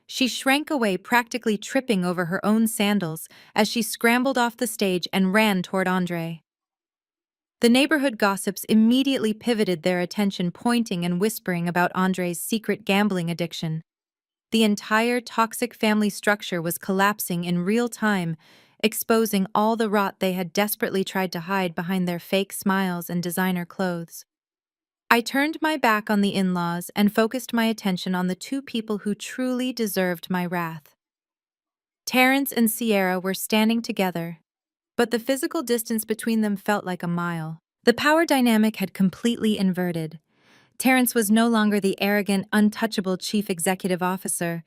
She shrank away, practically tripping over her own sandals as she scrambled off the stage and ran toward Andre. The neighborhood gossips immediately pivoted their attention, pointing and whispering about Andre's secret gambling addiction. The entire toxic family structure was collapsing in real time, exposing all the rot they had desperately tried to hide behind their fake smiles and designer clothes. I turned my back on the in-laws and focused my attention on the two people who truly deserved my wrath. Terrence and Sierra were standing together, but the physical distance between them felt like a mile. The power dynamic had completely inverted. Terrence was no longer the arrogant, untouchable chief executive officer.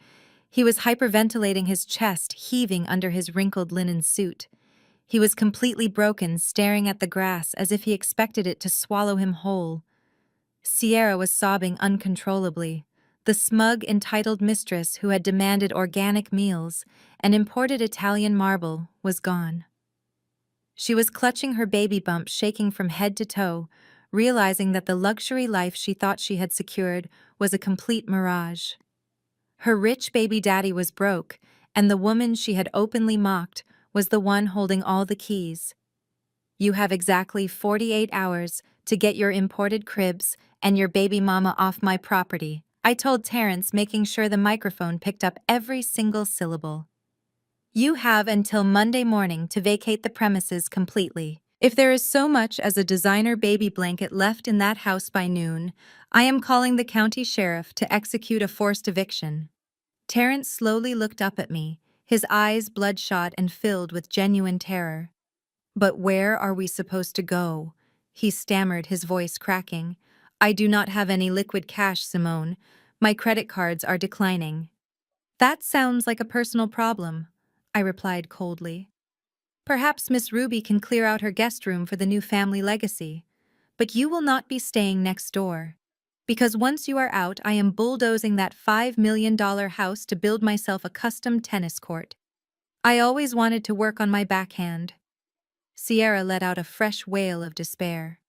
He was hyperventilating, his chest heaving under his wrinkled linen suit. He was completely broken, staring at the grass as if he expected it to swallow him whole. Sierra was sobbing uncontrollably. The smug, entitled mistress who had demanded organic meals and imported Italian marble was gone. She was clutching her baby bump, shaking from head to toe, realizing that the luxury life she thought she had secured was a complete mirage. Her rich baby daddy was broke, and the woman she had openly mocked was the one holding all the keys. "You have exactly 48 hours to get your imported cribs and your baby mama off my property," I told Terrence, making sure the microphone picked up every single syllable. You have until Monday morning to vacate the premises completely. If there is so much as a designer baby blanket left in that house by noon, I am calling the county sheriff to execute a forced eviction. Terrence slowly looked up at me, his eyes bloodshot and filled with genuine terror. But where are we supposed to go? He stammered, his voice cracking. I do not have any liquid cash, Simone. My credit cards are declining. That sounds like a personal problem, I replied coldly. Perhaps Miss Ruby can clear out her guest room for the new family legacy. But you will not be staying next door. Because once you are out, I am bulldozing that $5 million house to build myself a custom tennis court. I always wanted to work on my backhand. Sierra let out a fresh wail of despair.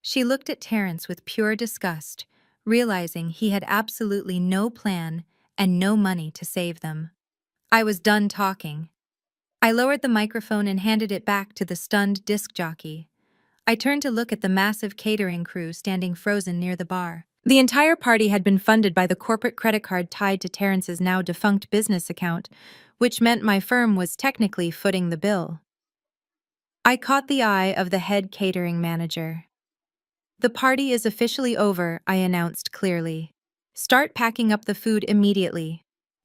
She looked at Terrence with pure disgust, realizing he had absolutely no plan and no money to save them. I was done talking. I lowered the microphone and handed it back to the stunned disc jockey. I turned to look at the massive catering crew standing frozen near the bar. The entire party had been funded by the corporate credit card tied to Terrence's now defunct business account, which meant my firm was technically footing the bill. I caught the eye of the head catering manager. The party is officially over, I announced clearly. Start packing up the food immediately.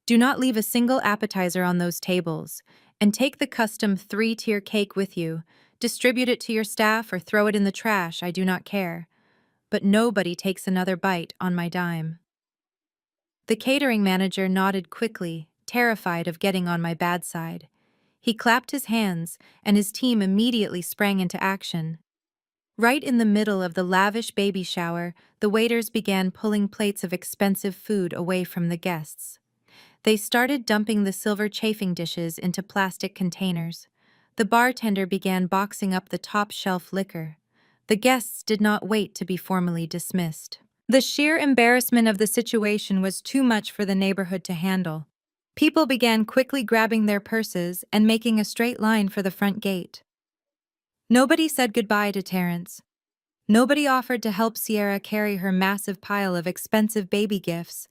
Do not leave a single appetizer on those tables, and take the custom 3-tier cake with you. Distribute it to your staff or throw it in the trash, I do not care. But nobody takes another bite on my dime. The catering manager nodded quickly, terrified of getting on my bad side. He clapped his hands, and his team immediately sprang into action. Right in the middle of the lavish baby shower, the waiters began pulling plates of expensive food away from the guests. They started dumping the silver chafing dishes into plastic containers. The bartender began boxing up the top-shelf liquor. The guests did not wait to be formally dismissed. The sheer embarrassment of the situation was too much for the neighborhood to handle. People began quickly grabbing their purses and making a straight line for the front gate. Nobody said goodbye to Terrence. Nobody offered to help Sierra carry her massive pile of expensive baby gifts.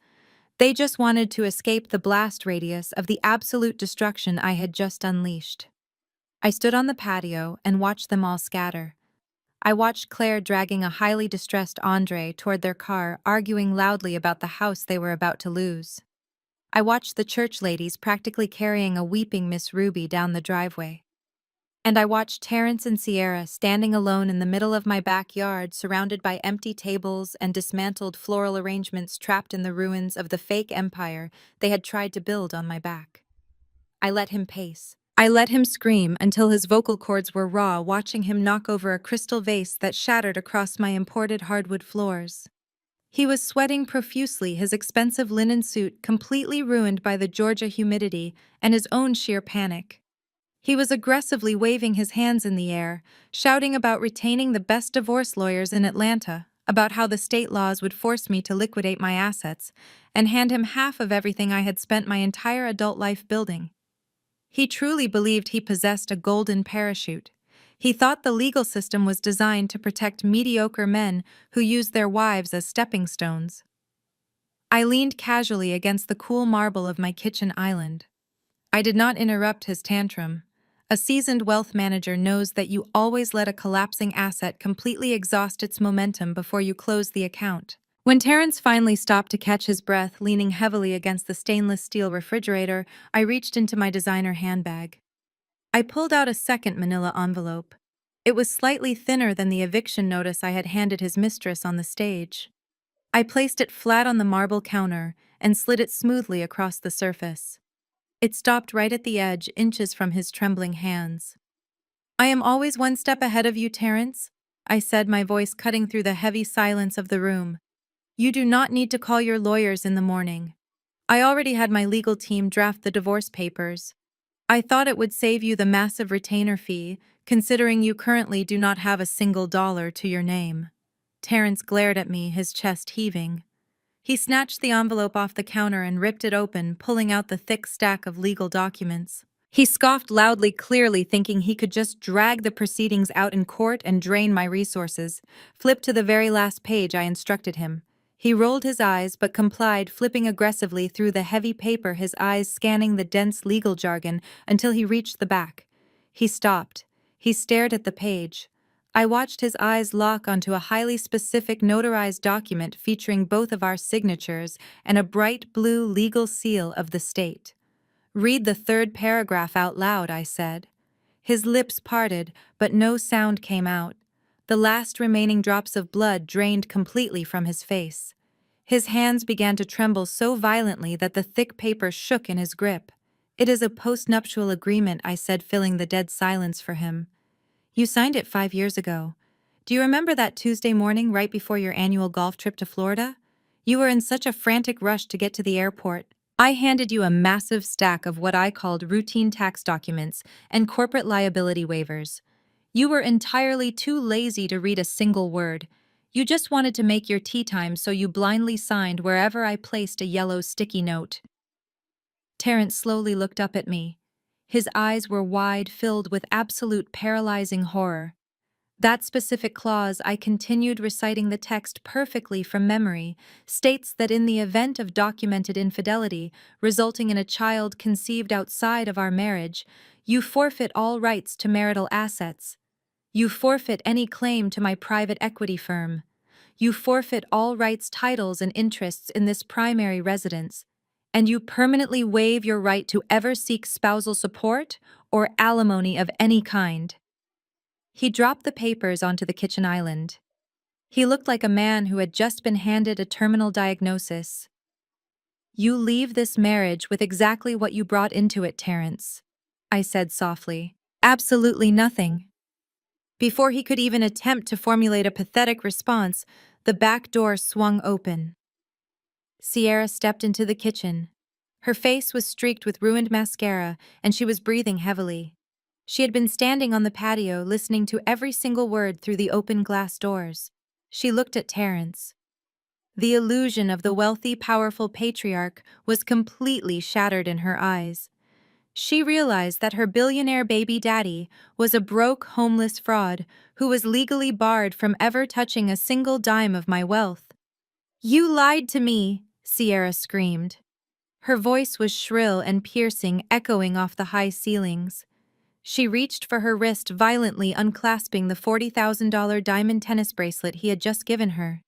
They just wanted to escape the blast radius of the absolute destruction I had just unleashed. I stood on the patio and watched them all scatter. I watched Claire dragging a highly distressed Andre toward their car, arguing loudly about the house they were about to lose. I watched the church ladies practically carrying a weeping Miss Ruby down the driveway. And I watched Terrence and Sierra standing alone in the middle of my backyard, surrounded by empty tables and dismantled floral arrangements trapped in the ruins of the fake empire they had tried to build on my back. I let him pace. I let him scream until his vocal cords were raw, watching him knock over a crystal vase that shattered across my imported hardwood floors. He was sweating profusely, his expensive linen suit completely ruined by the Georgia humidity and his own sheer panic. He was aggressively waving his hands in the air, shouting about retaining the best divorce lawyers in Atlanta, about how the state laws would force me to liquidate my assets and hand him half of everything I had spent my entire adult life building. He truly believed he possessed a golden parachute. He thought the legal system was designed to protect mediocre men who used their wives as stepping stones. I leaned casually against the cool marble of my kitchen island. I did not interrupt his tantrum. A seasoned wealth manager knows that you always let a collapsing asset completely exhaust its momentum before you close the account. When Terrence finally stopped to catch his breath, leaning heavily against the stainless steel refrigerator, I reached into my designer handbag. I pulled out a second manila envelope. It was slightly thinner than the eviction notice I had handed his mistress on the stage. I placed it flat on the marble counter and slid it smoothly across the surface. It stopped right at the edge, inches from his trembling hands. I am always one step ahead of you, Terrence, I said, my voice cutting through the heavy silence of the room. You do not need to call your lawyers in the morning. I already had my legal team draft the divorce papers. I thought it would save you the massive retainer fee, considering you currently do not have a single dollar to your name. Terrence glared at me, his chest heaving. He snatched the envelope off the counter and ripped it open, pulling out the thick stack of legal documents. He scoffed loudly, clearly thinking he could just drag the proceedings out in court and drain my resources. Flip to the very last page, I instructed him. He rolled his eyes but complied, flipping aggressively through the heavy paper, his eyes scanning the dense legal jargon until he reached the back. He stopped. He stared at the page. I watched his eyes lock onto a highly specific notarized document featuring both of our signatures and a bright blue legal seal of the state. "Read the third paragraph out loud," I said. His lips parted, but no sound came out. The last remaining drops of blood drained completely from his face. His hands began to tremble so violently that the thick paper shook in his grip. "It is a postnuptial agreement," I said, filling the dead silence for him. "You signed it 5 years ago. Do you remember that Tuesday morning right before your annual golf trip to Florida? You were in such a frantic rush to get to the airport. I handed you a massive stack of what I called routine tax documents and corporate liability waivers. You were entirely too lazy to read a single word. You just wanted to make your tea time, so you blindly signed wherever I placed a yellow sticky note." Terrence slowly looked up at me. His eyes were wide, filled with absolute paralyzing horror. "That specific clause," I continued, reciting the text perfectly from memory, "states that in the event of documented infidelity resulting in a child conceived outside of our marriage, you forfeit all rights to marital assets. You forfeit any claim to my private equity firm. You forfeit all rights, titles, and interests in this primary residence. And you permanently waive your right to ever seek spousal support or alimony of any kind." He dropped the papers onto the kitchen island. He looked like a man who had just been handed a terminal diagnosis. "You leave this marriage with exactly what you brought into it, Terrence," I said softly. "Absolutely nothing." Before he could even attempt to formulate a pathetic response, the back door swung open. Sierra stepped into the kitchen. Her face was streaked with ruined mascara, and she was breathing heavily. She had been standing on the patio, listening to every single word through the open glass doors. She looked at Terrence. The illusion of the wealthy, powerful patriarch was completely shattered in her eyes. She realized that her billionaire baby daddy was a broke, homeless fraud who was legally barred from ever touching a single dime of my wealth. "You lied to me," Sierra screamed. Her voice was shrill and piercing, echoing off the high ceilings. She reached for her wrist, violently unclasping the $40,000 diamond tennis bracelet he had just given her.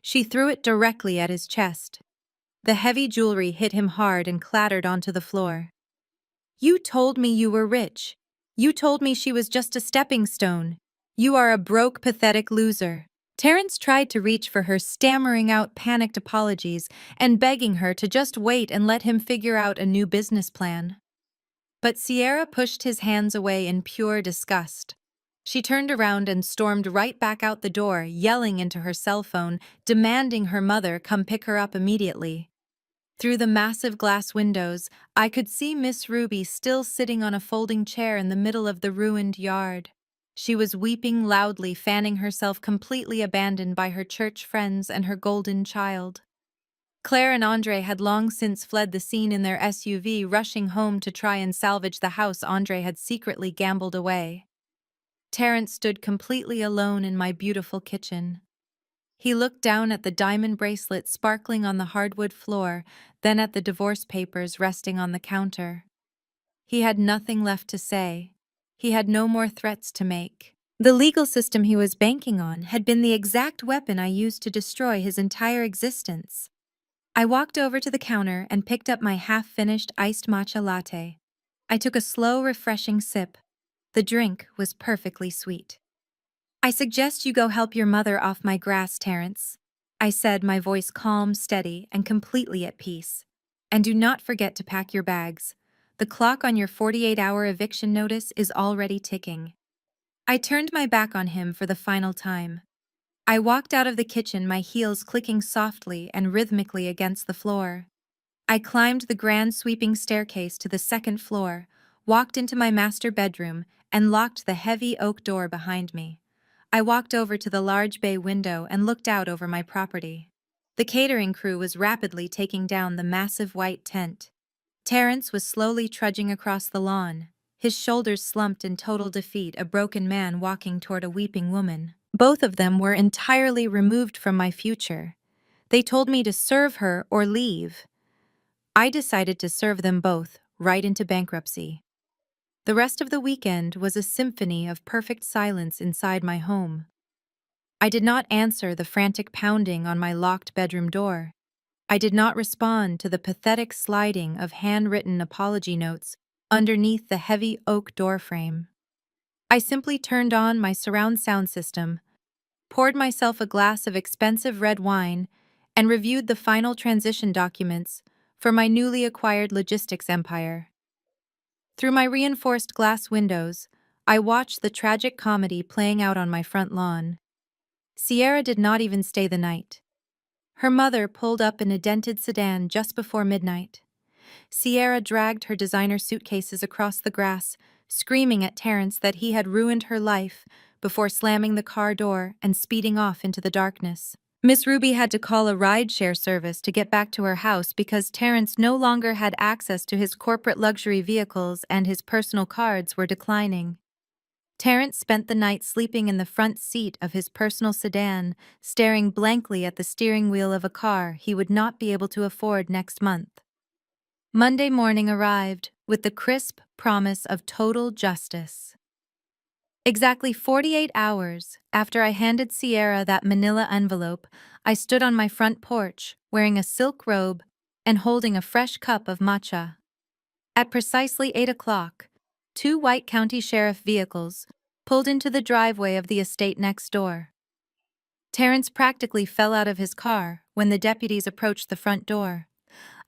She threw it directly at his chest. The heavy jewelry hit him hard and clattered onto the floor. "You told me you were rich. You told me she was just a stepping stone. You are a broke, pathetic loser." Terrence tried to reach for her, stammering out panicked apologies and begging her to just wait and let him figure out a new business plan. But Sierra pushed his hands away in pure disgust. She turned around and stormed right back out the door, yelling into her cell phone, demanding her mother come pick her up immediately. Through the massive glass windows, I could see Miss Ruby still sitting on a folding chair in the middle of the ruined yard. She was weeping loudly, fanning herself, completely abandoned by her church friends and her golden child. Claire and Andre had long since fled the scene in their SUV, rushing home to try and salvage the house Andre had secretly gambled away. Terrence stood completely alone in my beautiful kitchen. He looked down at the diamond bracelet sparkling on the hardwood floor, then at the divorce papers resting on the counter. He had nothing left to say. He had no more threats to make. The legal system he was banking on had been the exact weapon I used to destroy his entire existence. I walked over to the counter and picked up my half-finished iced matcha latte. I took a slow, refreshing sip. The drink was perfectly sweet. "I suggest you go help your mother off my grass, Terrence," I said, my voice calm, steady, and completely at peace. "And do not forget to pack your bags. The clock on your 48-hour eviction notice is already ticking." I turned my back on him for the final time. I walked out of the kitchen, my heels clicking softly and rhythmically against the floor. I climbed the grand sweeping staircase to the second floor, walked into my master bedroom, and locked the heavy oak door behind me. I walked over to the large bay window and looked out over my property. The catering crew was rapidly taking down the massive white tent. Terrence was slowly trudging across the lawn, his shoulders slumped in total defeat, a broken man walking toward a weeping woman. Both of them were entirely removed from my future. They told me to serve her or leave. I decided to serve them both, right into bankruptcy. The rest of the weekend was a symphony of perfect silence inside my home. I did not answer the frantic pounding on my locked bedroom door. I did not respond to the pathetic sliding of handwritten apology notes underneath the heavy oak doorframe. I simply turned on my surround sound system, poured myself a glass of expensive red wine, and reviewed the final transition documents for my newly acquired logistics empire. Through my reinforced glass windows, I watched the tragic comedy playing out on my front lawn. Sierra did not even stay the night. Her mother pulled up in a dented sedan just before midnight. Sierra dragged her designer suitcases across the grass, screaming at Terrence that he had ruined her life before slamming the car door and speeding off into the darkness. Miss Ruby had to call a rideshare service to get back to her house because Terrence no longer had access to his corporate luxury vehicles and his personal cards were declining. Terrence spent the night sleeping in the front seat of his personal sedan, staring blankly at the steering wheel of a car he would not be able to afford next month. Monday morning arrived with the crisp promise of total justice. Exactly 48 hours after I handed Sierra that manila envelope, I stood on my front porch, wearing a silk robe and holding a fresh cup of matcha. At precisely 8 o'clock, two white county sheriff vehicles pulled into the driveway of the estate next door. Terrence practically fell out of his car when the deputies approached the front door.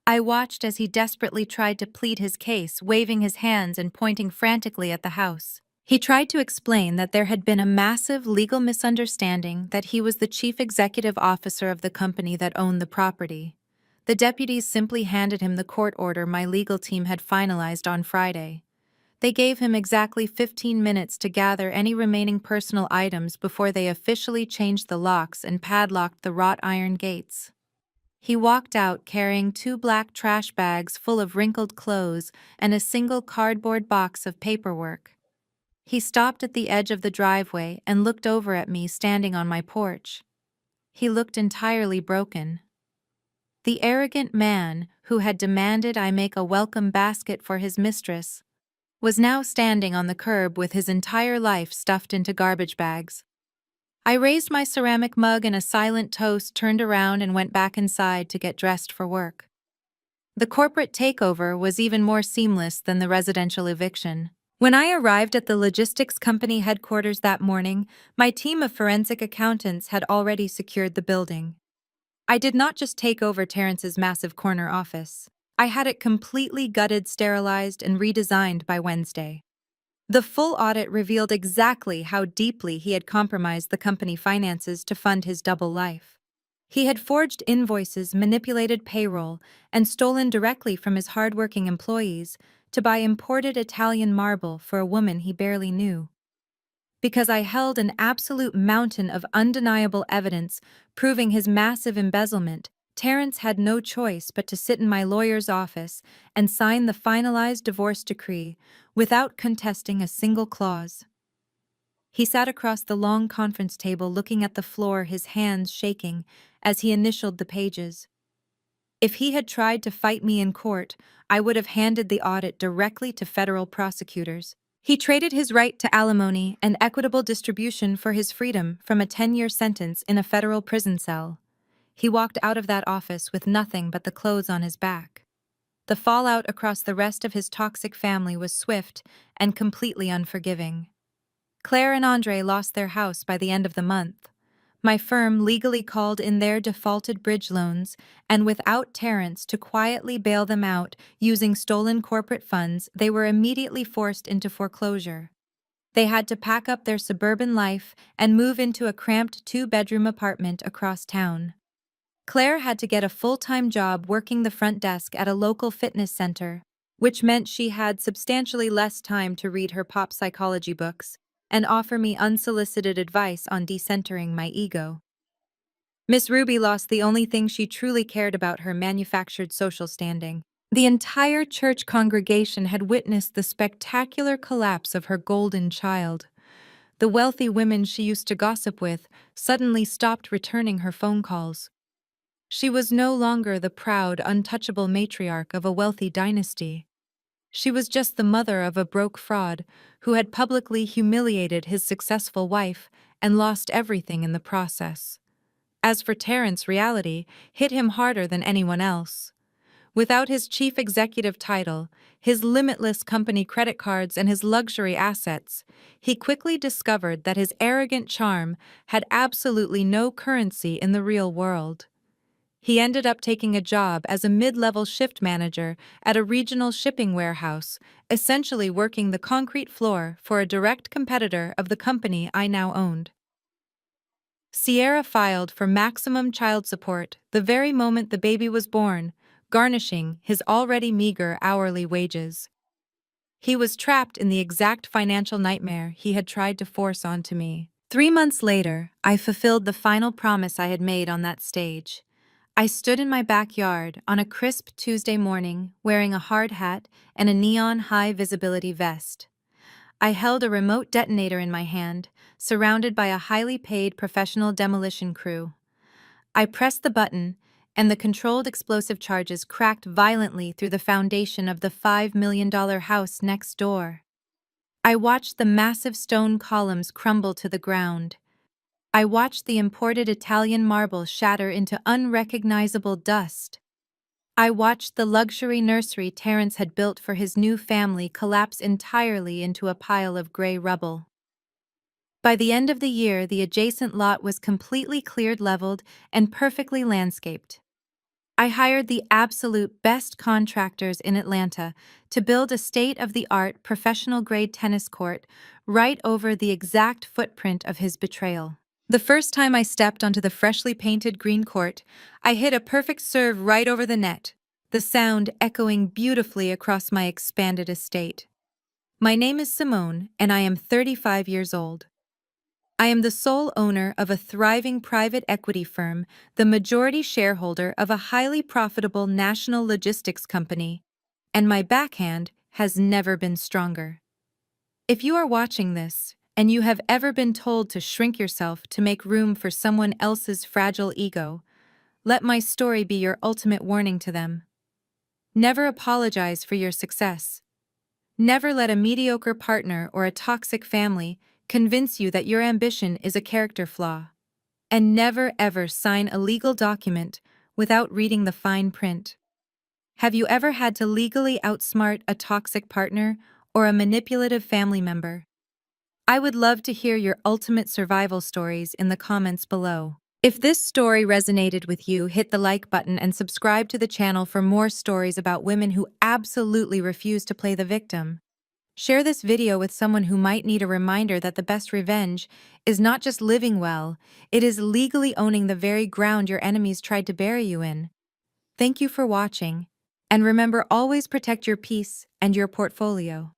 I watched as he desperately tried to plead his case, waving his hands and pointing frantically at the house. He tried to explain that there had been a massive legal misunderstanding, that he was the chief executive officer of the company that owned the property. The deputies simply handed him the court order my legal team had finalized on Friday. They gave him exactly 15 minutes to gather any remaining personal items before they officially changed the locks and padlocked the wrought iron gates. He walked out carrying two black trash bags full of wrinkled clothes and a single cardboard box of paperwork. He stopped at the edge of the driveway and looked over at me standing on my porch. He looked entirely broken. The arrogant man who had demanded I make a welcome basket for his mistress was now standing on the curb with his entire life stuffed into garbage bags. I raised my ceramic mug in a silent toast, turned around, and went back inside to get dressed for work. The corporate takeover was even more seamless than the residential eviction. When I arrived at the logistics company headquarters that morning, my team of forensic accountants had already secured the building. I did not just take over Terrence's massive corner office. I had it completely gutted, sterilized, and redesigned by Wednesday. The full audit revealed exactly how deeply he had compromised the company finances to fund his double life. He had forged invoices, manipulated payroll, and stolen directly from his hardworking employees to buy imported Italian marble for a woman he barely knew. Because I held an absolute mountain of undeniable evidence proving his massive embezzlement, Terrence had no choice but to sit in my lawyer's office and sign the finalized divorce decree without contesting a single clause. He sat across the long conference table looking at the floor, his hands shaking as he initialed the pages. If he had tried to fight me in court, I would have handed the audit directly to federal prosecutors. He traded his right to alimony and equitable distribution for his freedom from a 10-year sentence in a federal prison cell. He walked out of that office with nothing but the clothes on his back. The fallout across the rest of his toxic family was swift and completely unforgiving. Claire and Andre lost their house by the end of the month. My firm legally called in their defaulted bridge loans, and without Terrence to quietly bail them out using stolen corporate funds, they were immediately forced into foreclosure. They had to pack up their suburban life and move into a cramped 2-bedroom apartment across town. Claire had to get a full-time job working the front desk at a local fitness center, which meant she had substantially less time to read her pop psychology books and offer me unsolicited advice on decentering my ego. Miss Ruby lost the only thing she truly cared about, her manufactured social standing. The entire church congregation had witnessed the spectacular collapse of her golden child. The wealthy women she used to gossip with suddenly stopped returning her phone calls. She was no longer the proud, untouchable matriarch of a wealthy dynasty. She was just the mother of a broke fraud who had publicly humiliated his successful wife and lost everything in the process. As for Terrence, reality hit him harder than anyone else. Without his chief executive title, his limitless company credit cards, and his luxury assets, he quickly discovered that his arrogant charm had absolutely no currency in the real world. He ended up taking a job as a mid-level shift manager at a regional shipping warehouse, essentially working the concrete floor for a direct competitor of the company I now owned. Sierra filed for maximum child support the very moment the baby was born, garnishing his already meager hourly wages. He was trapped in the exact financial nightmare he had tried to force onto me. 3 months later, I fulfilled the final promise I had made on that stage. I stood in my backyard on a crisp Tuesday morning, wearing a hard hat and a neon high-visibility vest. I held a remote detonator in my hand, surrounded by a highly paid professional demolition crew. I pressed the button, and the controlled explosive charges cracked violently through the foundation of the $5 million house next door. I watched the massive stone columns crumble to the ground. I watched the imported Italian marble shatter into unrecognizable dust. I watched the luxury nursery Terrence had built for his new family collapse entirely into a pile of gray rubble. By the end of the year, the adjacent lot was completely cleared, leveled, and perfectly landscaped. I hired the absolute best contractors in Atlanta to build a state-of-the-art professional-grade tennis court right over the exact footprint of his betrayal. The first time I stepped onto the freshly painted green court, I hit a perfect serve right over the net, the sound echoing beautifully across my expanded estate. My name is Simone, and I am 35 years old. I am the sole owner of a thriving private equity firm, the majority shareholder of a highly profitable national logistics company, and my backhand has never been stronger. If you are watching this, and you have ever been told to shrink yourself to make room for someone else's fragile ego, let my story be your ultimate warning to them. Never apologize for your success. Never let a mediocre partner or a toxic family convince you that your ambition is a character flaw. And never ever sign a legal document without reading the fine print. Have you ever had to legally outsmart a toxic partner or a manipulative family member? I would love to hear your ultimate survival stories in the comments below. If this story resonated with you, hit the like button and subscribe to the channel for more stories about women who absolutely refuse to play the victim. Share this video with someone who might need a reminder that the best revenge is not just living well, it is legally owning the very ground your enemies tried to bury you in. Thank you for watching, and remember, always protect your peace and your portfolio.